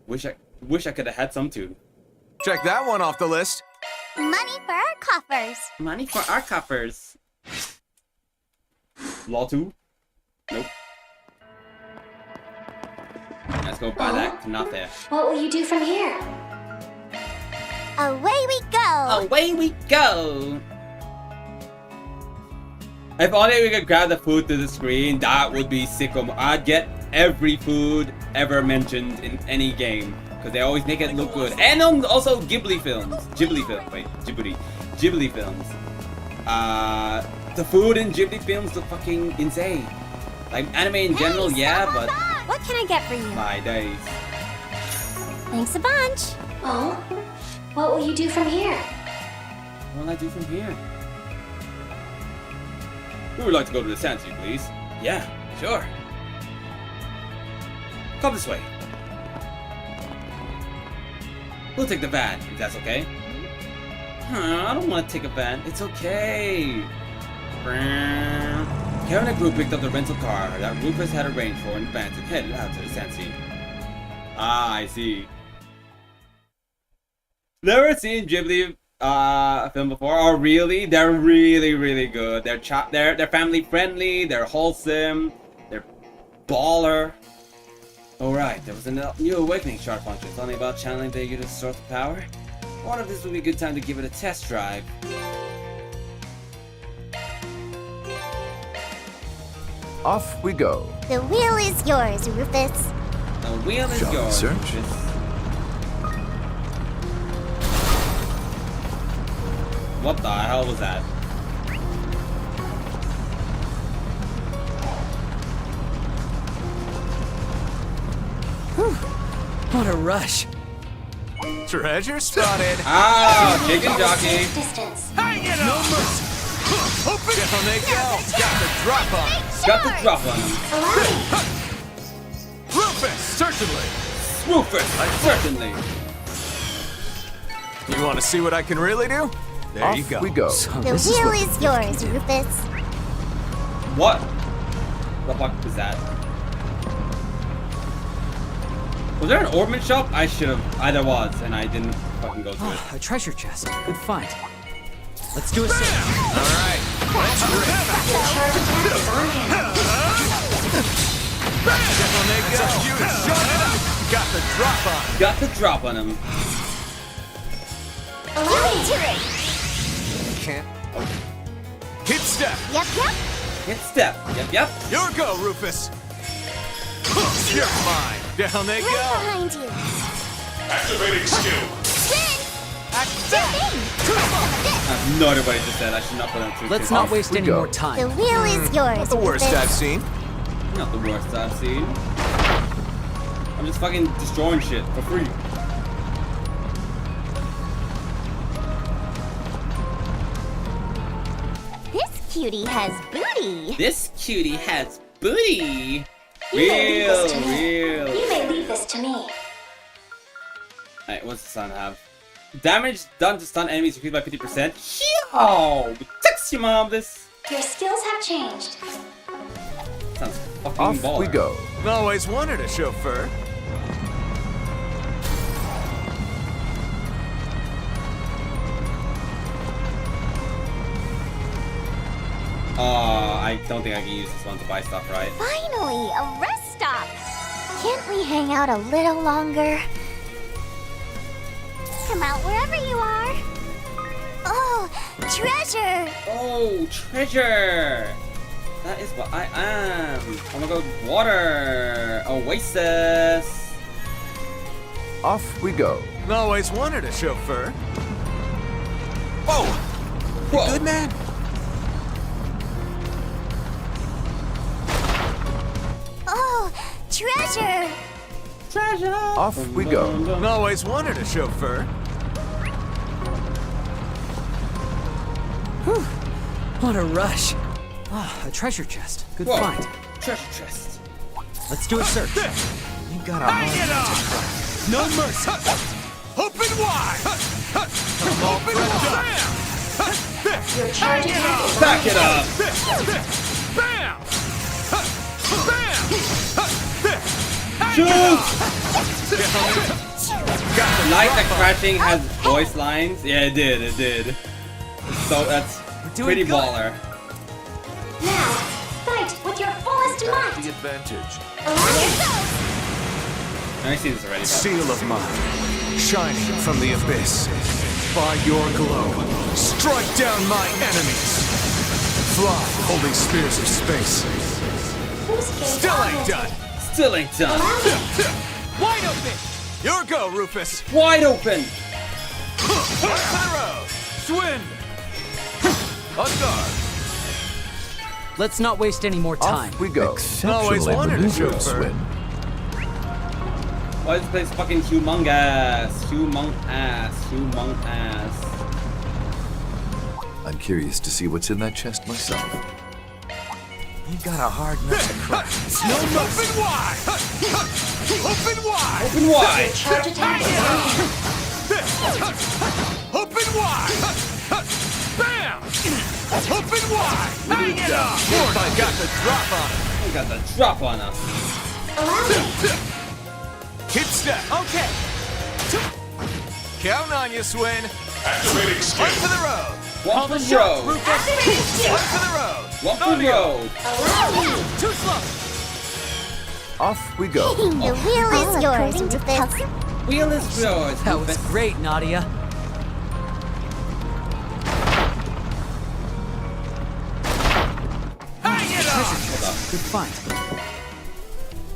Wish I could have had some too. Check that one off the list. Money for our coffers. Money for our coffers. Law 2? Nope. Let's go buy that knafe. What will you do from here? Away we go. Away we go. If only we could grab the food to the screen, that would be sicko. I'd get every food ever mentioned in any game. Because they always make it look good. And also Ghibli films. Ghibli films. The food in Ghibli films look fucking insane. Like anime in general, yeah, but... What can I get for you? My days. Thanks a bunch. Oh? What will you do from here? What will I do from here? We would like to go to the Sansi, please. Yeah, sure. Come this way. We'll take the van, if that's okay. I don't want to take a van. It's okay. Karen and crew picked up the rental car that Rufus had arranged for in advance and headed out to the Sansi. Ah, I see. Never seen Ghibli film before. Oh, really? They're really, really good. They're family friendly. They're wholesome. They're baller. Alright, there was a new awakening shard function. Something about channeling the Aidios source of power. I wonder if this would be a good time to give it a test drive. Off we go. The wheel is yours, Rufus. The wheel is Shall we yours. search? Rufus. What the hell was that? What a rush. Treasure spotted. Ah, chicken jockey. Distance. Hang it no mercy. Open. Down they go. Got the drop on. Got the drop on him. Rufus, certainly. Rufus, certainly. You want to see what I can really do? There Off you go. we go. The wheel is yours, Rufus. What? The fuck is that? Was there an ornament shop? I should have. There was, and I didn't fucking go to it. A treasure chest. Good find. Let's do a search. All right. Let's rip. Down they go. Shut it up. Got the drop on. Got the drop on him. Can't. Hit step. Yep. Hit step. Yep. Your go, Rufus. You're mine. Down they Right go. behind you. Activating skill. Spin. I have no idea what I just said. I should not put on two. Let's not waste any more time. The wheel is yours, Not the worst Rufus. I've seen. Not the worst I've seen. I'm just fucking destroying shit for free. This cutie has booty. This cutie has booty. You may leave this to me. Real. You may leave this to me. Alright, what's the stun have? Damage done to stun enemies increased by 50%. Yo! Text your mom this. Your skills have changed. Sounds fucking Off baller. we go. Always wanted a chauffeur. I don't think I can use this one to buy stuff, right? Finally, a rest stop. Can't we hang out a little longer? Come out wherever you are. Oh, treasure! Oh, treasure! That is what I am. Oh my god, water! Oasis! Off we go. Always wanted a chauffeur. Whoa! Whoa. Good man. Oh, treasure! Treasure! Off we go. Always wanted a chauffeur. Whew. What a rush. Ah, a treasure chest. Good Whoa. find. Treasure chest. Let's do a search. You got a hard to cry. No mercy. Open wide. Open wide. Your charge attack is Back it up! Bam! Bam! Shoot! Like the crashing has voice lines? Yeah, it did. So that's pretty baller. Now, fight with your fullest might. The advantage. I've seen this already. Seal of mine, shining from the abyss. By your glow, strike down my enemies. Fly, holding spears of space. Still ain't done. Still ain't done. Wide open. Your go, Rufus. Wide open. Arrow. Swin! On guard. Let's not waste any more time. Off we go. Always Exceptionally wanted a maneuverable chauffeur. swim. Why is this place fucking humongous? I'm curious to see what's in that chest myself. You got a hard nut to crack. No open wide. Open wide. Open wide. Your charge attack is on. Open wide. Bam. Open wide. Hang it up. I got the drop on it. We got the drop on us. Allow me. Hit step. Okay. Count on you, Swin. Activating skill. One for the road. One for the road. Activating skill. One for the road. One for the road. Allow me. Too slow. Off we go. The wheel is yours, Rufus. Wheel is yours. That was great, Nadia. Hang it up. Good find.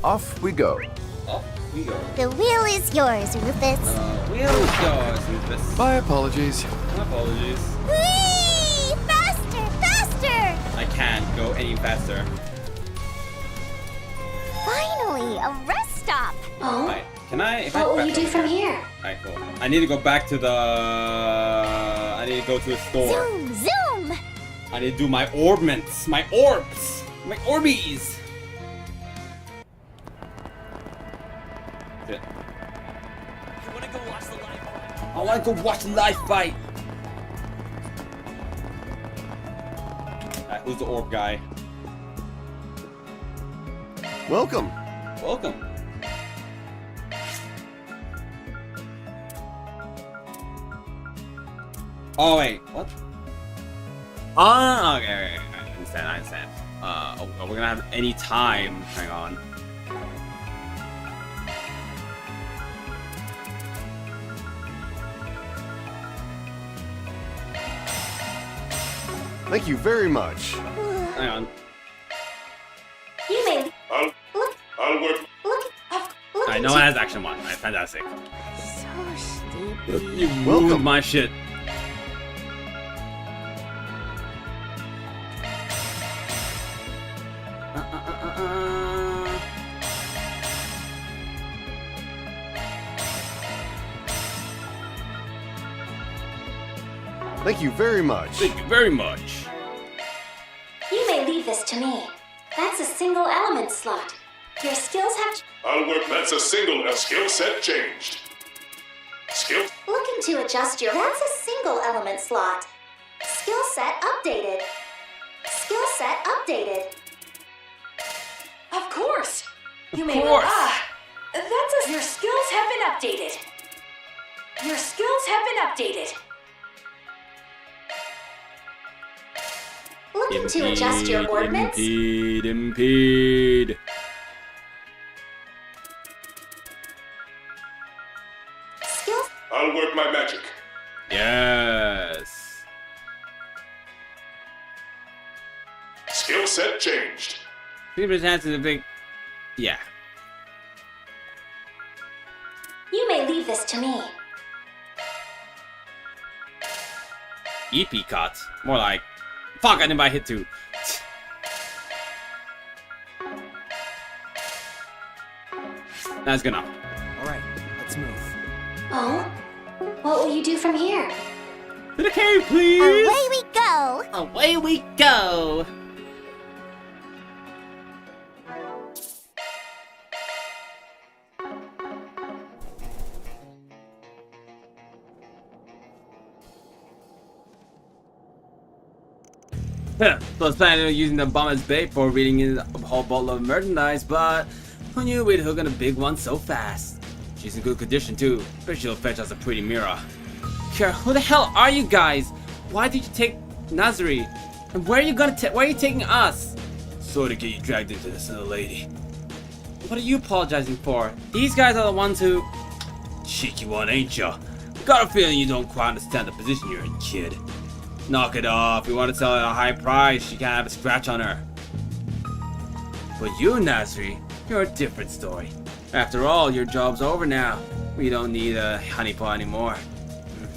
Off we go. Off we go. The wheel is yours, Rufus. Wheel is yours, Rufus. My apologies. My apologies. Whee! Faster, faster! I can't go any faster. Finally, a rest stop. Oh, Right. Can I? If what I will you do from here? Alright, cool. I need to go back to the. I need to go to the store. Zoom, zoom! I need to do my orbments. My orbs. My orbies. That's it. I want to go watch the live fight. Alright, who's the orb guy? Welcome. Welcome. Oh wait, what? Okay, I understand. We're gonna have any time. Hang on. Thank you very much. Hang on. You may I'll work. look Alright, no one has action one. Alright, fantastic. So stupid. You ruined my shit. Thank you very much. Thank you very much. You may leave this to me. That's a single element slot. Your skills have I'll work. That's a single skill set changed. Skill. looking to adjust your. That's a single element slot. Skill set updated. Skill set updated. Of course. You may. course. That's a. Your skills have been updated. Your skills have been updated. Looking to adjust your ordnance. Impede. Skills. I'll work my magic. Yes. Skill set changed. People's chances of big. Yeah. You may leave this to me. Yippie cut. More like. Fuck, I didn't buy hit 2. That's good enough. Alright, let's move. Oh? What will you do from here? To the cave, please! Away we go! Away we go! I was planning on using the bomb as bait for reading in a whole bottle of merchandise, but who knew we'd hook on a big one so fast? She's in good condition too, but she'll fetch us a pretty mirror. Kira, who the hell are you guys? Why did you take Nazari? And where are you taking us? So to get you dragged into this little lady. What are you apologizing for? These guys are the ones who... Cheeky one, ain't ya? Got a feeling you don't quite understand the position you're in, kid. Knock it off. We want to sell her at a high price. She can't have a scratch on her. But you, Nazri, you're a different story. After all, your job's over now. We don't need a honeypot anymore.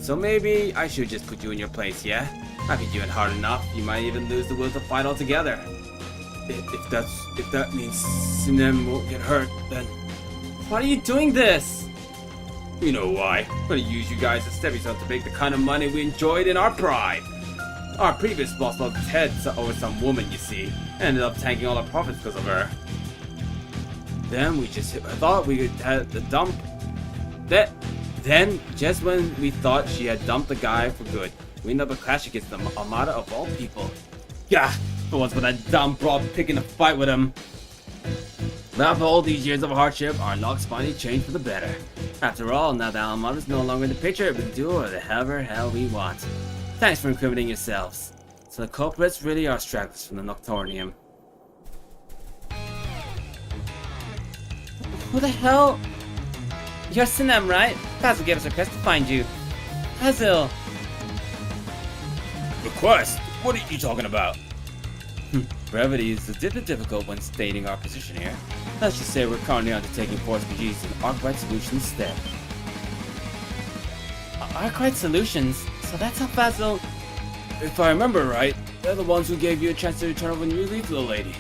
So maybe I should just put you in your place, yeah? I've hit you in hard enough. You might even lose the will to fight altogether. If that means Sinem won't get hurt, then why are you doing this? You know why. I'm gonna use you guys as stepping stones to make the kind of money we enjoyed in our pride. Our previous boss lost his head over some woman, you see. Ended up tanking all our profits because of her. Then we just thought we had the dump. Then, just when we thought she had dumped the guy for good, we ended up a clash against the Armada of all people. Yeah, it was for that dumb broad picking a fight with him. But after all these years of hardship, our luck's finally changed for the better. After all, now that Armada's no longer in the picture, we can do whatever hell we want. Thanks for incriminating yourselves. So the culprits really are stragglers from the Nocturnium. Who the hell? You're Sinem, right? Basil gave us a request to find you. Basil! Request? What are you talking about? Brevity is a bit difficult when stating our position here. Let's just say we're currently undertaking Force PGs and Arkwright Solutions instead. Arkwright Solutions? So that's how Basil... If I remember right, they're the ones who gave you a chance to return over new leaf to the lady.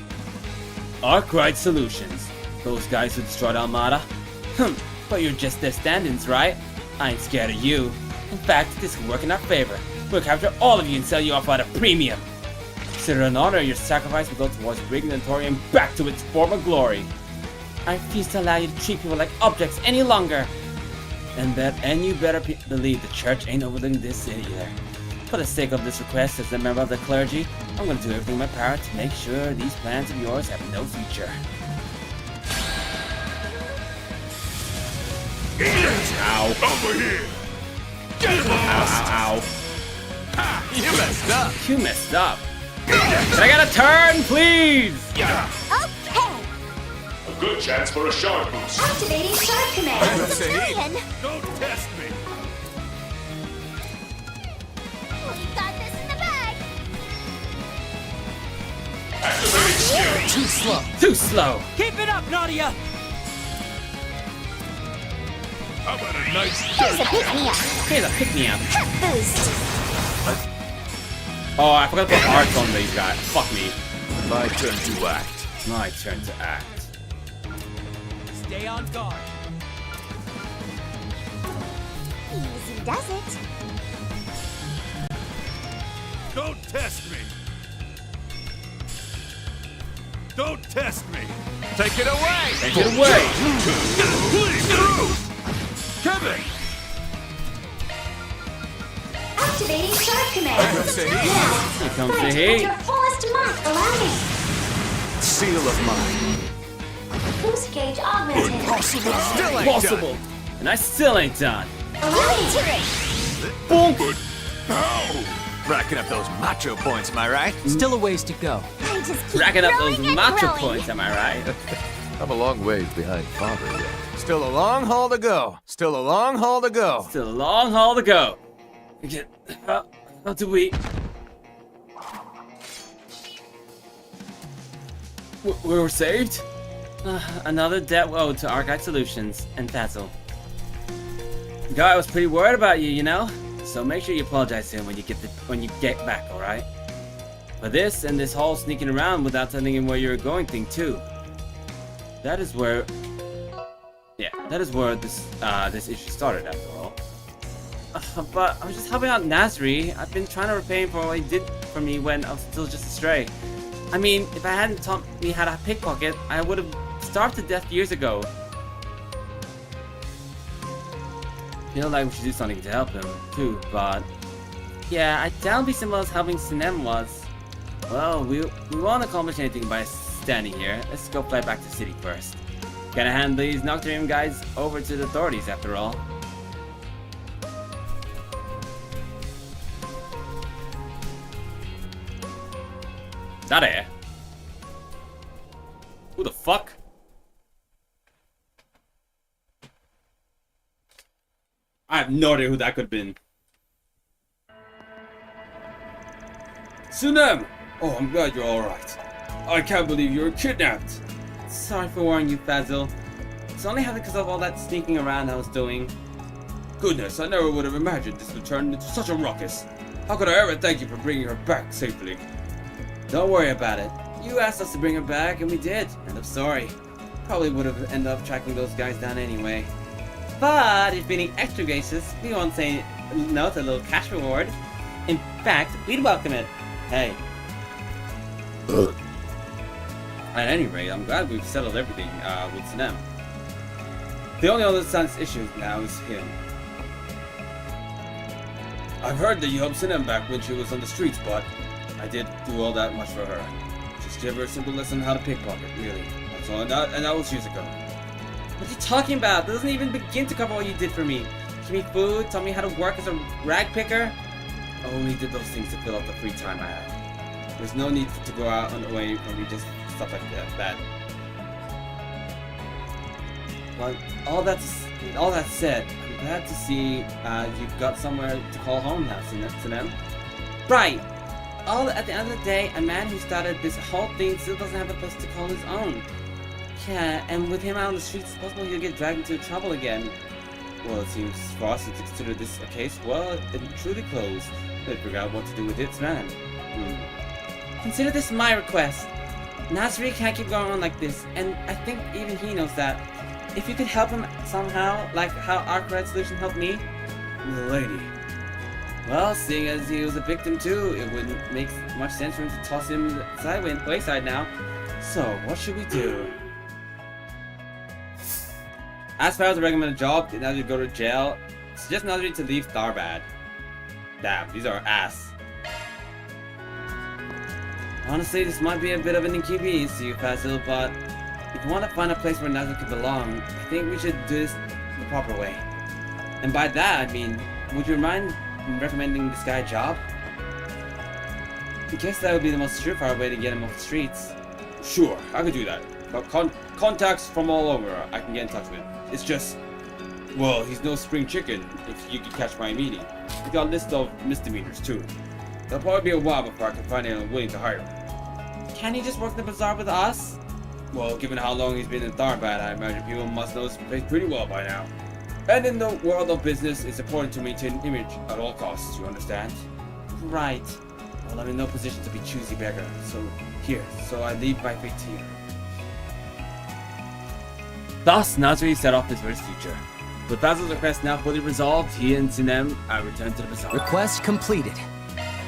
Arkwright Solutions. Those guys who destroyed Armada? But you're just their stand-ins, right? I ain't scared of you. In fact, this could work in our favor. We'll capture all of you and sell you off at a premium. Consider an honor. Your sacrifice will go towards bringing the Notorium back to its former glory. I refuse to allow you to treat people like objects any longer. And you better believe the church ain't overlooking this sin either. For the sake of this request, as a member of the clergy, I'm going to do everything in my power to make sure these plans of yours have no future. Ow. Over here! Get him, ow. Ha! You messed up! You messed up. Can I get a turn, please? Okay. A good chance for a shark boost. Activating shark command. Don't test me! We got this in the bag. Activating skill. Too slow. Too slow. Keep it up, Nadia! How about a nice Here's a pick-me-up. Here's a pick-me-up. Boost. Oh, I forgot to put hearts on these guys. Fuck me. My turn to act. My turn to act. Stay on guard. Easy does it. Don't test me! Don't test me! Take it away! Take it away! Please, through! Kevin! Activating shark command. Here comes the Fight heat. at your fullest mark allowing. Seal of mine. Boost gauge augmented. Impossible. Still ain't Possible. And I still ain't done. Allowing to Bonk! Racking up those macho points, am I right? Still a ways to go. I just keep Racking up those growing and macho growing. points, am I right? I'm a long ways behind Father yet. Still a long haul to go. Still a long haul to go. Still a long haul to go. How do we... We were saved? Another debt owed to Archive Solutions and Tassel. Guy was pretty worried about you, you know? So make sure you apologize to him when you get back, alright? For this and this whole sneaking around without telling him where you're going thing too. That is where this issue started after all. But I was just helping out Nazri. I've been trying to repay him for what he did for me when I was still just a stray. I mean, if I hadn't taught me how to pickpocket, I would have starved to death years ago. Feel like we should do something to help him, too, but... Yeah, I doubt it'll be similar as helping Sinem was. Well, we won't accomplish anything by standing here. Let's go fly back to the city first. Gotta hand these Nocturium guys over to the authorities after all. That air. Who the fuck? I have no idea who that could have been. Sunem! Oh, I'm glad you're alright. I can't believe you were kidnapped. Sorry for worrying you, Fazil. It's only because of all that sneaking around I was doing. Goodness, I never would have imagined this would turn into such a ruckus. How could I ever thank you for bringing her back safely? Don't worry about it. You asked us to bring her back, and we did. And I'm sorry. Probably would have ended up tracking those guys down anyway. But if feeling extra gracious, we won't say no to a little cash reward. In fact, we'd welcome it. Hey. At any rate, I'm glad we've settled everything with Sinem. The only other son's issue now is him. I've heard that you helped Sinem back when she was on the streets, but I didn't do all that much for her. Just give her a simple lesson on how to pickpocket, really. That's all, and that was years ago. What are you talking about? That doesn't even begin to cover what you did for me. Give me food, tell me how to work as a rag picker. I only did those things to fill up the free time I had. There's no need to go out and away from me, just stuff like that. Well, all that said, I'm glad to see you've got somewhere to call home now, Sinem. Right! At the end of the day, a man who started this whole thing still doesn't have a place to call his own. Yeah, and with him out on the streets, it's possible he'll get dragged into trouble again. Well, it seems for us to consider this a case, well, it truly closed. Let's figure out what to do with its man. Consider this my request. Nasri can't keep going on like this, and I think even he knows that. If you could help him somehow, like how our correct solution helped me. The lady. Well, seeing as he was a victim too, it wouldn't make much sense for him to toss him sideways wayside now. So, what should we do? As far as I recommend a job, did Nazri go to jail? Suggest Nazri to leave Starbad. Damn, these are ass. Honestly, this might be a bit of an inconvenience to you, Fazil, but if you want to find a place where Nazri could belong, I think we should do this the proper way. And by that, I mean, would you mind recommending this guy a job? I guess that would be the most surefire way to get him off the streets. Sure, I could do that. But contacts from all over I can get in touch with. It's just, well, he's no spring chicken, if you could catch my meaning. We got a list of misdemeanors too. It'll probably be a while before I can find anyone willing to hire him. Can he just work the bazaar with us? Well, given how long he's been in Tharbad, I imagine people must know this place pretty well by now. And in the world of business, it's important to maintain an image at all costs, you understand? Right. Well, I'm in no position to be choosy beggar, so I leave my fate here. Thus, Nazri set off his first future. With Basil's request now fully resolved, he and Sinem returned to the bazaar. Request completed.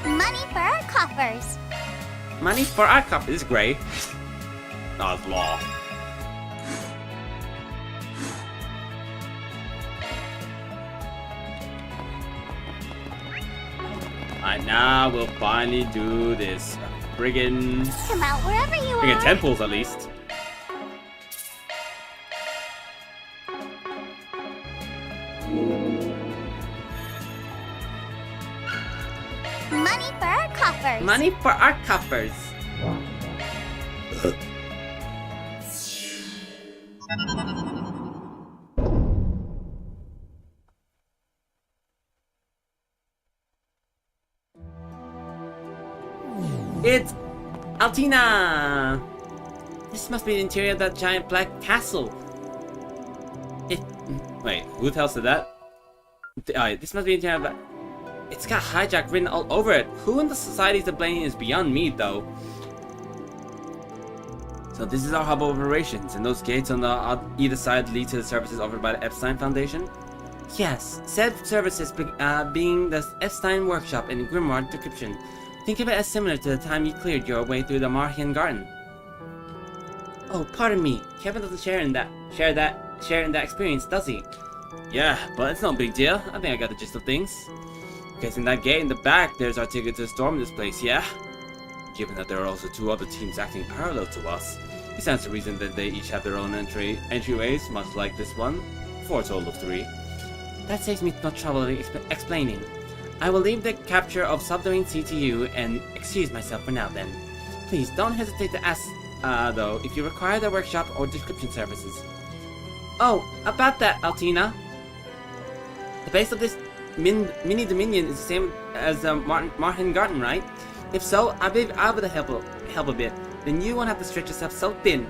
Money for our coffers. Money for our coffers. This is great. Oh, it's law. Alright, now we'll finally do this. Friggin' Come out wherever you are. friggin' temples, at least. Money for our coffers. Money for our coffers. It's Altina! This must be the interior of that giant black castle. Wait, who tells her that? This must be the interior of that. It's got hijack written all over it. Who in the society to blame is beyond me, though. So this is our hub of operations, and those gates on the either side lead to the services offered by the Epstein Foundation? Yes, said services being the Epstein Workshop and Grimoire Decryption. Think of it as similar to the time you cleared your way through the Marhian Garden. Oh, pardon me. Kevin doesn't share in that experience, does he? Yeah, but it's no big deal. I think I got the gist of things. Guessing that gate in the back, there's our ticket to storm this place, yeah? given that there are also 2 other teams acting parallel to us, it stands to reason that they each have their own entryways, much like this one, for a total of 3. That saves me no trouble explaining. I will leave the capture of submarine C to you and excuse myself for now then. Please don't hesitate to ask, though, if you require the workshop or description services. Oh, about that, Altina. The base of this mini dominion is the same as Martin Garden, right? If so, I'll be able to help a bit. Then you won't have to stretch yourself so thin.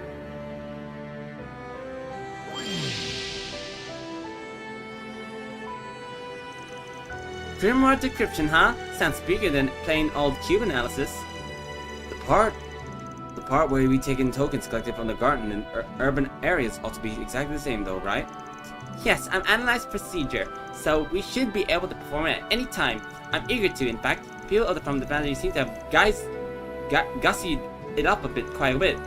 Grimoire decryption, huh? Sounds bigger than plain old cube analysis. The part where we take in tokens collected from the garden and urban areas ought to be exactly the same though, right? Yes, I'm analyzed procedure, so we should be able to perform it at any time. I'm eager to, in fact. People from the family seem to have gussied it up quite a bit.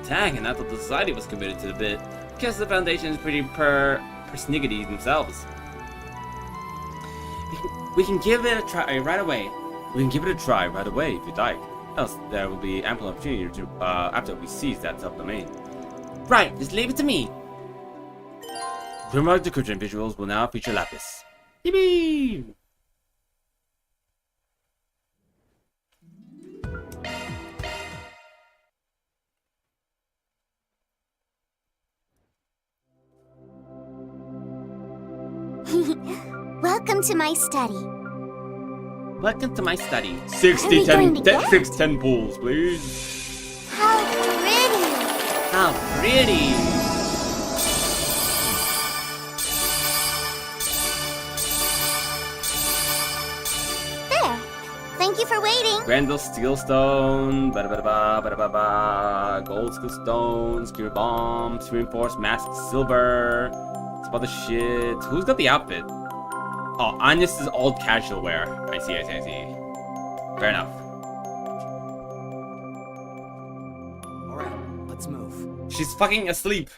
Dang, and I thought the society was committed to the bit. Guess the foundation is pretty persnickety themselves. We can give it a try right away. We can give it a try right away if you like. Else there will be ample opportunity to after we seize that subdomain. Right, just leave it to me. Grimoire decryption visuals will now feature Lapis. Yippee! Welcome to my study. Welcome to my study. 10 pools, please. How pretty! How pretty! There. Thank you for waiting. Grendel Steelstone, Gold Skill Stones, Gear Bombs, Reinforced Masked Silver. Some other shit. Who's got the outfit? Oh, Anya's is old casual wear. I see. Fair enough. Alright, let's move. She's fucking asleep.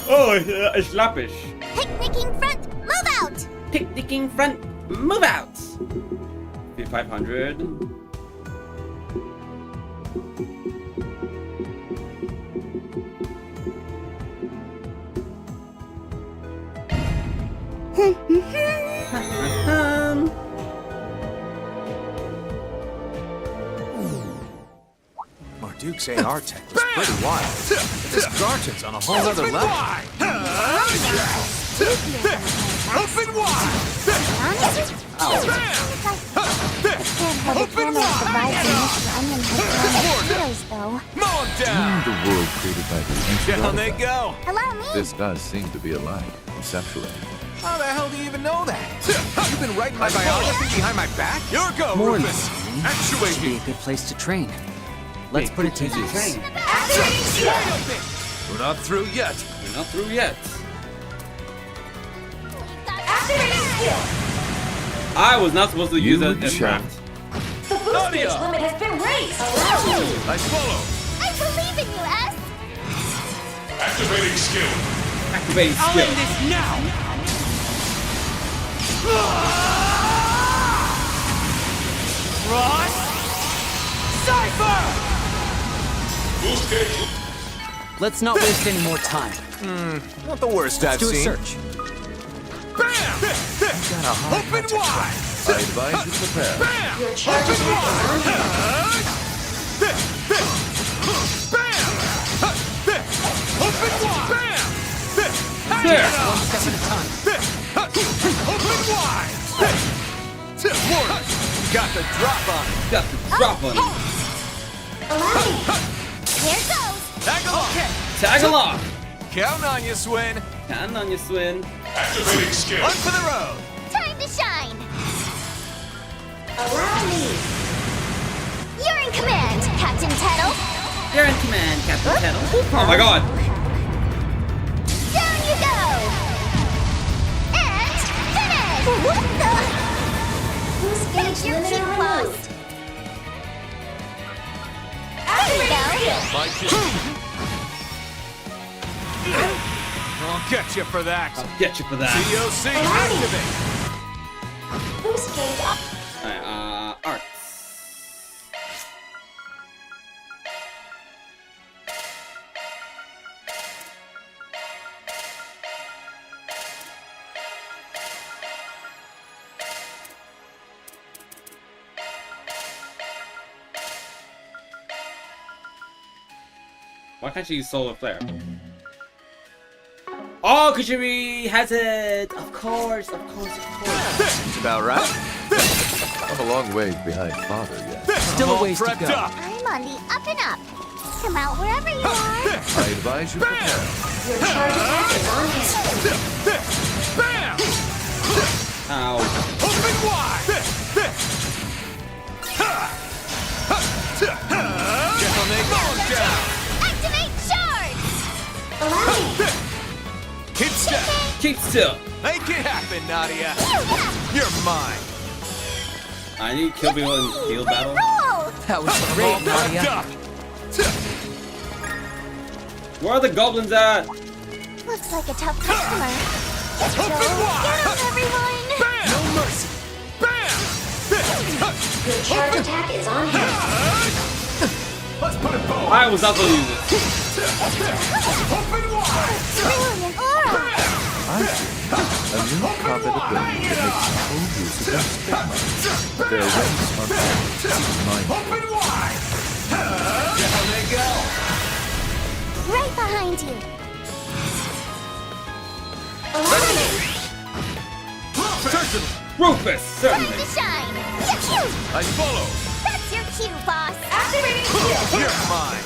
Oh, it's Lapis. Picnicking front, move out! Picnicking front, move out! 500. Marduke's AR tech was pretty wild. This Garton's on a whole other level. Open wide! Mow him down! The world created by the ancient Down they artifact. go! Hello, me? This does seem to be alike, conceptually. How the hell do you even know that? You've been writing my biography behind my back? Your go, More Rufus! listening Actuate should be me! a good place to train. Let's put it to use. We're not through yet! We're not through yet. I was not supposed to use that as shall. craft. The boost stage limit has been raised. Nice follow! I believe in you, S. Activating skill! Activating I'll skill. end this now! Ross! Cypher! Boost gauge! Let's not waste any more time. Not the worst Let's I've do a seen. search. Bam! Open wide! I advise you prepare. Bam! Your charges Open wide! Bam! Open wide! Bam! There. One step at a time. Open wide! Warning! Got the drop on it. Got the drop on it. Allow me. Here goes. Tag along. Tag along. Counting on you, Swin. Counting on you, Swin. Activating skill! On for the road. Time to shine. Allow me. You're in command, Captain Tettle. You're in command, Captain Kettle. Oh my god. Down you go. And finish. What the? Boost That's gauge your limit cute removed. boss. There you go. My kill! I'll get you for that. I'll get you for that. COC activate! Boost gauge up. Alright, arts. Why can't she use solar flare? Oh, because she has it! Of course. That's about right. I'm a long ways behind Father yet. Still a ways to prepped go. up. I'm on the up and up. Come out wherever you are. I advise you prepare. Your charge attack is on hand. Bam! Ow. Open wide! Down! Activate charge! Allow me. Keep step! Keep still. Make it happen, Nadia. You're mine. I need to kill people in field battle. Roll! That was great, Nadia. Where are the goblins at? Looks like a tough customer. Get him, everyone! No mercy. Your charge attack is on hand. I was not going to use it. Brilliant aura! I see. A new combat ability that makes full use of their stigma. Their wings are mine. Right behind you. Rufus, Time certainly. to shine! I follow! That's your cue, boss! Activating skill. You're mine.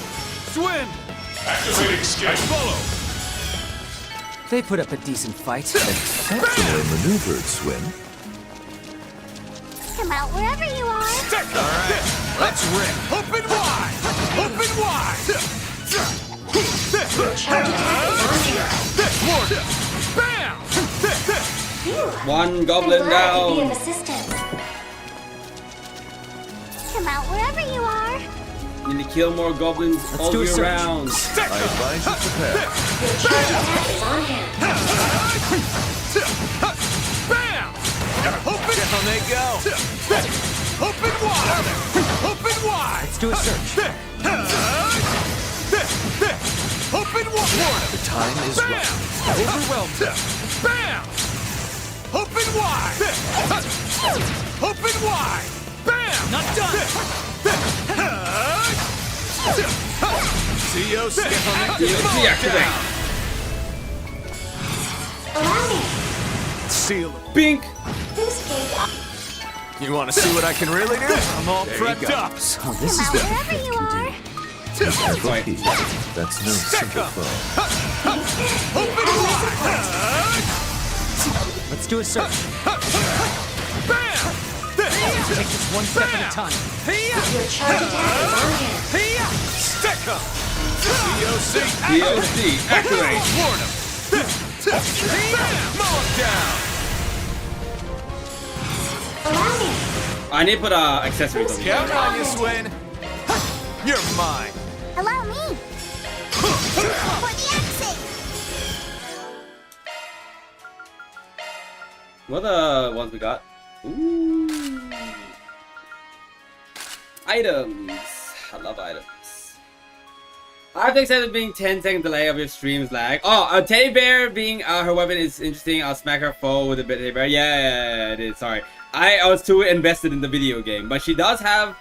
Swim! Activating skill. I follow! They put up a decent fight. Exceptionally maneuvered, Swim. Come out wherever you are. All right, let's rip. Open wide! Open wide! Your charge attack is on hand. Bam! One goblin I'm glad I could be down. of assistance. Come out wherever you are. Need to kill more goblins all do a year search. round. I advise you prepare. Your charge attack is on hand. Bam! Open! Down they go. Open wide! Open wide! Let's do a search. Open wide! The time is right. Overwhelm them! Bam! Open wide! Open wide! Bam! Not done. COC. Deactivate. Allow me. Seal. Bink. Boost gauge up. You want to see what I can really do? I'm all There you prepped go. up! So this Come is out what the wherever fifth you can are. do. Careful, Pete. That's no simple foe. Open wide! Let's do a search. Bam! Take this one step at a time. Your charge attack is on hand. Stick 'em! COC! DOC, activate. Warn 'em! Mow 'em down! Allow me. I need to put accessories on the Count on you, Swin. You're mine. Allow me. For the exit. What are the ones we got? Ooh. Items. I love items. I have to accept it being 10-second delay of your stream's lag. Oh, a teddy bear being her weapon is interesting. I'll smack her foe with a teddy bear. Yeah, it is. Sorry. I was too invested in the video game. But she does have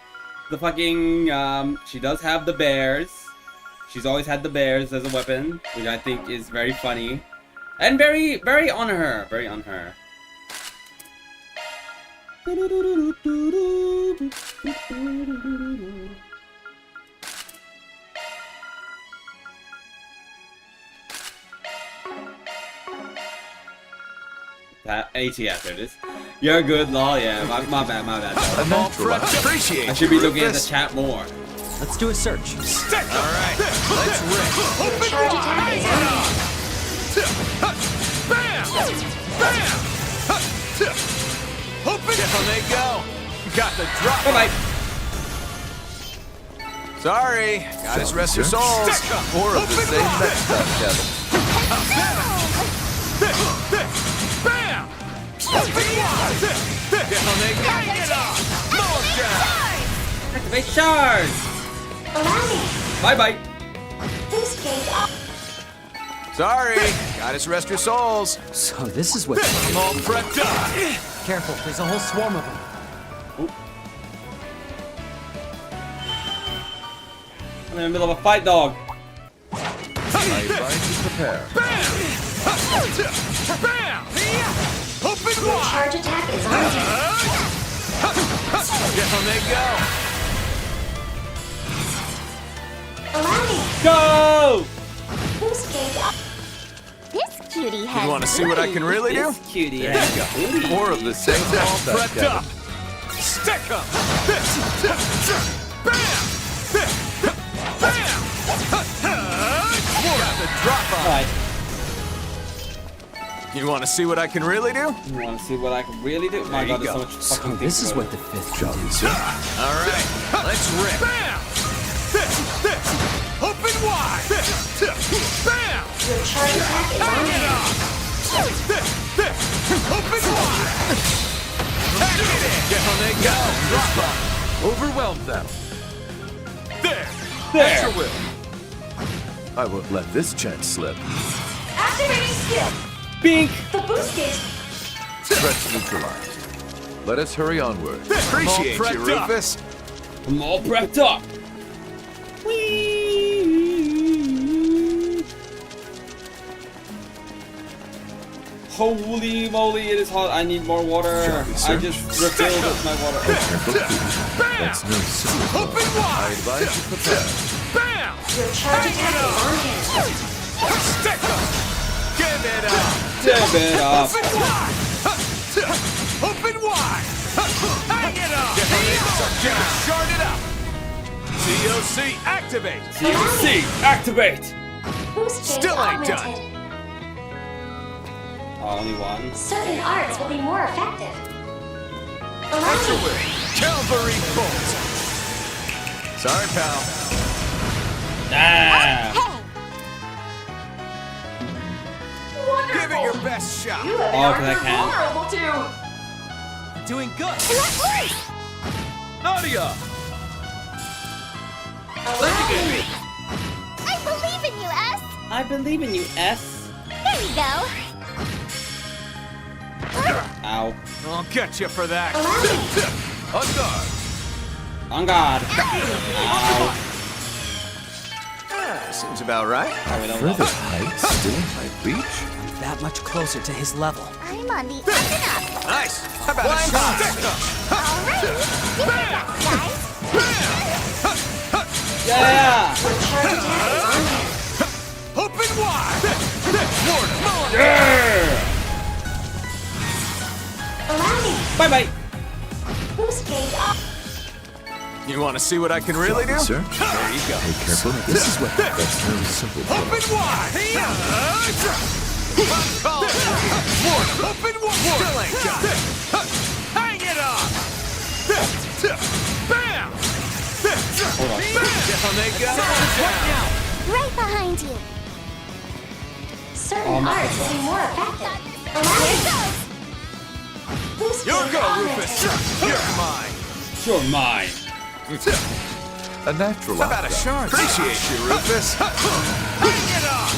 the fucking, she does have the bears. She's always had the bears as a weapon, which I think is very funny. And very, very on her. Very on her. ATF, there it is. You're good, lol. Yeah, my bad. I'm all prepped. Appreciate I should be you, looking at the Rufus. chat more. Let's do a search. Stick 'em! All right, let's rip. Your charge attack is on hand. Bam! Bam! Open! Down they go. Got the drop. Bye-bye. Sorry, gotta rest your souls. Stick 'em! More of the Open same wide! next time, Kevin. Bam! Open wide! Down they go. Hang it up. More down. Activate charge! Allow me. Bye-bye. Boost gauge up. Sorry, gotta rest your souls. So this is what... I'm all prepped up. Careful, there's a whole swarm of them. I'm in the middle of a fight, dog. I advise you prepare. Bam! Bam! Open Your wide. charge attack is on you. Down they go. Allow me. Go! Boost gauge up. This cutie has. You want to see what I can really do? This cutie There has you go. booty. More of the same All aspect, prepped up. Kevin. Stick 'em. Bam! Bam! Got the drop on. Alright, You want to see what I can really do? you wanna see what I can really do? My There god, you there's so go. much So fucking this things is to what go. the fifth Shall can we, do. sir? All right, let's rip. Bam! Open wide. Bam! Your charge attack is on Hang it you. up. Open wide. Pack it in. Down they go. Drop on. Overwhelm them. There. There! Your will. I won't let this chance slip. Activating skill. Bink! The boost gauge. Threats neutralized. Let us hurry onward. Appreciate All you, prepped up. Rufus. I'm all prepped up! Whee! Holy moly, it is hot. I need more water. Shall we, I sir? just refilled my water. Careful, please. That's no simple Open I wide. advise you prepare. Bam! Your charge attack is on you. Stick 'em. Give it up. Damn it up. Open wide. Open wide. Hang it up. Get it sharded up. COC activate. COC, activate! Boost gauge Still ain't done. augmented. Only one. Certain arts will be more effective. Allow That's your me. will. Cavalry bolt. Sorry, pal. Ah! Give it your best shot. Oh, because I can't. Doing good. Nadia. I believe in you, S. I believe in you, S. There we go. Ow. I'll get you for that. Allow me. On guard. On guard. Ow. Seems about right. Oh, we don't Further know. heights still might reach. That much closer to his level. I'm on the up and up. Nice. How about a shot? All right. Give me that, guys. Yeah! Your charge attack is on you. Open wide. Warning. Yeah! Allow me. Bye-bye! Boost gauge up. You want to see what I can really do? Sir? There you go. Be careful. This is what that's no simple Open problem. wide. I'm calling it. Warning. Open wide. Still ain't done. Hang it up. Bam. Hold on. Down they go. Right behind you. Certain arts will be more effective. Allow me. Boost Your gauge go, augmented. Rufus. You're mine. You're mine. A natural How about a outcome. shard? Appreciate you, Rufus. Hang it up.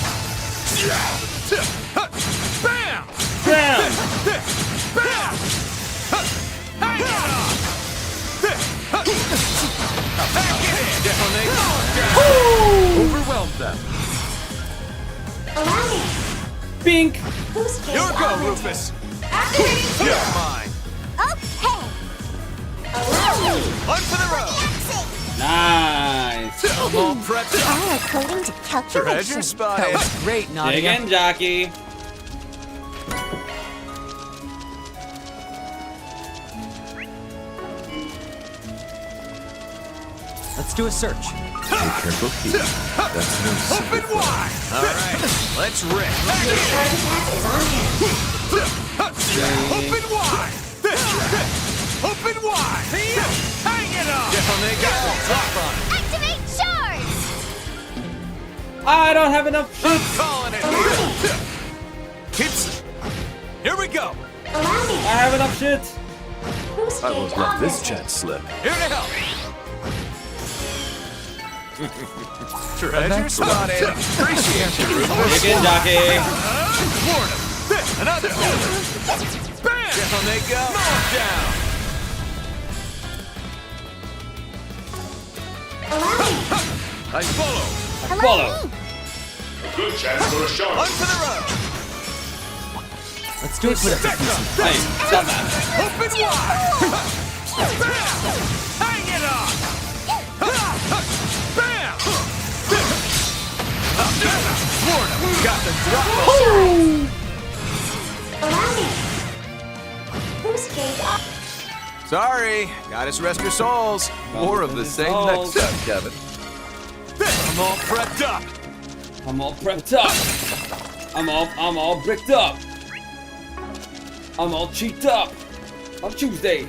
Bam. Bam! Bam. Hang it up. Back it in. Down they go. Overwhelm them. Allow me. Bink! Boost gauge Your go, augmented. Rufus. Activating You're mine. Okay. Allow me. On for the road. Nice! I'm all prepped up. All according to Treasure calculation. spotted. That was great, Dig Nadia. in, jockey! Let's do a search. Be careful, Keith. That's no simple Open wide. All right, let's rip. Your charge attack is on you. Open wide. Open wide. Hang it up. Down they go. Drop on it. Activate shards. I don't have enough I'm shit! calling it here. Here we go. Allow me. I have enough shit! I won't let this chance slip. Here to help. Treasure spotted. Appreciate you. Chicken jockey. Another. Bam! Down they go. Knock down. Allow I follow. Follow. A good chance for a shot. On to the road. Let's do it for the Stack up. Hey, stop that. Open wide. Bam! Hang it on. Bam! Florida got the drop. Allow me. Boost gauge up. Sorry, gotta rest your souls. More of the same next time, Kevin. I'm all prepped up. I'm all prepped up. I'm all bricked up. I'm all cheeked up on Tuesday.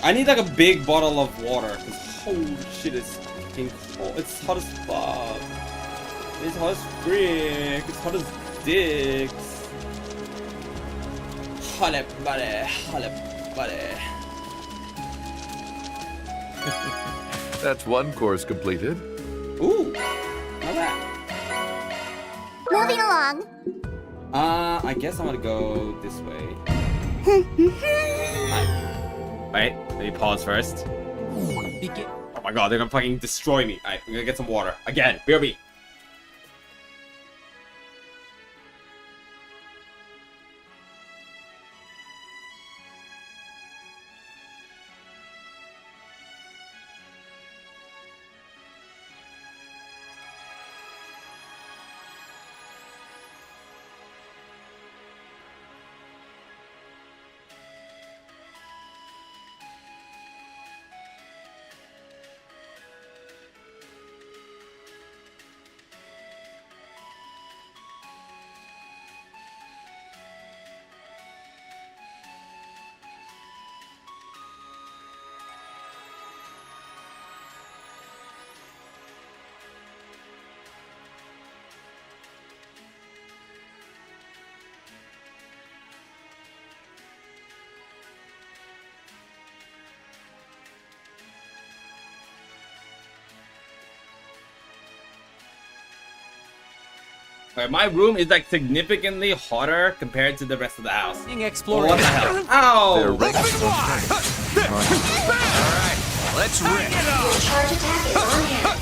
I need like a big bottle of water because holy shit, it's fucking cold. It's hot as fuck. It's hot as frick. It's hot as dicks. Hot buddy. Hot buddy. That's one course completed. Ooh, not bad. Moving along. I guess I'm gonna go this way. Wait, let me pause first. Begin. Oh my god, they're gonna fucking destroy me. Alright, I'm gonna get some water. Again, bear me. My room is like significantly hotter compared to the rest of the house. Being explored. What the hell? Ow! They're right. Alright, let's rip. Your charge attack is on hand.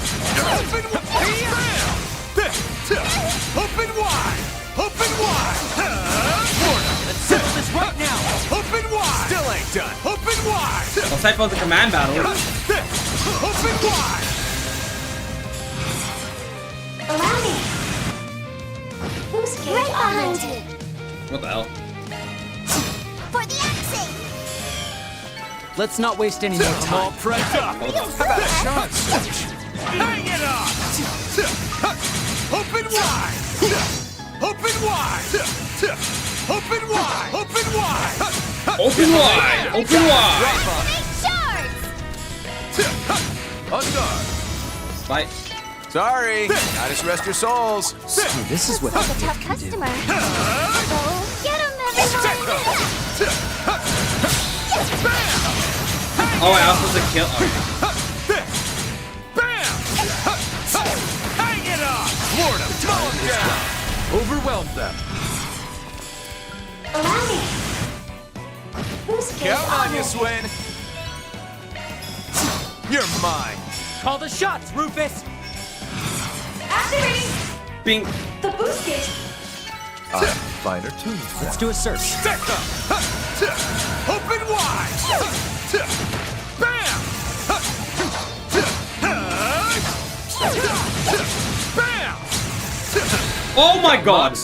Open wide. Open wide. Florida. Let's settle this right now. Open wide. Still ain't done. Open wide. Aside from the command battle. Open wide. Allow me. Boost gauge Right behind augmented. What the hell? For the exit. Let's not waste any more I'm all time. prepped up. How about a shot switch? Hang it on. Open wide. Open wide. Open wide. Open wide. Open wide! Open wide! Make shards. On guard. Bye. Sorry, gotta rest your souls. So this is what Like a the tough gift can do. customer. Oh, get him, everyone. Oh, I was supposed to kill. Okay. Bam! Hang it on. Florida, mow him down. Overwhelm them. Allow me. Boost gauge Count on you, augmented. Swin. You're mine. Call the shots, Rufus. Activating Bing. the boost gauge. Finer tunes. Let's do a search. Stack up. Open wide. Bam! Bam! Oh my god!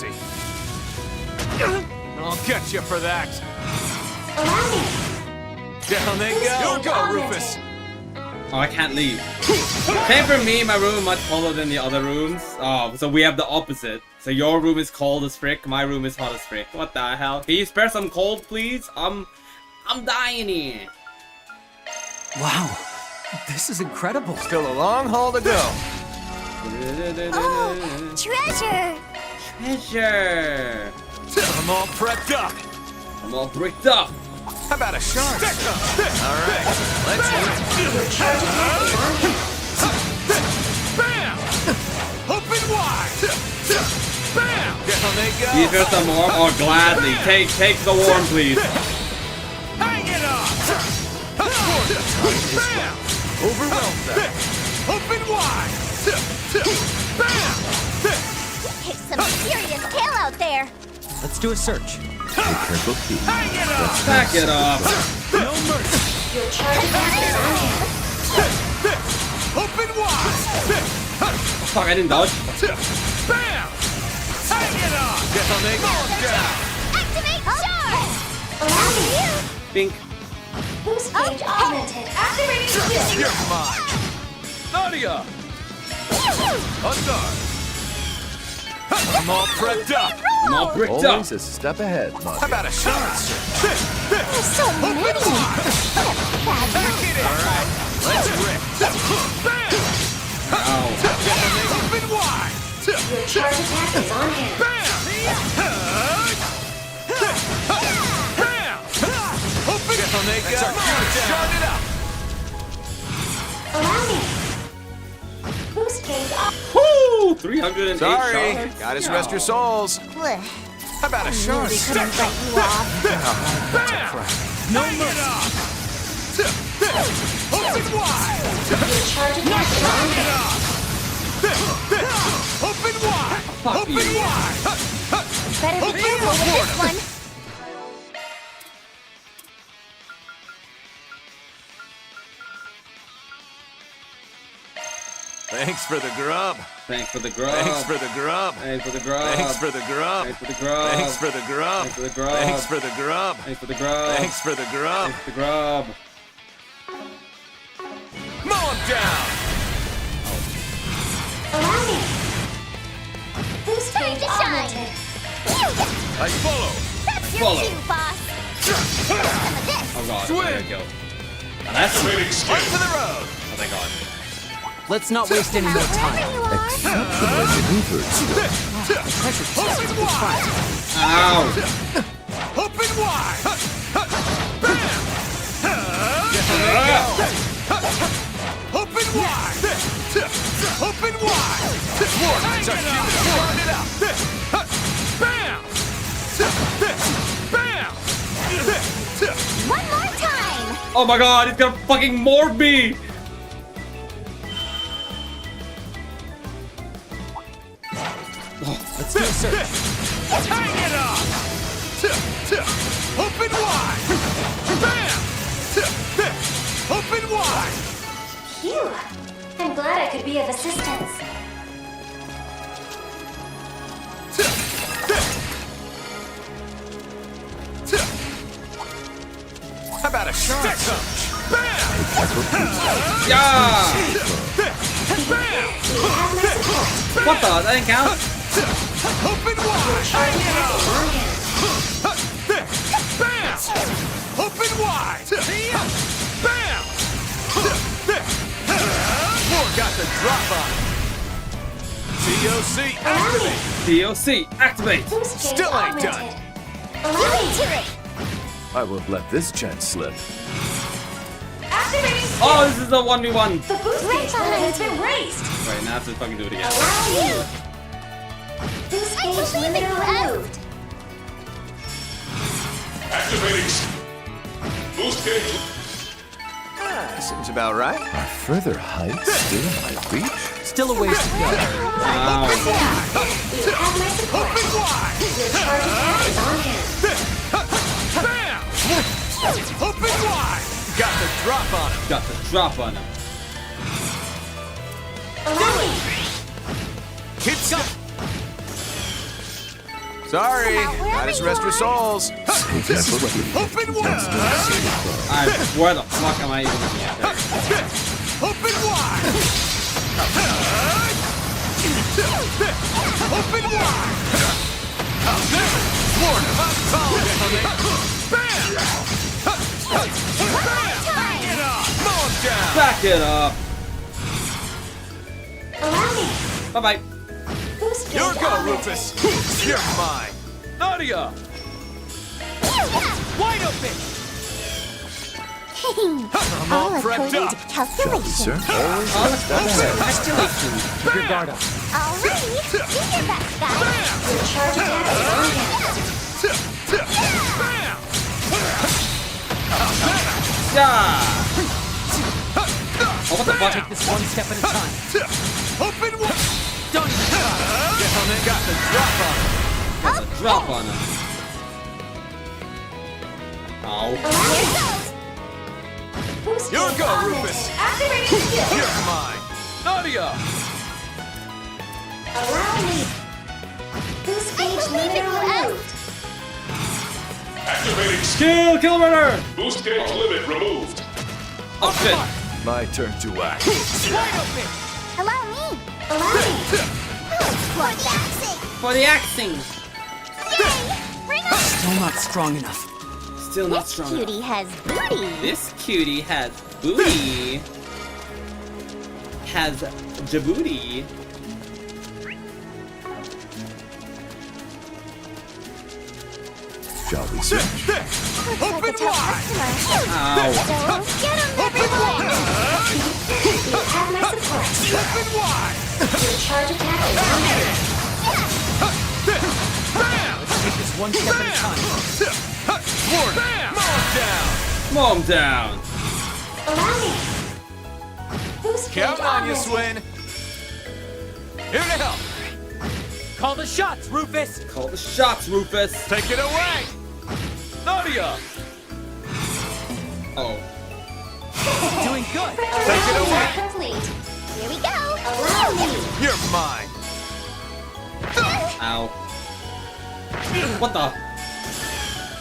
I'll get you for that. Allow me. Down they go. Boost gauge Rufus. Oh, I can't leave. Same for me, my room much colder than the other rooms. Oh, so we have the opposite. So your room is cold as frick, my room is hot as frick. What the hell? Can you spare some cold, please? I'm dying here. Wow, this is incredible. Still a long haul to go. Oh, treasure. treasure. I'm all prepped up. I'm all bricked up. How about a shark? Alright, let's Bam! Open wide! Bam! down they go. Give her some warm or gladly. Take the warm, please. Hang it up! Bam! Overwhelm them. Open wide! Bam! Kick some serious tail out there. Let's do a search. A careful peek. Hang it up! Back it up. No mercy! Your charge attack is on hand. Open wide! Fuck, I didn't dodge. Bam! Hang it up! Down they go. Down! Activate charge. Allow me. Bink. Boost gauge augmented. Activating shield. You're mine! Nadia! On guard! I'm all prepped up! I'm all bricked up. Always a step ahead, How Nadia. about a shark? There's so many. What a bad Alright, let's rip. Bam! Ow. Open wide! Your charge attack is on hand. Bam! Bam! Open! Down they go. Shut it up! Allow me. Boost gauge up. Woo! 308 Sorry, shards. gotta rest your souls. Blech. How about a shark? Really couldn't let you off. Bam! No mercy! Open wide! Your charge attack is on hand. Open wide! Fuck Open you. wide! Better be careful with this one. Thanks for the grub. Thanks for the grub. Thanks for the grub. Thanks for the grub. Thanks for the grub. Thanks for the grub. Thanks for the grub. Thanks for the grub. Thanks for the grub. Thanks for the grub. Thanks for the grub. Thanks for the grub. Mow him down. Allow me. Boost Time gauge to shine. augmented. I follow. That's your Follow. cue, boss. Some of this. Oh god, Swim. I'm gonna kill. Now that's On to the road. Oh thank god. Let's not waste any more Wherever time. you are. Exceptional maneuvers. Open wide! Ow! Open wide! Bam! Open wide! Open wide! Hang it up! Burn it up! Bam! Bam! One more time. Oh my god, it's gonna fucking morph me! Let's do a search. Hang it up! Open wide! Bam! Open wide! Phew. I'm glad I could be of assistance. How about a shark? Bam! Yeah! Bam! What the? That didn't count? Open wide! Charge attack is on hand. Bam! Open wide! Bam! Moore got the drop on him. COC activate. DOC, activate! Boost gauge Still ain't done. augmented. Allow me. To it. I won't let this chance slip. Activating skill. Oh, this is the 1v1! The boost gauge limit has been raised. Right, now I have to fucking do it again. Allow me. Boost I gauge believe in limiter you, removed. Activating. Boost gauge. Seems about right. Are further heights still in my reach? Still a ways to go. Wow. You have my support. Open wide! Your charge attack is on hand. Bam! Open wide! Got the drop on him. Got the drop on him. Allow me. Hits up. Sorry, gotta rest your souls. Open wide! Alright, where the fuck am I even looking at? There. Open wide! Open wide! Florida, I'm calling it. Bam! Bam! Get up! Mow him down. Back it up! Allow me. Bye bye. Boost Boost Your gauge go, augmented. Rufus. You're mine. Nadia. Wide open. I'm all All prepped according up. to calculations. Sir? Keep your guard up. Alrighty, do your best, guys. Your charge attack is on hit. Yeah! Oh, what the fuck? Take this one step at a time. Open one. Don't even try. Gentlemen got the drop on. There's a drop on us. Ow. Boost Your gauge go, augmented. Rufus. Activating skill. You're mine. Nadia. Allow me. Boost gauge limiter removed. Activating Kill runner! boost gauge limit removed. Oh shit! My turn to act. Allow me. Allow me. For the axing. For the axing! Yay! Bring on. Still not strong enough. Still not This strong cutie enough. has booty. This cutie has booty. Has Djibouti. Shall we search? Looks like a Open tough wide. customer. Ow. So, get him, everyone! You have my support. Open wide. Your charge attack is on hit. Take this one step at a time. Florida. Mow him down. Mom down. Allow me. Boost gauge Count on you, augmented. Swin. Here to help. Call the shots, Rufus. Call the shots, Rufus. Take it away. Nadia. Oh. Doing good. Take it away. Complete. Here we go! Allow me. You're mine. Ow. What the?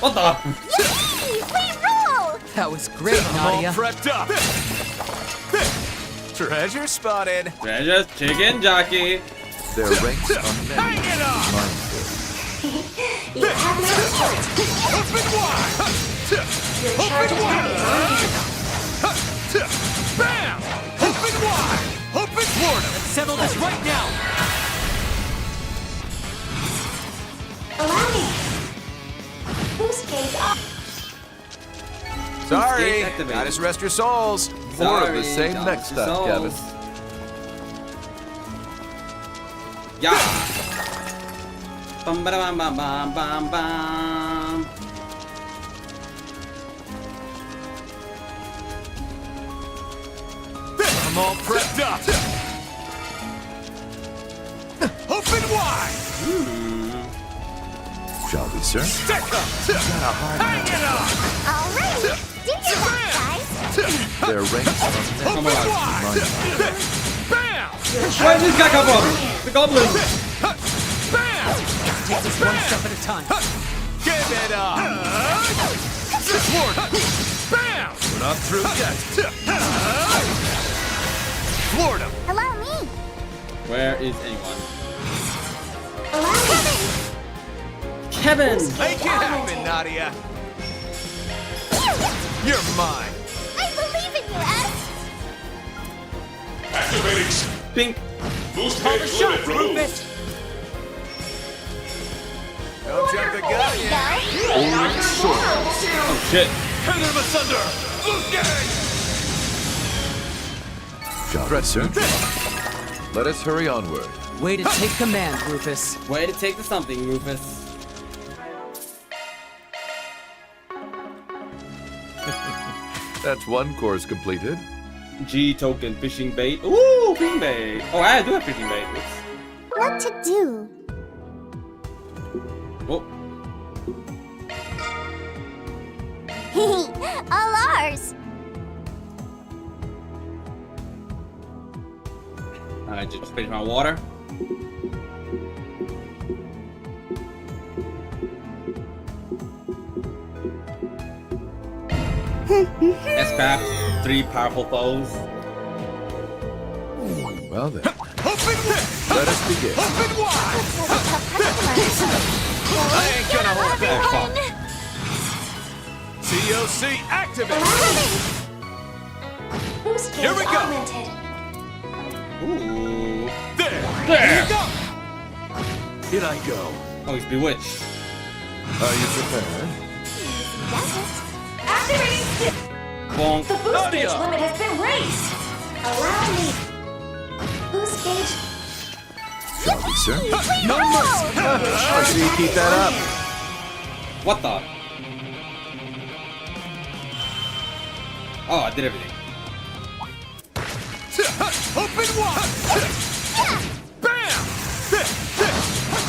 What the? Yay! We roll! That was great, I'm all Nadia. prepped up. Treasure spotted. Treasure chicken jockey. Their ranks are Hang many. it up. Mindful. You have my support. Open wide. Your charge attack is on hit. Bam. Open wide. Open Florida. Settle this right now. Allow me. Boost gauge off. Sorry. Gate activated. Gotta rest your souls. More of the Sorry, same got next your time, Kevin. souls. Yeah. Bum ba bum bum bum bum bum. I'm all prepped up. Open wide. Shall we, sir? Stick up. Hang it up. Alrighty, do your best, guys! Their ranks are many. Open wide. Bam. Where did this guy come from? The goblin. Bam. Take this one step at a time. Give it up. Florida. Bam. We're not through yet. Florida. Allow me! Where is anyone? Allow me. Kevin. Make it happen, Nadia. You're mine. I believe in you, S! Activating Pink. boost Call the gauge shots, limit removed. Rufus. Don't jump the gun There you yet. go! Oh shit. Turn them asunder. Engage. Shall we, sir? Let us hurry onward. Way to take command, Rufus. Way to take the something, Rufus. That's one course completed. G token fishing bait. Ooh, fishing bait. Oh, I do have fishing bait. Oops. What to do? Oh, All ours! I just finished my water. S-Craft, 3 powerful foes. Well then, Open wide. let us begin. Open wide. Looks like a tough customer. I ain't gonna hold back. Everyone! COC activate. Boost Here we gauge go. augmented. Ooh. There. There. Here you go. In I go. Oh, he's bewitched. Are you prepared? Activating stick. Bonk. The boost gauge limit has been raised. Allow me. Boost gauge. Shall we, sir? No mercy. How should you keep that up? What the? Oh, I did everything. Open wide. Bam.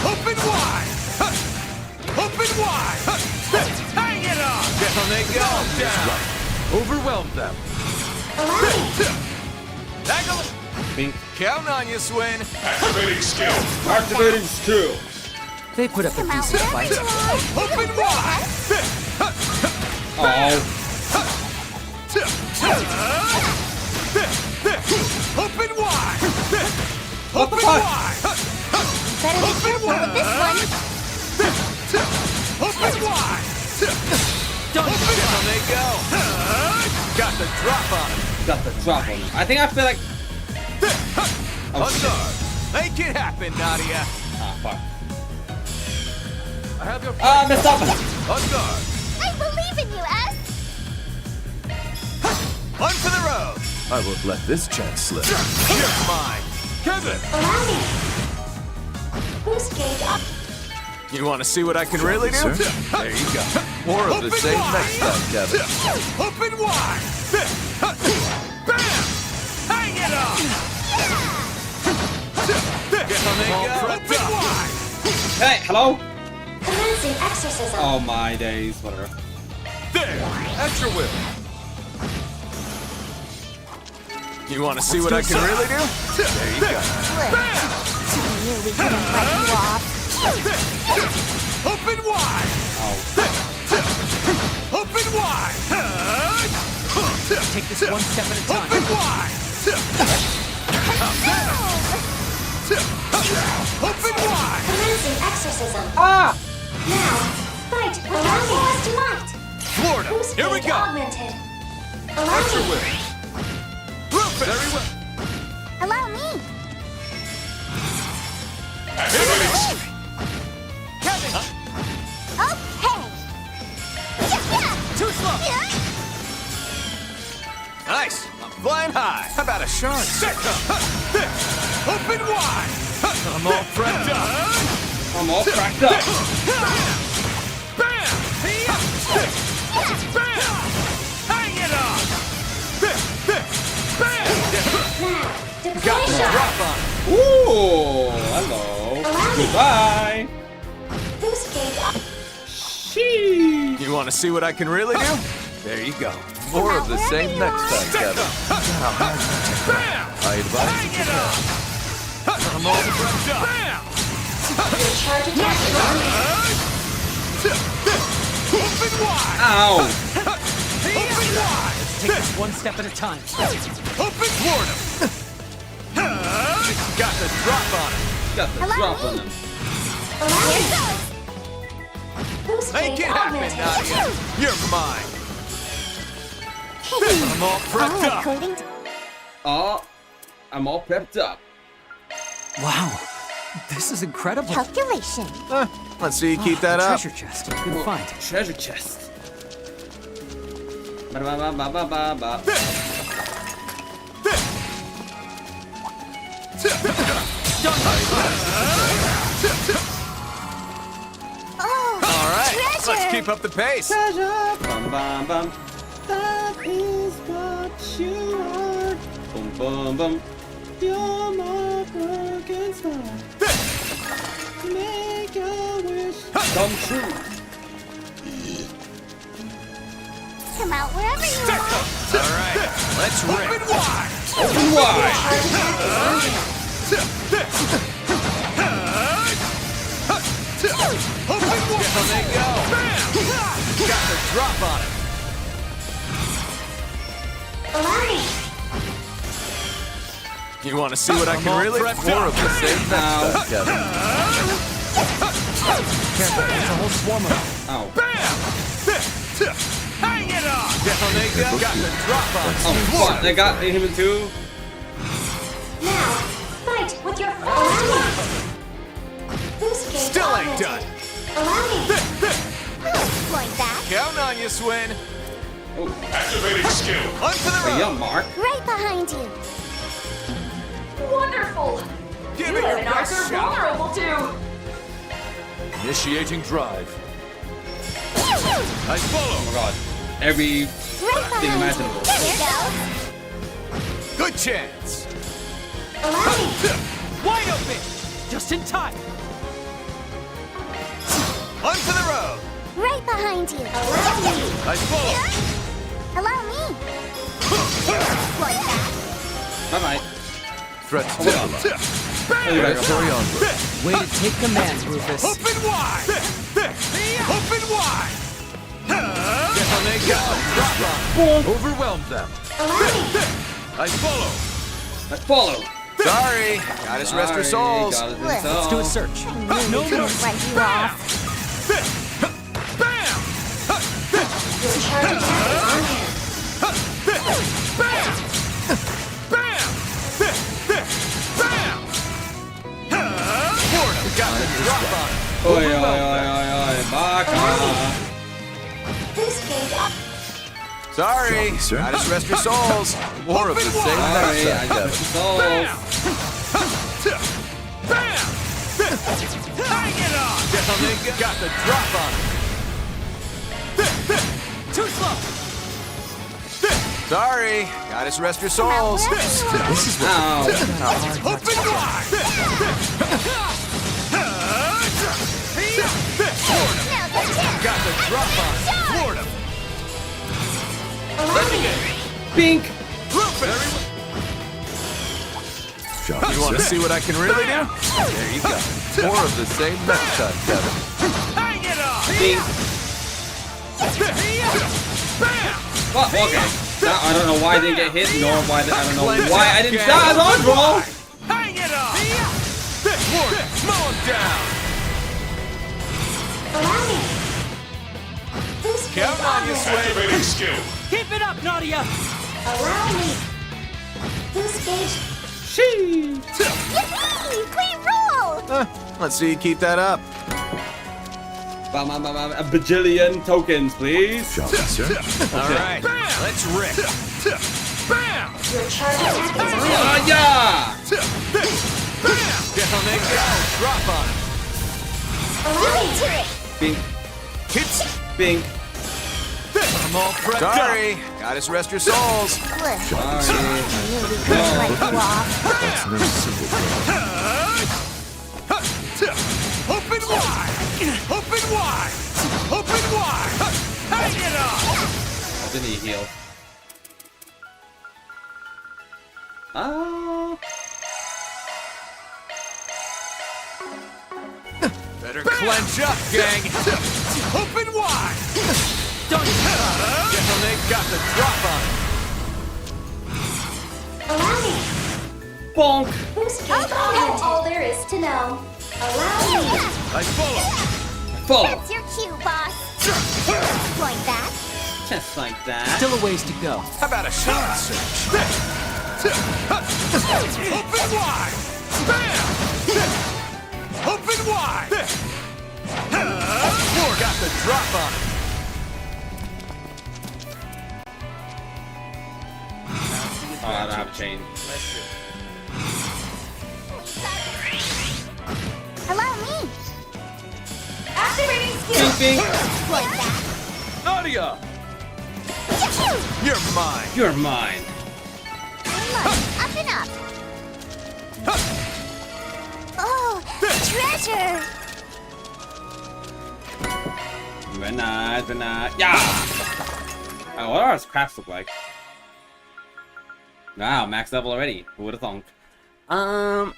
Open wide. Open wide. Hang it on. Down they go. Down. Overwhelm them. Bink. Counting on you, Swin. Activating skill. Activating skill. They put up a decent fight. Open wide. Oh. Open wide. What the Open fuck? wide. Better be careful with this one. Open wide. Down they go. Got the drop on him. Got the drop on him. I think I feel like. Oh, shit. Huzzard. Make it happen, Nadia. Ah, fuck. I have your Ah, messed up. Huzzard. I believe in you, S. On for the road. I won't let this chance slip. Here's mine. Kevin. Allow me. Boost gauge up. You want to see what I can really do? Sir? There you go. More of the Open same wide. next time, Kevin. Open wide. Bam. Hang it on. Down they go. Open wide. Hey, hello? Commencing exorcism. Oh my days, whatever. There. Extra will. You want to see what I can really do? There you go. Look, you knew we couldn't let you off. Open wide. Oh. Open wide. Take this one step at a time. Open wide. Open wide. Commencing exorcism. Ah! Now, fight with our fullest might. Florida. Boost Here we gauge go. augmented. Allow Extra me. will. Very well. Allow me. Kevin. Okay. Too slow. Nice. I'm flying high. How about a shark? Open wide. I'm all prepped up. I'm all cracked up. Bam. Bam. Hang it on. Bam. Got the Depletion. drop on him. Ooh, hello. Goodbye. Boost gauge up. Sheesh. You want to see what I can really do? There you go. More of the same next time, Kevin. Bam. I advise you to I'm all prepped up. Bam. Recharge attack. Open wide. Ow. Open wide. Take this one step at a time. Open Florida. Got the drop on him. Got the drop on him. Here goes. Boost Make gauge it happen, augmented. Nadia. You're mine. I'm all prepped All up. according to... Oh, I'm all prepped up. Wow. This is incredible. Calculation. Let's see you keep that a up. treasure chest. Good find. Treasure chest. Ba-da-ba-ba-ba-ba-ba. Oh, All right. treasure. Let's keep up the pace. Treasure. Bum bum bum. That is what you are. Boom boom boom. You're my broken star. Make a wish come true. Come out wherever you want. All right. Let's rip. Open wide. Open wide. Open wide. Down they go. Bam. Got the drop on him. Allow me. You want to see what I can really do? more of the same next time, Kevin. Careful, there's a whole swarm of them. Ow. Bam. Hang it on. Down they go. Got the drop on him. Oh, fuck. They got him too. Now, fight with your full might. Still ain't done. Allow me. Like that. Counting on you, Swin. Activating skill. On for the Hey, road. yo, Mark. Right behind you. Wonderful. Give You it your have an arc best they're shot. vulnerable to. Initiating drive. I follow. Oh my god. Every Right thing behind you. imaginable. There you go. Good chance. Allow me. Wide open! Just in time! On for the road. Right behind you. Allow me. I follow. Allow me. Like that. Bye-bye. Threats Oh my god. territory onward. Way to take command, Rufus. Open wide. Open wide. Guess I'll make it. Drop on. Overwhelm them. Allow me. I follow. Let's follow. Sorry. Gotta rest your souls. Let's do a search. I knew No we couldn't mercy. write you off. Bam. Your charge attack is on hand. Bam. Bam. Bam. Florida got the drop on. Oi, oi, oi, oi, oi. Baka. Boost gauge up. Sorry. Sorry, sir. Gotta rest your souls. More of the same Sorry, I next time. just souls. Bam. Hang it on. Guess I'll make it. Got the drop on. Too slow! Sorry. Gotta rest your souls. This is what Ow. Open wide. Got the drop on. Florida. Pink. job, You want to sir. see what I can really do? There you go. More of the same next time, Kevin. Hang it on. Pink. Well, okay. That, I don't know why I didn't get hit, nor why I don't know why I didn't die. I was wrong. Hang it on. Florida, mow him down. Allow me. Boost Count gauge on on you, hand. Sway. Activating skill. Keep it up, Nadia! Allow me. Boost gauge. Yippee! Great roll! Let's see you keep that up. A bajillion tokens, please. Job, sir. All right, let's rip. Bam! Your charge attack is on hand. Yeah! Bam! Guess I'll make it. Drop on him. Allow me. Pink. Hits. Pink. I'm all prepped up. Sorry, gotta rest your souls. I knew we couldn't write you off. That's no simple thing. Open wide! Open wide! Open wide! Hang it on! Oh, didn't he heal? Better clench up, gang! Open wide! Don't Guess I'll make got the drop on him. Allow me. Bonk! Boost gauge on hand. That's all there is to know. Allow me. I follow. Follow! That's your cue, boss. Like that. Just like that. Still a ways to go. How about a shot search? Open wide! Bam! Open wide! Got the drop on him. Oh, I don't have a chain. Allow me. Activating skill. Pink, pink. Like that. Nadia! You're mine. You're mine. Come on, up and up. Oh, treasure. Very nice, very nice. Yeah! Oh, what are his crafts look like? Wow, max level already. Who would have thunk? Yeah,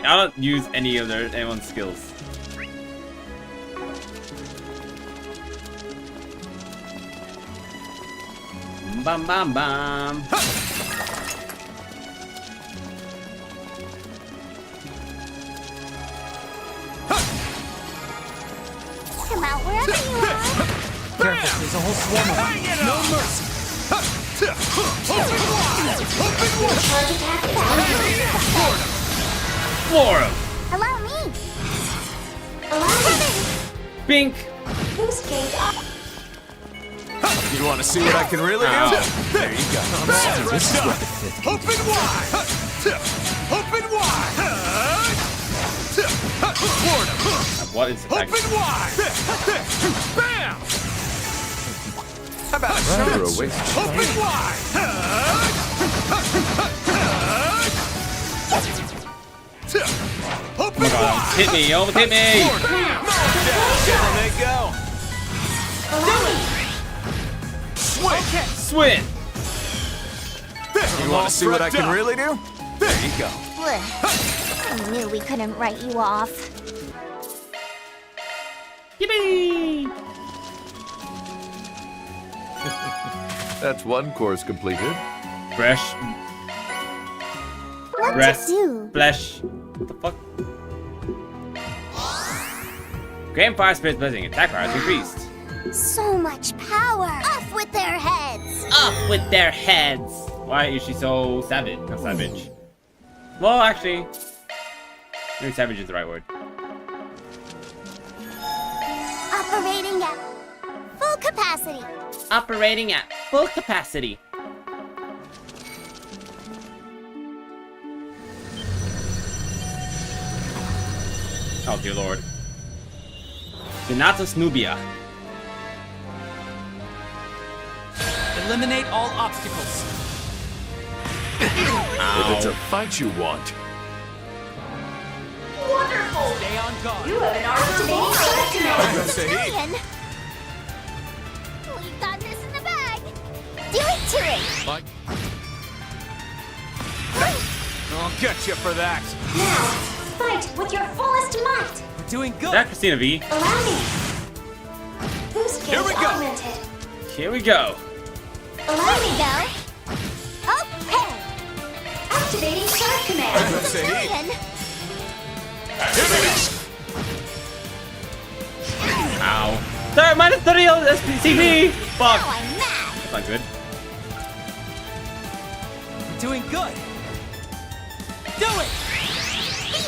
I don't use any of anyone's skills. Bam bam bam. Come out wherever you are. Careful, there's a whole swarm of them. No mercy. Open wide! Open wide! Charge attack is on hand. Floor him. Allow me. Bink! Boost gauge up. You want to see what I can really do? There you go. This is what the fifth can Open wide! Open wide! What is the Open wide! Bam! How about a Rather chance? a waste. Open wide! Open wide! Hit me, almost hit me! Down they go! Swing! Swing! You want to see what I can really do? There you go. I knew we couldn't write you off. Yippee! That's one course completed. Fresh. What Breast. to do? Flesh. What the fuck? Grand Fire Spirit's blessing. Attack power has increased. So much power! Off with their heads! Off with their heads! Why is she so savage? Not savage. Well, actually, maybe savage is the right word. Operating at full capacity. Operating at full capacity. Oh dear lord. Donatus Nubia. Eliminate all obstacles. If it's a fight you want, Wonderful. Stay on guard. You have an activating strike command. Centurion! We've got this in the bag. Do it to it. like I'll get you for that. Now, fight with your fullest might. We're doing Is good. that Christina V? Allow me. Boost Here we gauge go. augmented. Here we go. There we go. Okay. Activating strike command. Centurion! Ow. Sorry, minus 30 on SPCV! Fuck. Now I'm mad. That's not good. We're doing good. Do it.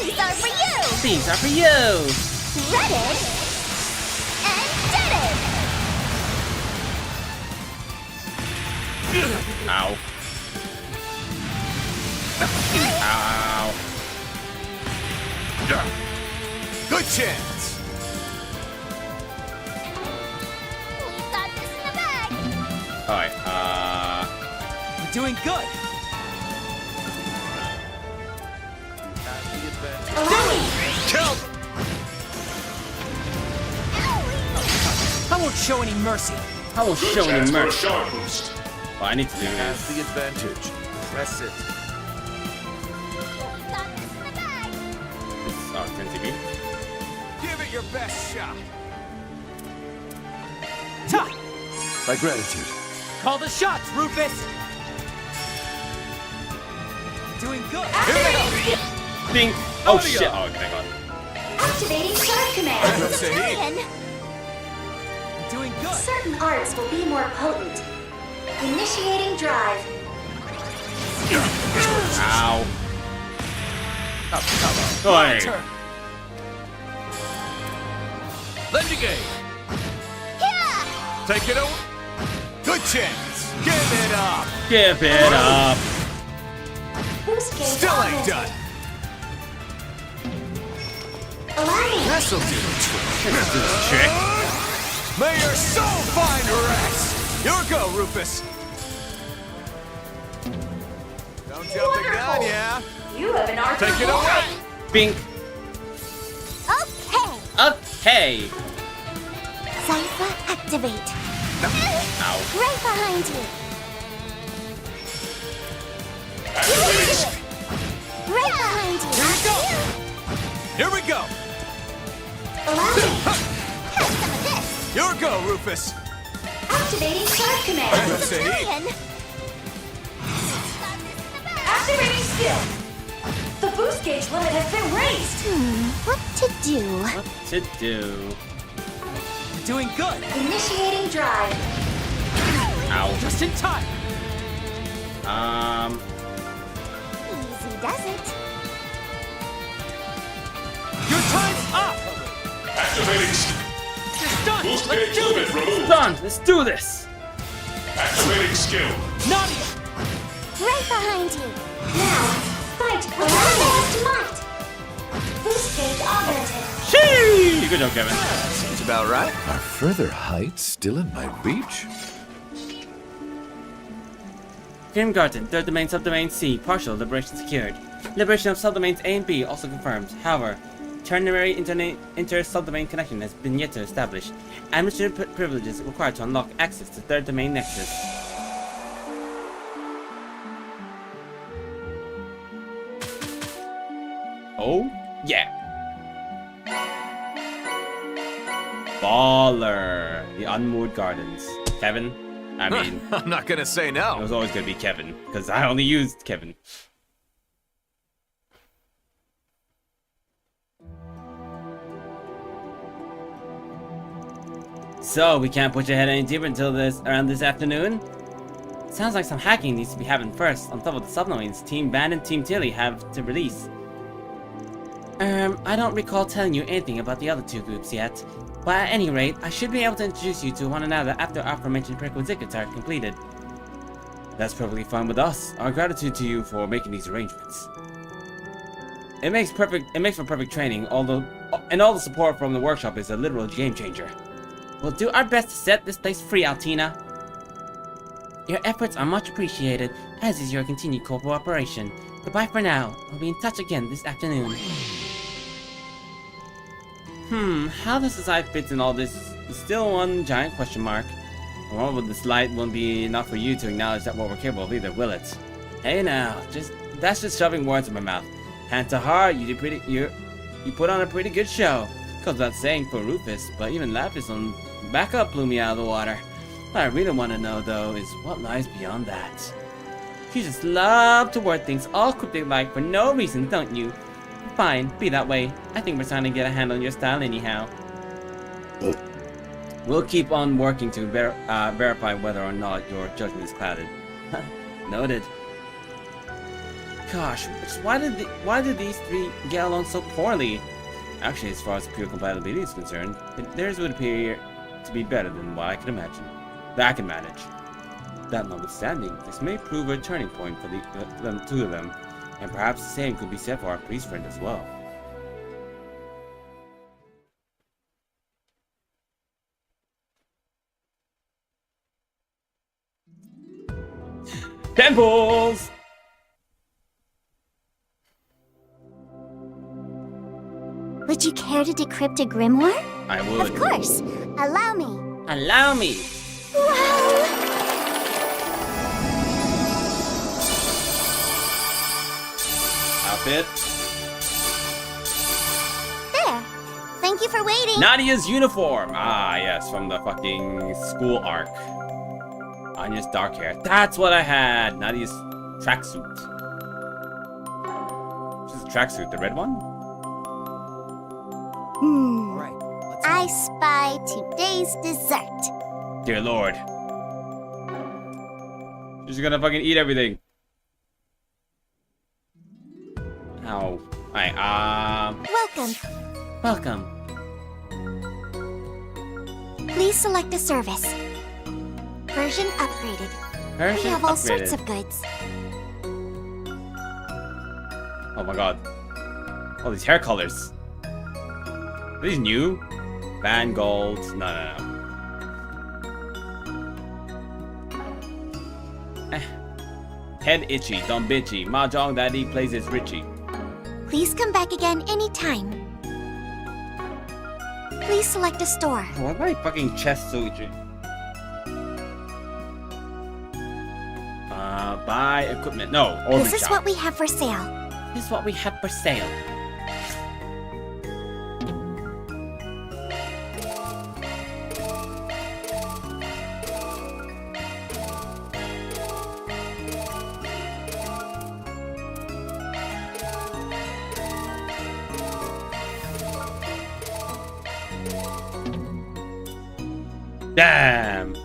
These are for you. These are for you. Redded and deaded. Ow. Ow. Good chance. We've got this in the bag. Alright, We're doing good. Allow me. Kill. I won't show any mercy. I will show you mercy. Sharp boost. What I need to do has is... the advantage. Press it. We've got this in the bag. Oh, 10 CP. Give it your best shot. Ta! My gratitude. Call the shots, Rufus. Doing good. Bing! Oh shit! Oh, thank god. Activating strike command. Centurion! Doing good. Certain arts will be more potent. Initiating drive. Ow. Oi. Turn. Lendigate. Yeah! Take it over. Good chance. Give it up. Give it up. Boost gauge Still ain't augmented. done. Allow me. This'll do the Trick. May your soul find rest. Your go, Rufus. Don't jump the gun, Wonderful. yeah? You have an arc Take of it light. away. Bink. Okay! Okay. Cypher activate. Ow. Right behind you. Right behind you. Here we go. Here we go. Allow me. Have some of this. Your go, Rufus. Activating strike command. Centurion! Activating skill. The boost gauge limit has been raised. What to do? What to do? Doing good. Initiating drive. Ow. Just in time. Easy does it. Your time's up. Activating. It's done! Boost Let's gauge do limit this! removed. Done! Let's do this! Activating skill. Nadia! Right behind you. Now, fight with utmost might. Boost gauge augmented. Sheesh! Good job, Kevin. Seems about right. Are further heights still in my reach? Grim Garden, third domain, subdomain C, partial liberation secured. Liberation of subdomains A and B also confirmed. However, ternary inter-subdomain connection has been yet to establish. Administrative privileges required to unlock access to third domain nexus. Oh, yeah. Baller. The Unmoored Gardens. Kevin? I mean, I'm not gonna say it no. was always gonna be Kevin, because I only used Kevin. So, we can't push ahead any deeper until around this afternoon? Sounds like some hacking needs to be happening first, on top of the subdomains Team Band and Team Tilly have to release. I don't recall telling you anything about the other two groups yet, but at any rate, I should be able to introduce you to one another after aforementioned prerequisites are completed. That's perfectly fine with us. Our gratitude to you for making these arrangements. It makes for perfect training, all the support from the workshop is a literal game changer. We'll do our best to set this place free, Altina. Your efforts are much appreciated, as is your continued cooperation. Goodbye for now. We'll be in touch again this afternoon. How the society fits in all this is still one giant question mark. Well, with this light won't be enough for you to acknowledge that what we're capable of either, will it? Hey now, that's just shoving words in my mouth. Hand to heart, you put on a pretty good show. Goes without saying for Rufus, but even Lapis on backup blew me out of the water. What I really want to know though is what lies beyond that. You just love to word things all cryptic-like for no reason, don't you? Fine, be that way. I think we're starting to get a handle on your style anyhow. We'll keep on working to verify whether or not your judgment is clouded. Noted. Gosh, why did these three get along so poorly? Actually, as far as pure compatibility is concerned, theirs would appear to be better than what I can imagine. That I can manage. That notwithstanding, this may prove a turning point for the two of them, and perhaps the same could be said for our priest friend as well. Temples! Would you care to decrypt a grimoire? I would. Of course. Allow me. Allow me! Wow! Outfit. There. Thank you for waiting. Nadia's uniform! Ah, yes, from the fucking school arc. Anya's dark hair. That's what I had! Nadia's tracksuit. This is a tracksuit, the red one? I spy today's dessert. Dear Lord. She's gonna fucking eat everything. Ow. Alright, Welcome. Welcome. Please select a service. Version upgraded. Version We have all upgraded. sorts of goods. Oh my god. All these hair colors. Are these new? Van Gold. No. Head itchy, dumb bitchy. Mahjong daddy plays his Richie. Please come back again anytime. Please select a store. Why is my fucking chest so itchy? Buy equipment. No, Orbit This is Shop. what we have for sale. This is what we have for sale. Damn.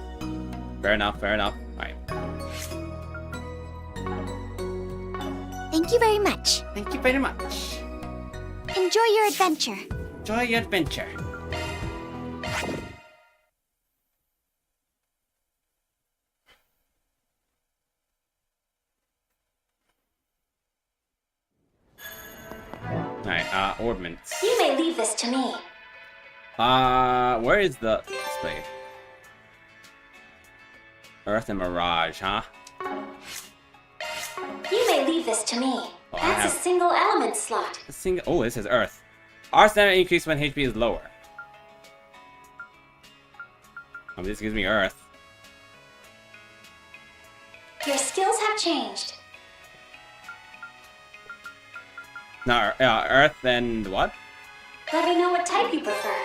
Fair enough. Alright. Thank you very much. Thank you very much. Enjoy your adventure. Enjoy your adventure. Alright, ordnance. You may leave this to me. Where is the display? Earth and Mirage, huh? You may leave this to me. Oh, That's a single element slot. Oh, this is Earth. Our stamina increase when HP is lower. Oh, this gives me Earth. Your skills have changed. No, Earth and what? Let me know what type you prefer.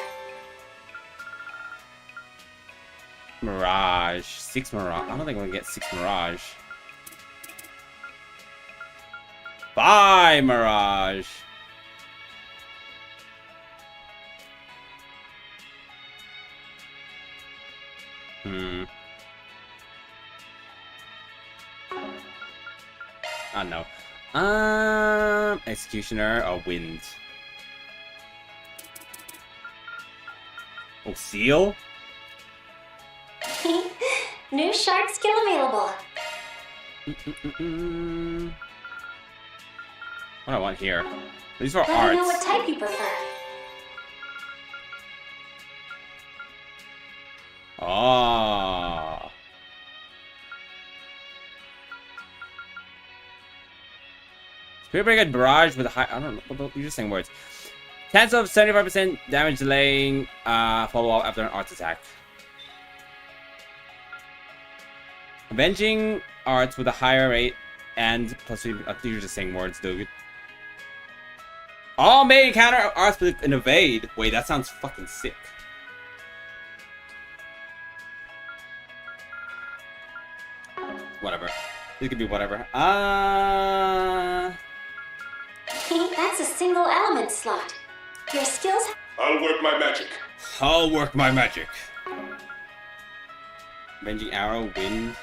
Mirage. 6 Mirage. I don't think we'll get 6 Mirage. 5 Mirage. I don't know. Executioner or Wind. Oh, Seal? New shark skill available. What do I want here? These are Let me know arts. what type you prefer. Oh. Pretty good barrage with a high. I don't know. You're just saying words. Chance of 75% damage delaying follow-up after an arts attack. Avenging arts with a higher rate and plus. I think you're just saying words, dude. All may counter arts with an evade. Wait, that sounds fucking sick. Whatever. This could be whatever. That's a single element slot. Your skills. I'll work my magic. I'll work my magic. Avenging arrow, wind.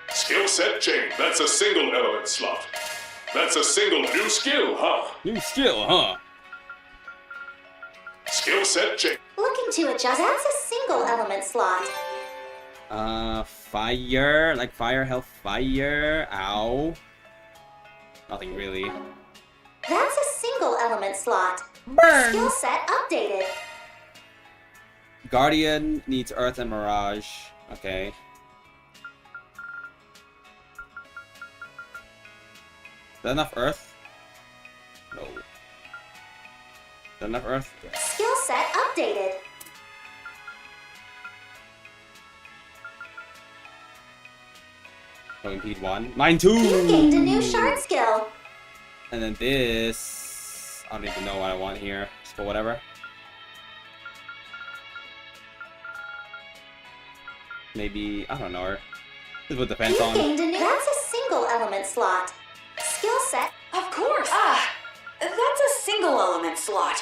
Skill set change. That's a single element slot. That's a single new skill, huh? New skill, huh? Skill set change. Looking to adjust. That's a single element slot. Fire, like fire, health, fire, ow. Nothing really. That's a single element slot. Burn. Skill set updated. Guardian needs earth and mirage. Okay. Is that enough earth? No. Is that enough earth? Skill set updated. Oh, impede 1. Mine 2! You gained a new shard skill. And then this... I don't even know what I want here. Just put whatever. Maybe... I don't know. This would depend You on... gained a new. That's a single element slot. Skill set. Of course. That's a single element slot.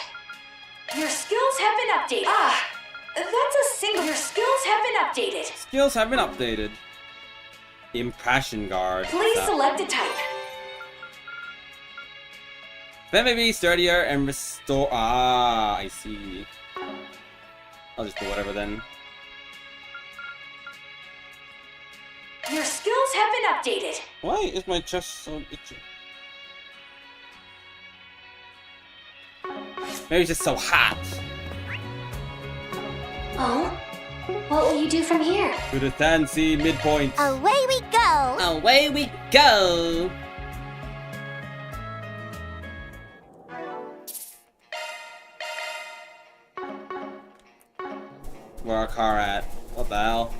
Your skills have been updated. That's a single. Your skills have been updated. Skills have been updated. Impression guard. Please select a type. Then maybe sturdier and restore. Ah, I see. I'll just do whatever then. Your skills have been updated. Why is my chest so itchy? Maybe it's just so hot. Oh? What will you do from here? To the fancy midpoint. Away we go! Away we go! Where our car at? What the hell?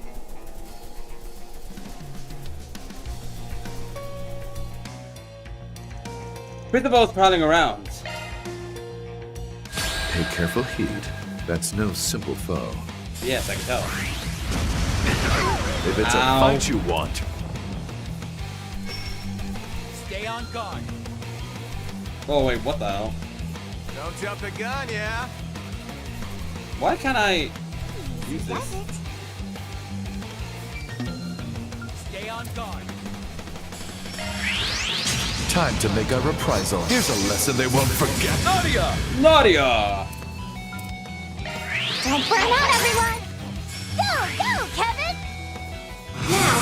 Principal's prowling around. Pay careful heed. That's no simple foe. Yes, I can tell. If it's Ow. a fight you want, Stay on guard. Oh wait, what the hell? Don't jump the gun, yeah? Why can't I use this? Stay on guard. time to make a reprisal. Here's a lesson they won't forget. Nadia! Nadia! Don't burn out, everyone! Go, go, Kevin! Now,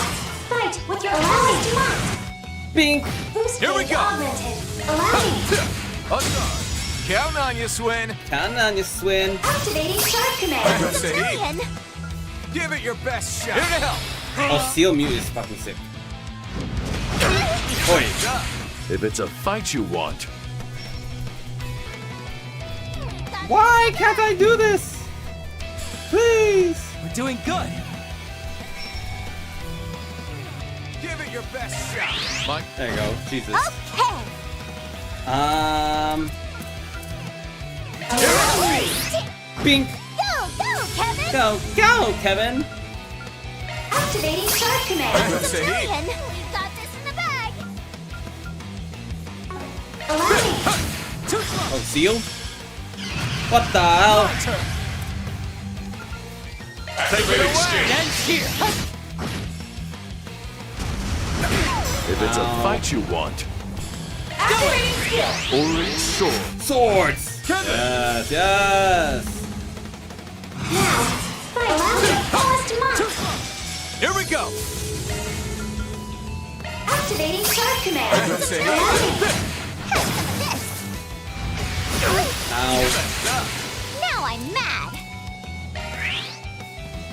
fight hit with your last month. Bink! Boost Here we gauge go. augmented. Allow me. Counting on you, Swin. Counting on you, Swin. Activating shark command. Say, give it your best shot. Here to help. Oh, Seal Mute is fucking sick. Oi. If it's a fight you want, Why can't I do this? Please. We're doing good. Give it your best shot. Mike. There you go. Jesus. Okay. Bink. Go, Kevin. Go, Kevin. Activating shark command. Say, We've got this in the bag. Allow me. Oh, Seal? What the hell? take it away. Ends here. if it's a fight you want, Activating skill. orange sword. Swords! Yes, yes! Now, fight the last month. Here we go. Activating shark command. Say, Allow me. Ow. Now I'm mad.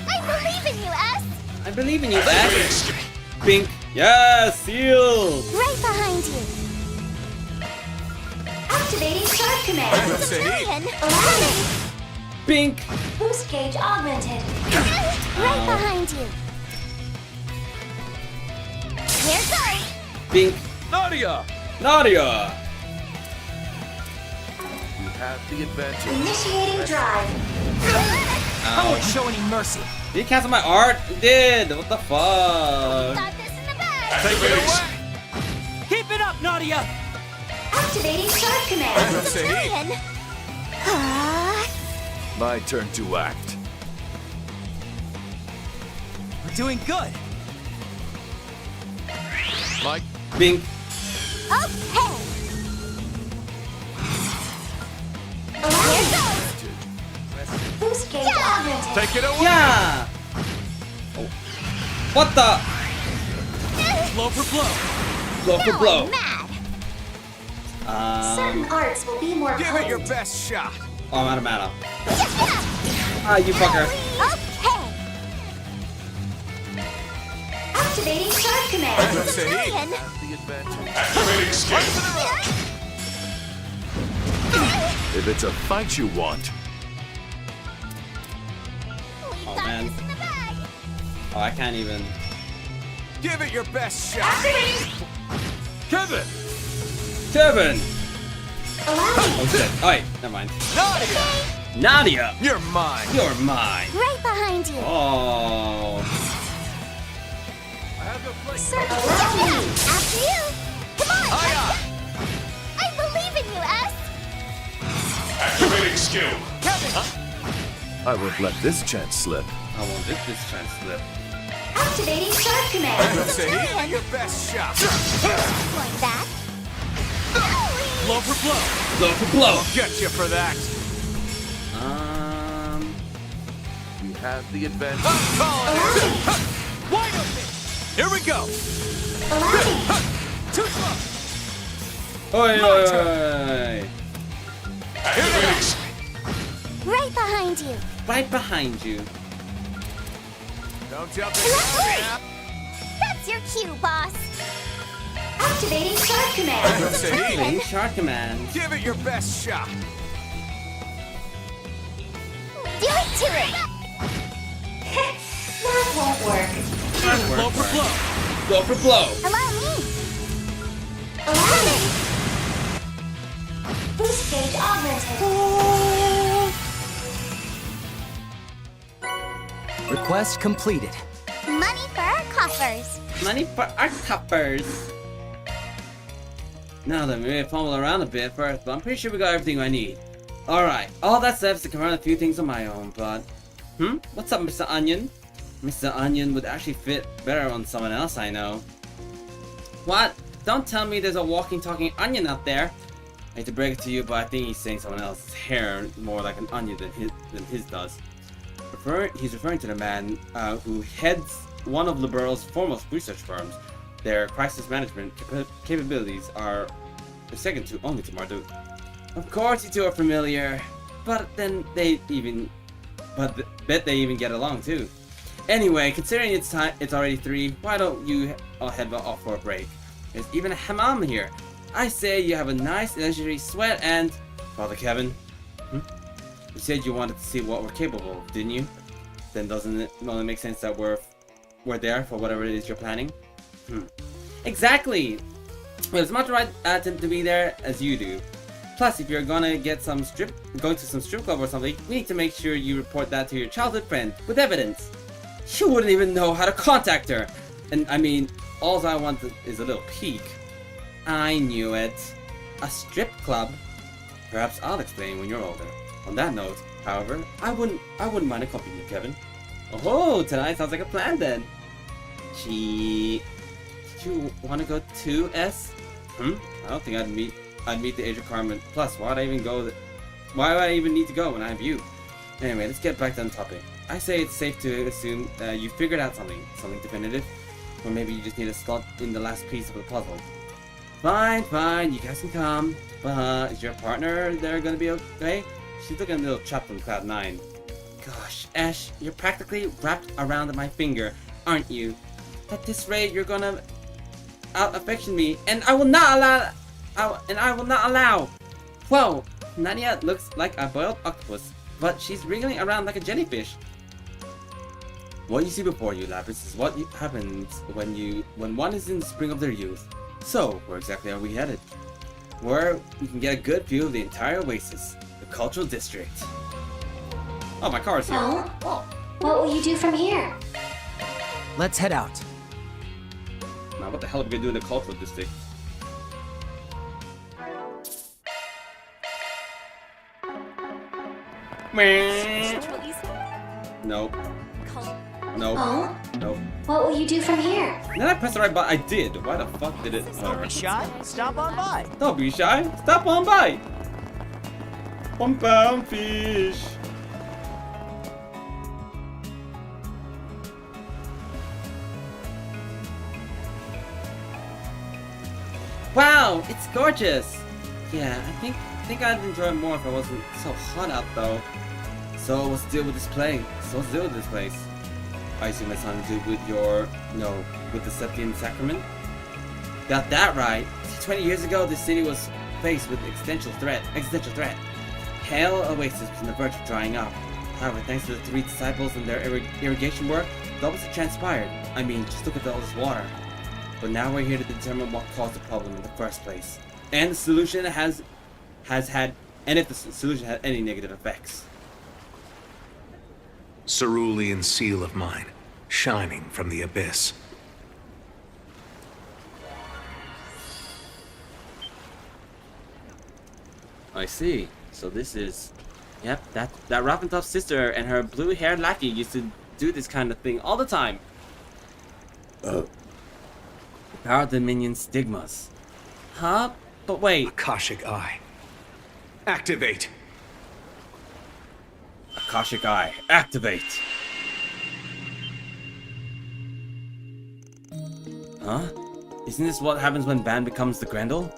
I believe in you, S. I believe in you, Ash. Bink. Yes, Seal! Right behind you. Activating shark command. Say, Allow me. Bink. Boost gauge augmented. Right behind you. Here goes. Bink. Nadia. Nadia! You have the advantage. Initiating drive. I won't show any mercy. Did you cancel my art? It did! What the fuck? Got this in the bag. Take it away. Keep it up, Nadia. Activating shark command. Say, My turn to act. We're doing good. Mike. Bink. Okay. Here goes. Boost gauge augmented. Take it away. Yeah! Oh. What the? Blow for blow. Blow for Now blow. I'm mad. Certain arts will be more Give it your potent. best shot. Oh, I'm out of mana. Ah, you fucker. Okay. Activating shark command. Say, The advantage. If it's a fight you want, Oh, man. Oh, I can't even. give it your best shot. Kevin! Kevin! Allow me. Oh, shit. Oh, wait. Never mind. Nadia. Nadia! You're mine. You're mine. Right behind you. Oh. I have your place. Allow me. After you. Come on. Hiya. I believe in you, S. Activating skill. I won't let this chance slip. I won't let this chance slip. Activating shark command. Say, give it your best shot. Like that. Blow for blow. Blow for blow. Get you for that. You have the advantage. I'm calling Allow it. me. Wide open. Here we go. Allow me. Too slow. Oi, oi, oi. Right behind you. Right behind you. Don't jump in now. That's your cue, boss. Activating shark command. Say, Lane Shark Command. give it your best shot. Do it to it. That won't work. Blow for blow. Blow for blow. Allow me. Allow me. Boost gauge augmented. Request completed. Money for our coffers. Money for our coppers. Now then, maybe fumble around a bit first, but I'm pretty sure we got everything I need. Alright, all that's left is to confirm a few things on my own, but... What's up, Mr. Onion? Mr. Onion would actually fit better on someone else I know. What? Don't tell me there's a walking, talking onion out there. I hate to break it to you, but I think he's saying someone else's hair more like an onion than his does. He's referring to the man who heads one of Liberal's foremost research firms. Their crisis management capabilities are second to only to Marduk. Of course, you two are familiar, but then bet they even get along too. Anyway, considering it's already 3, why don't you all head off for a break? There's even a hammam here. I say you have a nice leisurely sweat and... Father Kevin? You said you wanted to see what we're capable of, didn't you? Then doesn't it only make sense that we're there for whatever it is you're planning? Exactly! We have as much right to be there as you do. Plus, if you're gonna going to some strip club or something, we need to make sure you report that to your childhood friend with evidence. You wouldn't even know how to contact her. And I mean, all I want is a little peek. I knew it. A strip club? Perhaps I'll explain when you're older. On that note, however, I wouldn't mind accompanying you, Kevin. Oh, tonight sounds like a plan then. Gee, did you want to go too, S? I don't think I'd meet the age requirement. Plus, why would I even need to go when I have you? Anyway, let's get back to the topic. I say it's safe to assume you figured out something definitive, or maybe you just need a slot in the last piece of the puzzle. Fine, you guys can come. But is your partner there gonna be okay? She's looking a little trapped on cloud 9. Gosh, Ash, you're practically wrapped around my finger, aren't you? At this rate, you're gonna out-affection me, and I will not allow. Whoa, Nadia looks like a boiled octopus, but she's wriggling around like a jellyfish. What you see before you, Lapis, is what happens when one is in the spring of their youth. So, where exactly are we headed? Where we can get a good view of the entire oasis, the cultural district. Oh, my car is here. Oh, what will you do from here? Let's head out. Now, what the hell are we gonna do in the cultural district? Nope. Nope. Oh? Nope. What will you do from here? Did I press the right button? I did. Why the fuck did it? Don't be shy. Stop on by. Don't be shy. Stop on by. Pound fish. Wow, it's gorgeous. Yeah, I think I'd enjoy it more if I wasn't so hot out though. So what's the deal with this place? I assume it's something to do with with the Septian Sacrament? Got that right. 20 years ago, the city was faced with existential threat. Hell Oasis was on the verge of drying up. However, thanks to the 3 disciples and their irrigation work, the opposite transpired. I mean, just look at all this water. But now we're here to determine what caused the problem in the first place. And the solution if the solution had any negative effects. Cerulean seal of mine, shining from the abyss. I see. So this is... Yep, that Raventoft's sister and her blue-haired lackey used to do this kind of thing all the time. Power Dominion stigmas. Huh? But wait. Akashic Eye. Activate! Akashic Eye, activate! Huh? Isn't this what happens when Ban becomes the Grendel?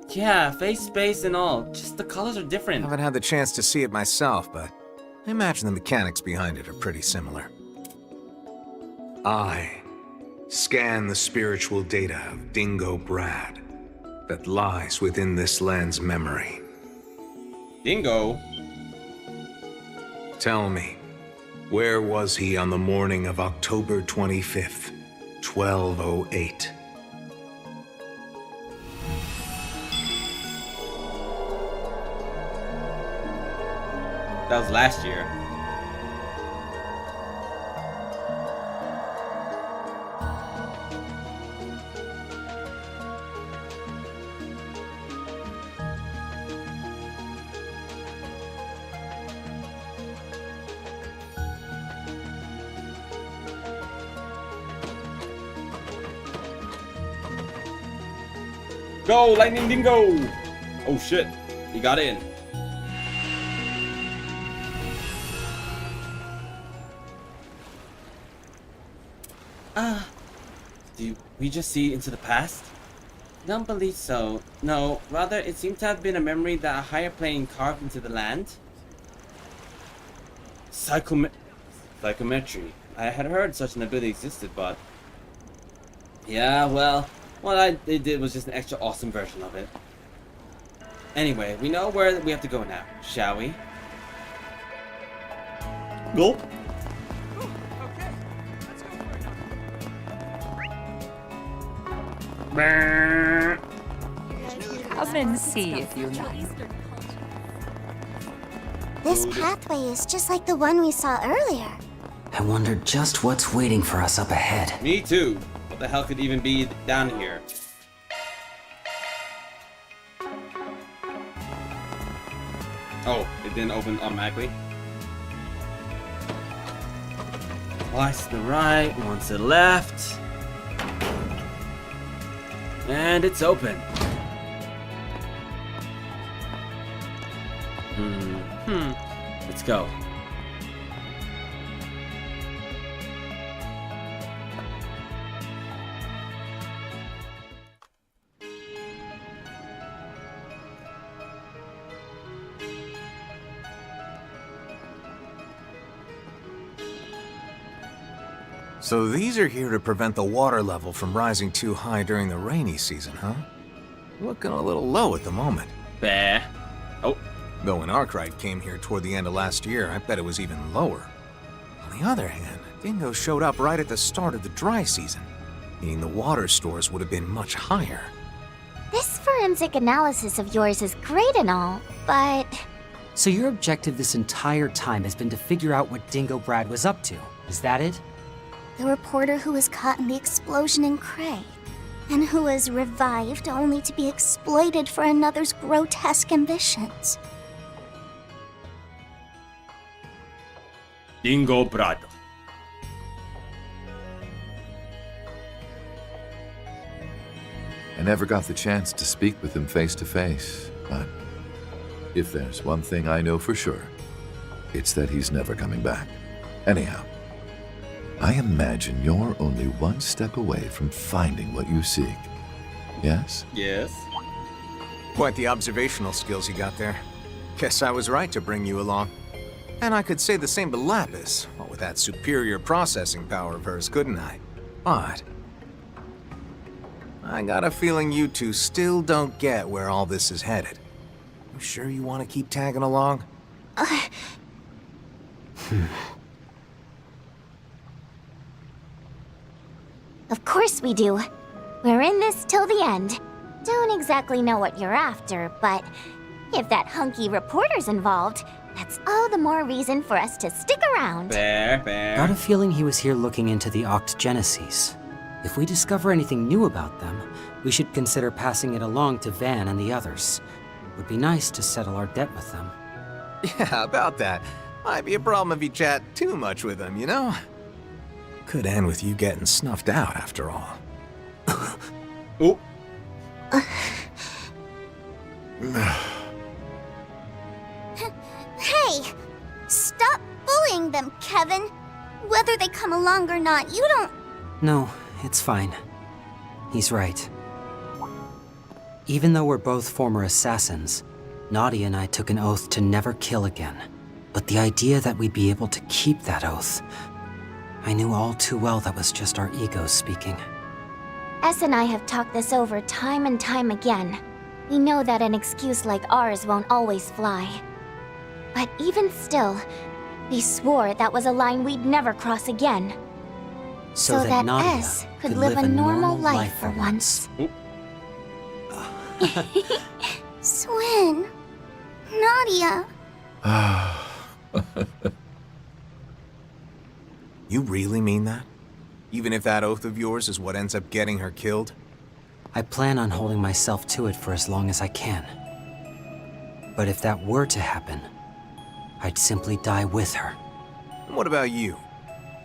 Yeah, face space and all, just the colors are different. I haven't had the chance to see it myself, but I imagine the mechanics behind it are pretty similar. I scan the spiritual data of Dingo Brad that lies within this land's memory. Dingo? Tell me, where was he on the morning of October 25th, 1208? That was last year. Go, Lightning Dingo! Oh shit, he got in. Do we just see into the past? Don't believe so. No, rather it seems to have been a memory that a higher plane carved into the land. Psychometry. I had heard such an ability existed, but... yeah, well, what they did was just an extra awesome version of it. Anyway, we know where we have to go now, shall we? Go. Come and see if you like. This pathway is just like the one we saw earlier. I wonder just what's waiting for us up ahead. Me too. What the hell could even be down here? Oh, it didn't open automatically. Twice to the right, once to the left. And it's open. Let's go. So these are here to prevent the water level from rising too high during the rainy season, huh? Looking a little low at the moment. Bah. Oh. Though an Arkwright came here toward the end of last year, I bet it was even lower. On the other hand, Dingo showed up right at the start of the dry season, meaning the water stores would have been much higher. This forensic analysis of yours is great and all, but... So your objective this entire time has been to figure out what Dingo Brad was up to, is that it? The reporter who was caught in the explosion in Cray, and who was revived only to be exploited for another's grotesque ambitions. Dingo Brad. I never got the chance to speak with him face to face, but if there's one thing I know for sure, it's that he's never coming back. Anyhow, I imagine you're only one step away from finding what you seek. Yes? Yes. Quite the observational skills you got there. Guess I was right to bring you along. And I could say the same to Lapis, what with that superior processing power of hers, couldn't I? But I got a feeling you two still don't get where all this is headed. You sure you want to keep tagging along? Of course we do. We're in this till the end. Don't exactly know what you're after, but if that hunky reporter's involved, that's all the more reason for us to stick around. Fair. Got a feeling he was here looking into the Octogenesis. If we discover anything new about them, we should consider passing it along to Van and the others. Would be nice to settle our debt with them. Yeah, about that. Might be a problem if you chat too much with them, you know? Could end with you getting snuffed out, after all. Oh. Hey! Stop bullying them, Kevin! Whether they come along or not, you don't... No, it's fine. He's right. Even though we're both former assassins, Nadia and I took an oath to never kill again. But the idea that we'd be able to keep that oath... I knew all too well that was just our egos speaking. S and I have talked this over time and time again. We know that an excuse like ours won't always fly. But even still, we swore that was a line we'd never cross again. So that Nadia S could live a normal life for once. Swin. Nadia. You really mean that? Even if that oath of yours is what ends up getting her killed? I plan on holding myself to it for as long as I can. But if that were to happen, I'd simply die with her. And what about you?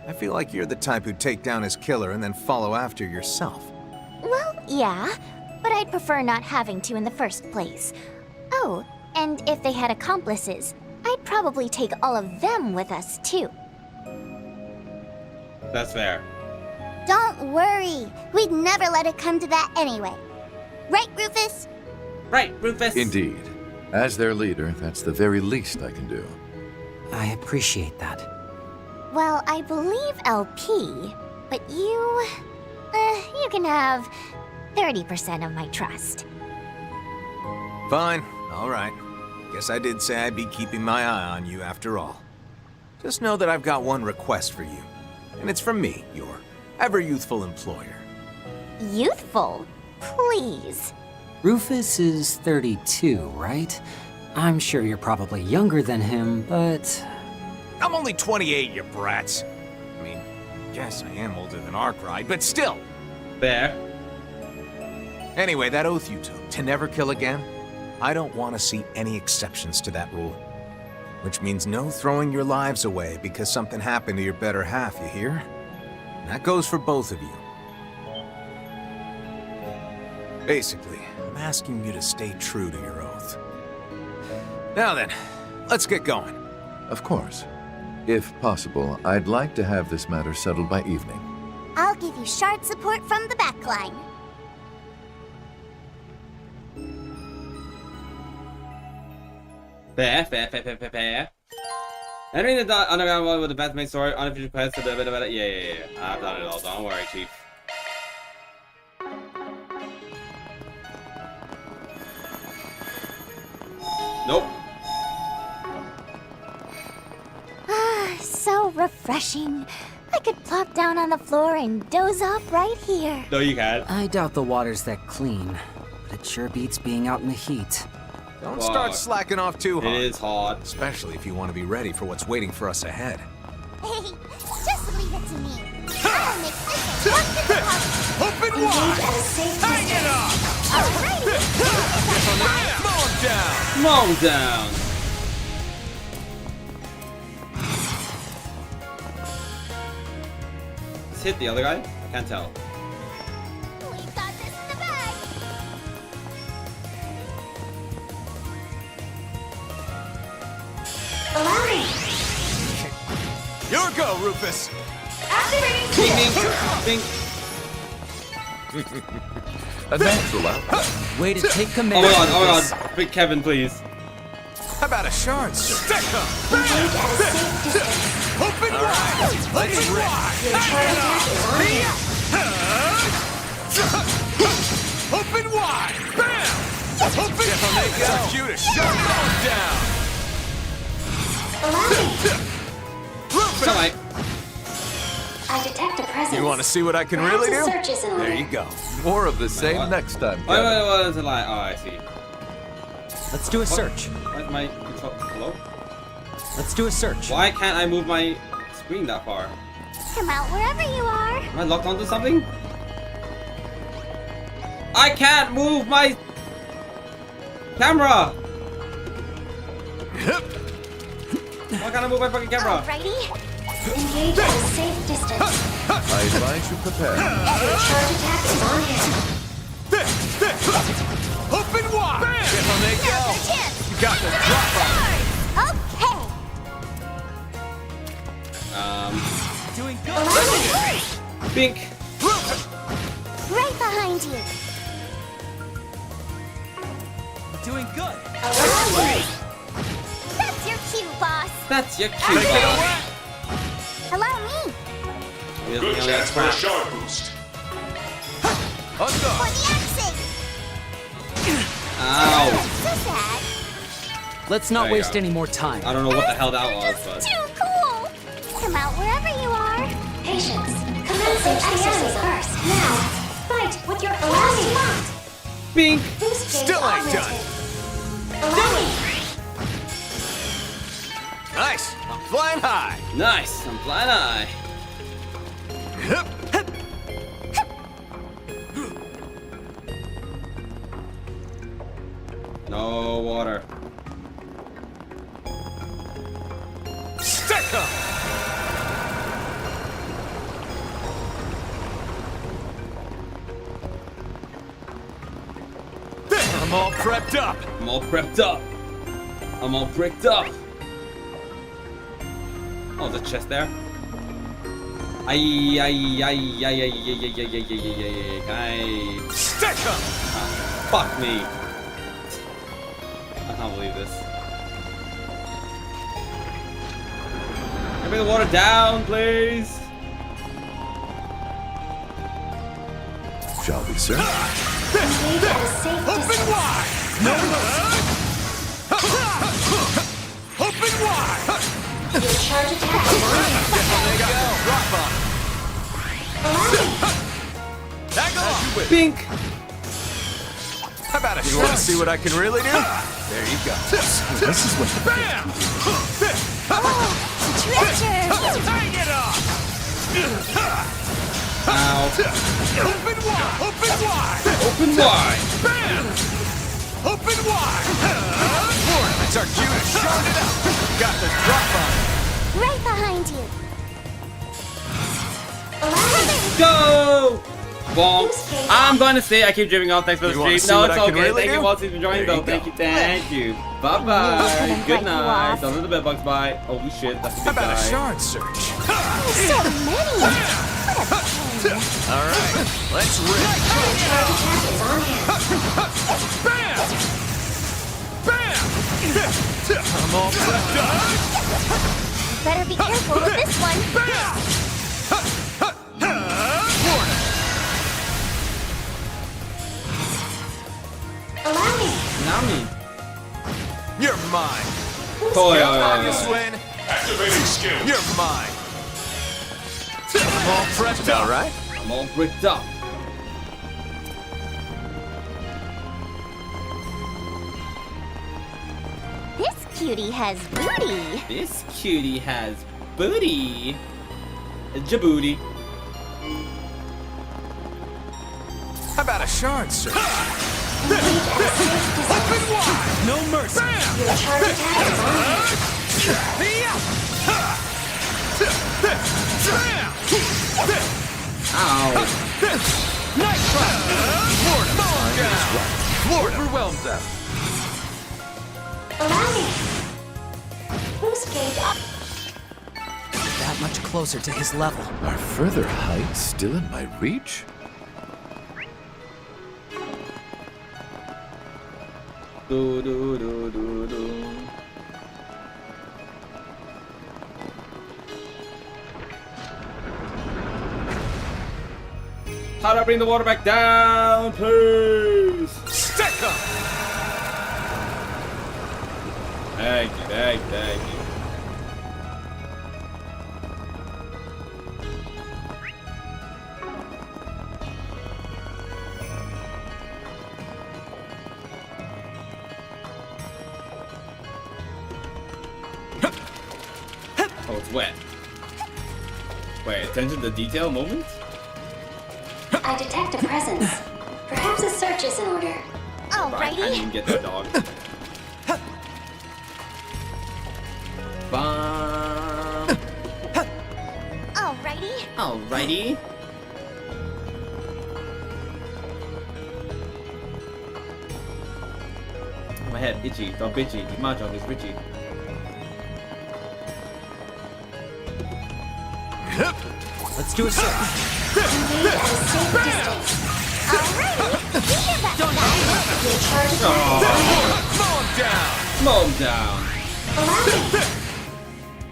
I feel like you're the type who'd take down his killer and then follow after yourself. Well, yeah, but I'd prefer not having to in the first place. Oh, and if they had accomplices, I'd probably take all of them with us, too. That's fair. Don't worry. We'd never let it come to that anyway. Right, Rufus? Right, Rufus. Indeed. As their leader, that's the very least I can do. I appreciate that. Well, I believe LP, but you can have 30% of my trust. Fine. All right. Guess I did say I'd be keeping my eye on you after all. Just know that I've got one request for you. And it's from me, your ever-youthful employer. Youthful? Please. Rufus is 32, right? I'm sure you're probably younger than him, but... I'm only 28, you brats. I mean, yes, I am older than Arkwright, but still. There. Anyway, that oath you took, to never kill again, I don't want to see any exceptions to that rule. Which means no throwing your lives away because something happened to your better half, you hear? And that goes for both of you. Basically, I'm asking you to stay true to your oath. Now then, let's get going. Of course. If possible, I'd like to have this matter settled by evening. I'll give you sharp support from the back line. Fair. Entering the underground world with the best main story, unofficial quest, yeah. I've done it all, don't worry, Chief. Nope. Ah, so refreshing. I could plop down on the floor and doze off right here. No, you can't. I doubt the water's that clean, but it sure beats being out in the heat. Don't start slacking off too hard. It is hot. Especially if you want to be ready for what's waiting for us ahead. Hey, just leave it to me. I'll make this a wonderful Open wide! Hang it up! Alrighty! Mow him down! Let's hit the other guy? I can't tell. We've got this in the bag. Allow me. Your go, Rufus! Activating Bing, bing, bing. A natural outcome. Way to take command. Oh my god, Big Kevin, please. How about a shard? Stick up! Open wide! Let's ride! Open wide! Bam! Open wide! You to shut it all down! Allow me. Alright. I detect a presence. You want to see what I can really do? Perhaps a search is in order. There you go. More of the same next time, Wait, Kevin. what is it like? Oh, I see. Let's do a search. Where's my control? Hello? Let's do a search. Why can't I move my screen that far? Come out wherever you are. Am I locked onto something? I can't move my camera! Why can't I move my fucking camera? Alrighty. Engage at a safe distance. I advise you prepare. Charge attack is on hand. Open wide! Bam! Careful, Nick, go! Now's your chance. You got the drop on. Okay. Doing good. Allow me. Bink! Right behind you. Doing good. Allow me. That's your cue, boss. That's your cue, boss. Allow me. Good chance for a shard boost. For the action. Ow! So sad. Let's not There you waste go. any more time. I don't know what the hell that was, but... Too cool. Come out wherever you are. Patience. Commencing exercise first. Now, fight with your last spot. Bink! Boost gauge Still ain't augmented. done. Allow me. Nice. I'm flying high. Nice! I'm flying high. No water. Stick up! I'm all prepped up. I'm all prepped up. I'm all bricked up. Oh, the chest there. Stick him! Fuck me. I can't believe this. Can bring the water down, please? Shall we, sir? Engage at a safe distance. No Open wide! Your charge attack is on. There you go. Drop bomb. Tag along. Bink! How about it? You want to see what I can really do? There you go. This is what Bam! Treasure! Hang it up! Ow. Open wide! Open wide! Open wide! Bam! Open wide! Warren, that's our cue to shut it up! Got the drop on it! Right behind you. Go! Bonk. I'm going to say I keep dreaming off. Thanks for the stream. No, it's okay. Thank you, Waltz, for joining, though. Thank you. Thank you. Bye-bye. Good night. Those are the bed bugs. Bye. Holy shit. That's a big How about a guy. shard search? So many. All right, let's rip. Charge attack is on hand. Bam! Bam! I'm all prepped up. Better be careful with this one. Allow me. Nami. You're mine. Obvious win. Activating skill. You're mine. I'm all prepped up. All right. I'm all bricked up. This cutie has booty. This cutie has booty. Djibouti. How about a shard search? Engage at a safe distance. No mercy. Your charge attack is on hand. Ow. Nice try! Florida overwhelmed them. Allow me. Boost gauge up. That much closer to his level. Are further heights still in my reach? Do do do do do. How do I bring the water back down, please? Stick him! Thank you, thank you, thank you. Oh, it's wet. Wait, attention to detail moment? I detect a presence. Perhaps a search is in order. I didn't even get that dog. Bomb. Alrighty. Alrighty. My head itchy, don't bitchy. Mahjong is Richie. Let's do a search. Engage at a safe distance. Alrighty. You get that back. Your charge attack is on hand. Mow him down. Allow me.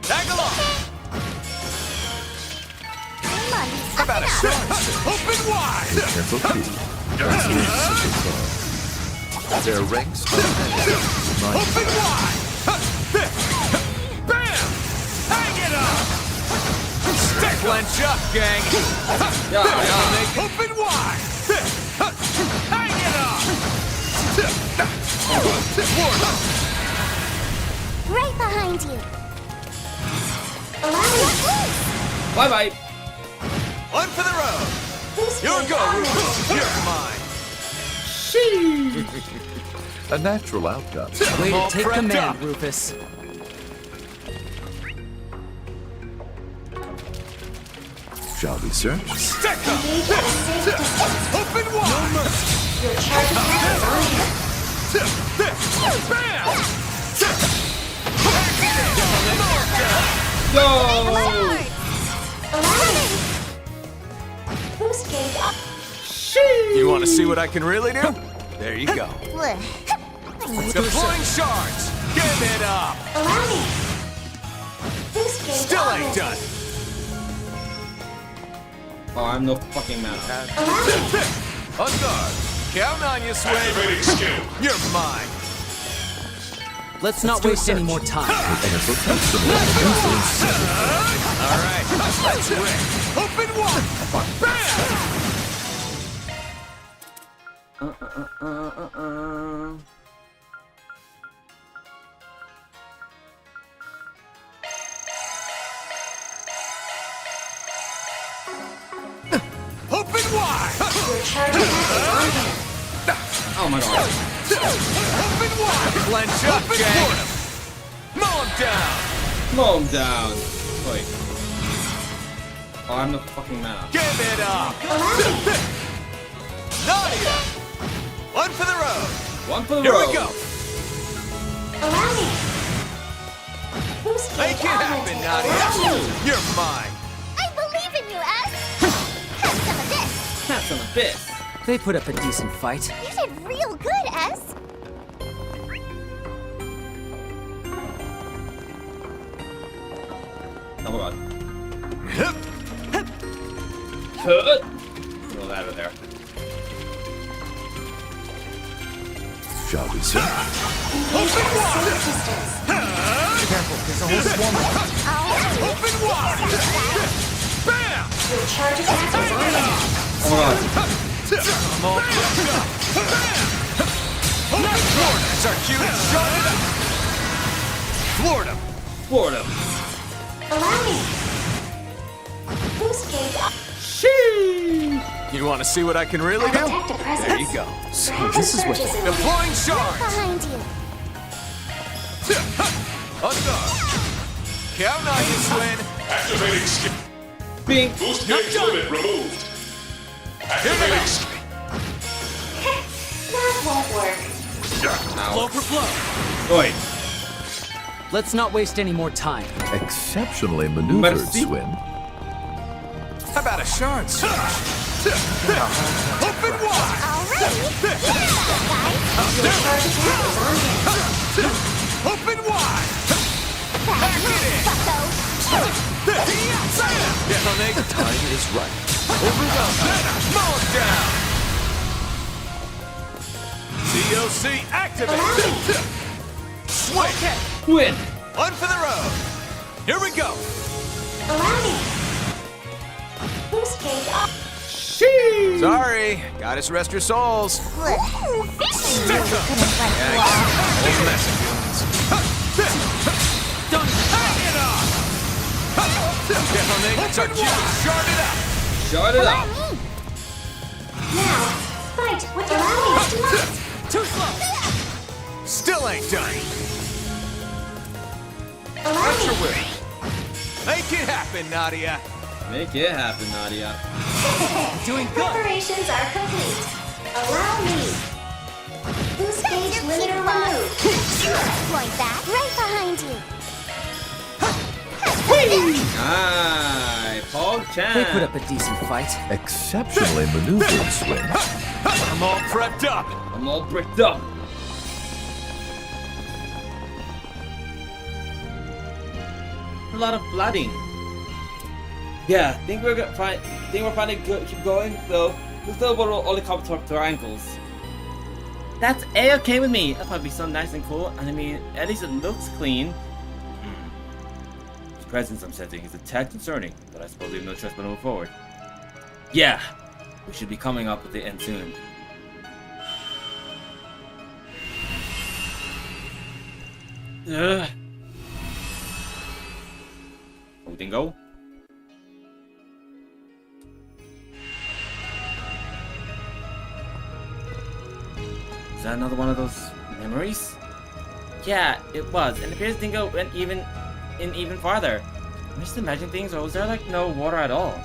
Tag along! Come on. How about a shard search? Open wide! Be careful, cutie. That's the simple call. Their ranks are mine. Open wide! Bam! Hang it up! Stick Clench up, gang. Yeah. Open wide! Hang it up! Right behind you. Allow me. Bye bye. One for the road! Boost Your gauge go, on Rufus! hand. You're mine! A natural outcome. Way to all take prepped command, up. Rufus. Shall we search? Stick him! Engage at a safe distance. Open wide! Your charge attack is on hand. Bam! Go! Allow me. gauge up. You want to see what I can really do? There you go. Deploying shards! Give it up! Allow me. Boost gauge Still ain't augmented. done. Oh, I'm no fucking man. Allow me. On guard. Count on you, Sway. Activating skill. You're mine. Let's not waste any more time. Alright, let's win. Open one! Bam! Open wide! Your charger pack is on hand. Oh my god. Open wide! Clench up, gang! Mow him down! Mow him down. Wait. Oh, I'm the fucking man. Give it up! Nadia! One for the road! One for the Here road. we go! Allow me. Boost gauge Make it happen, augmented. Nadia! Allow me. You're mine! I believe in you, S. Have some of this. Have some of this. They put up a decent fight. You did real good, S. Oh my god. Roll that out of there. Shall we see? Open wide! Careful, there's a whole swarm of them. Open wide! Bam! Your charger pack is on hand. Oh my god. I'm all fucked up! Bam! Open corners are cute and shut it up! Floored him! Florida. Allow me. Boost gauge up. You want to see what I can really do? Detect a presence. There you go. So this is what Searches in Deploying shards! Behind you. On guard! Count on you, Swin! Activating skill. Bing. Boost gauge limit removed. Activating skill. That won't work. Blow for blow. Wait. Let's not waste any more time. Exceptionally maneuvered, Merci. Swin. How about a shard search? Open wide! Already? Your charger pack is on hand. Open wide! Pack it in! Detonate! The time is right. Overwhelm! Mow him down! COC activate! Swing! Win. One for the road! Here we go! Allow me. Boost gauge up. Sorry, gotta rest your souls. Stick 'em. Old mess of feelings. Done. Hang it off! Detonates are cute. Shard it up! Shut it up. Now, fight with your allies. Too slow. Still ain't done. Allow Watch your me. will. Make it happen, Nadia. Make it happen, Nadia. Doing good. Preparations are complete. Allow me. Boost gauge limiter removed. Point that right behind you. Aye, Paul Chan. They put up a decent fight. Exceptionally maneuvered, Swin. I'm all prepped up. I'm all bricked up. A lot of flooding. Yeah, think we're fine. Think we're finally good. Keep going though. We still will only come to our ankles. That's A-okay with me. That'll probably be so nice and cool. And I mean, at least it looks clean. His presence, I'm sensing, is a tad concerning, but I suppose we have no choice but to move forward. Yeah, we should be coming up with the end soon. Ugh. Oh, dingo. Is that another one of those memories? Yeah, it was, and it appears Dingo went even farther. I'm just imagining things, or was there like no water at all?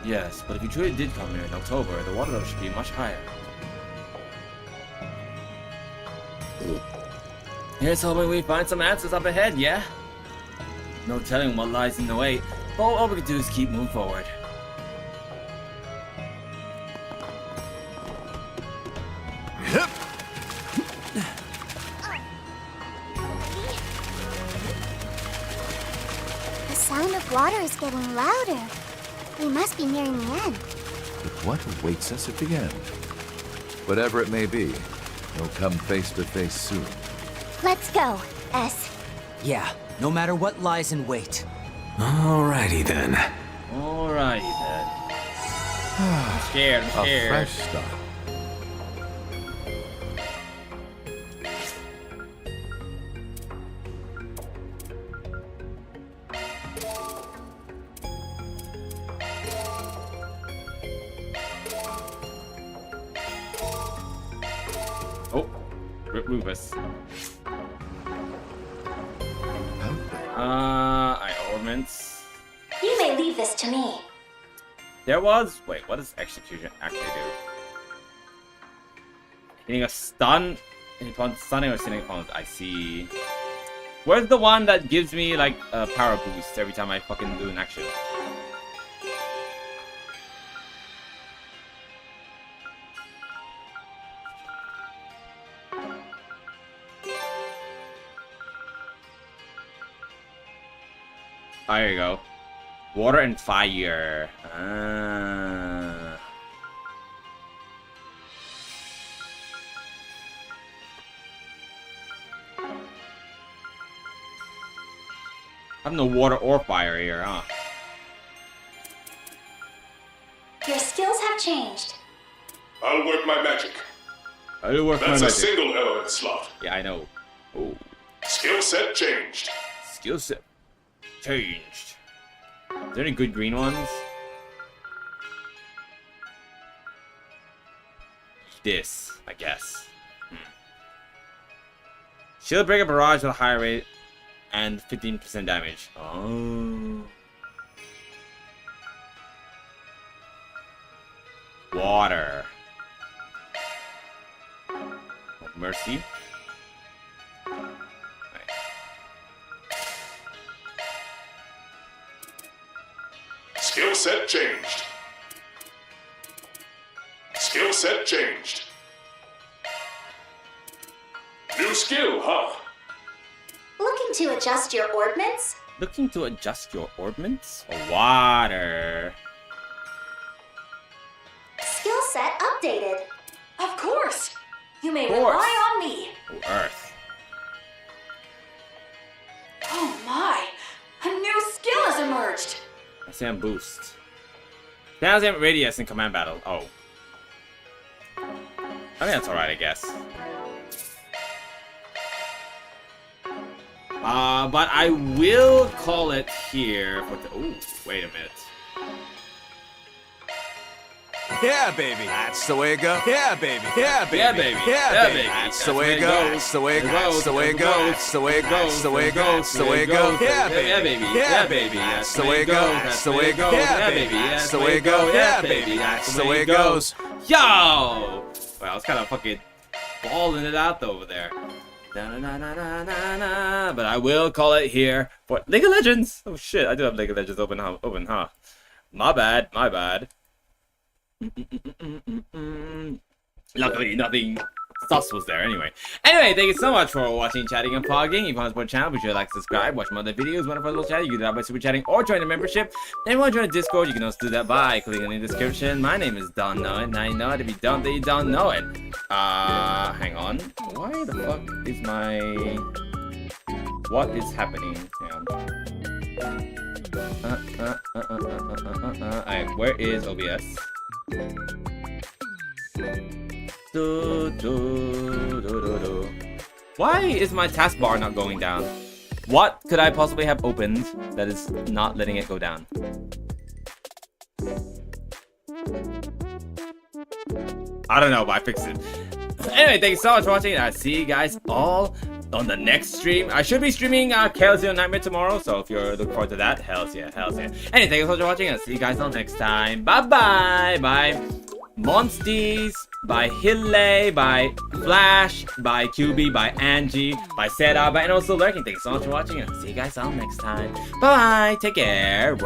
Yes, but if you truly did come here in October, the water level should be much higher. Here's hoping we find some answers up ahead, yeah? No telling what lies in the way, but all we can do is keep moving forward. sound of water is getting louder. We must be nearing the end. But what awaits us at the end? Whatever it may be, we'll come face to face soon. Let's go, S. Yeah, no matter what lies in wait. Alrighty then. Alrighty then. I'm scared, I'm A scared. fresh start. Oh, Rip Rufus. Ornaments. You may leave this to me. There was. Wait, what does execution actually do? Hitting a stun. Stunning or sitting opponent. I see. Where's the one that gives me like a power boost every time I fucking do an action? Oh, there you go. Water and fire. Ah. I have no water or fire here, huh? Your skills have changed. I'll work my magic. I'll work That's my a magic. single element slot. Yeah, I know. Oh. Skill set changed. Skill set changed. Is there any good green ones? This, I guess. Shield breaker barrage with a higher rate and 15% damage. Oh. Water. Mercy. Skill set changed. Skill set changed. New skill, huh? Looking to adjust your ordnance? Looking to adjust your ordnance? Water. Skill set updated. Of course. You may Of course. rely on me. Oh, Earth. Oh my. A new skill has emerged. Sam boost. Sam radius in command battle. Oh. I mean, that's alright, I guess. But I will call it here. For the, ooh, wait a minute. Yeah, baby. That's the way it goes. Yeah, baby. Yeah, baby. Yeah, baby. Yeah, baby. That's the way it goes. That's the way it goes. That's the way it goes. That's the way it goes. That's the way it goes. That's the way it goes. Yeah, baby. Yeah, baby. Yeah, baby. That's the way it goes. That's the way it goes. Yeah, baby. That's the way it goes. Yeah, baby. That's the way it goes. Yo! Well, I was kind of fucking balling it out over there. Da-na-na-na-na-na. But I will call it here for League of Legends. Oh shit, I do have League of Legends open, huh? My bad, my bad. Luckily, nothing sus was there anyway. Anyway, thank you so much for watching, chatting, and vlogging. If you want to support the channel, be sure to like, subscribe, watch my other videos, wonderful little chat. You can do that by super chatting or join the membership. And if you want to join the Discord, you can also do that by clicking in the description. My name is Dawn Nowitt, and I know it. If you don't, then you don't know it. Hang on. Why the fuck is my... What is happening? Hang on. Alright, where is OBS? Why is my taskbar not going down? What could I possibly have opened that is not letting it go down? I don't know, but I fixed it. Anyway, thank you so much for watching, and I'll see you guys all on the next stream. I should be streaming Chaos Zero Nightmare tomorrow, so if you're looking forward to that, hells yeah, hells yeah. Anyway, thank you so much for watching, and I'll see you guys all next time. Bye-bye! Bye. Monsties, by Hille, by Flash, by QB, by Angie, by Sarah, and also Lurking. Thanks so much for watching, and I'll see you guys all next time. Bye! Take care!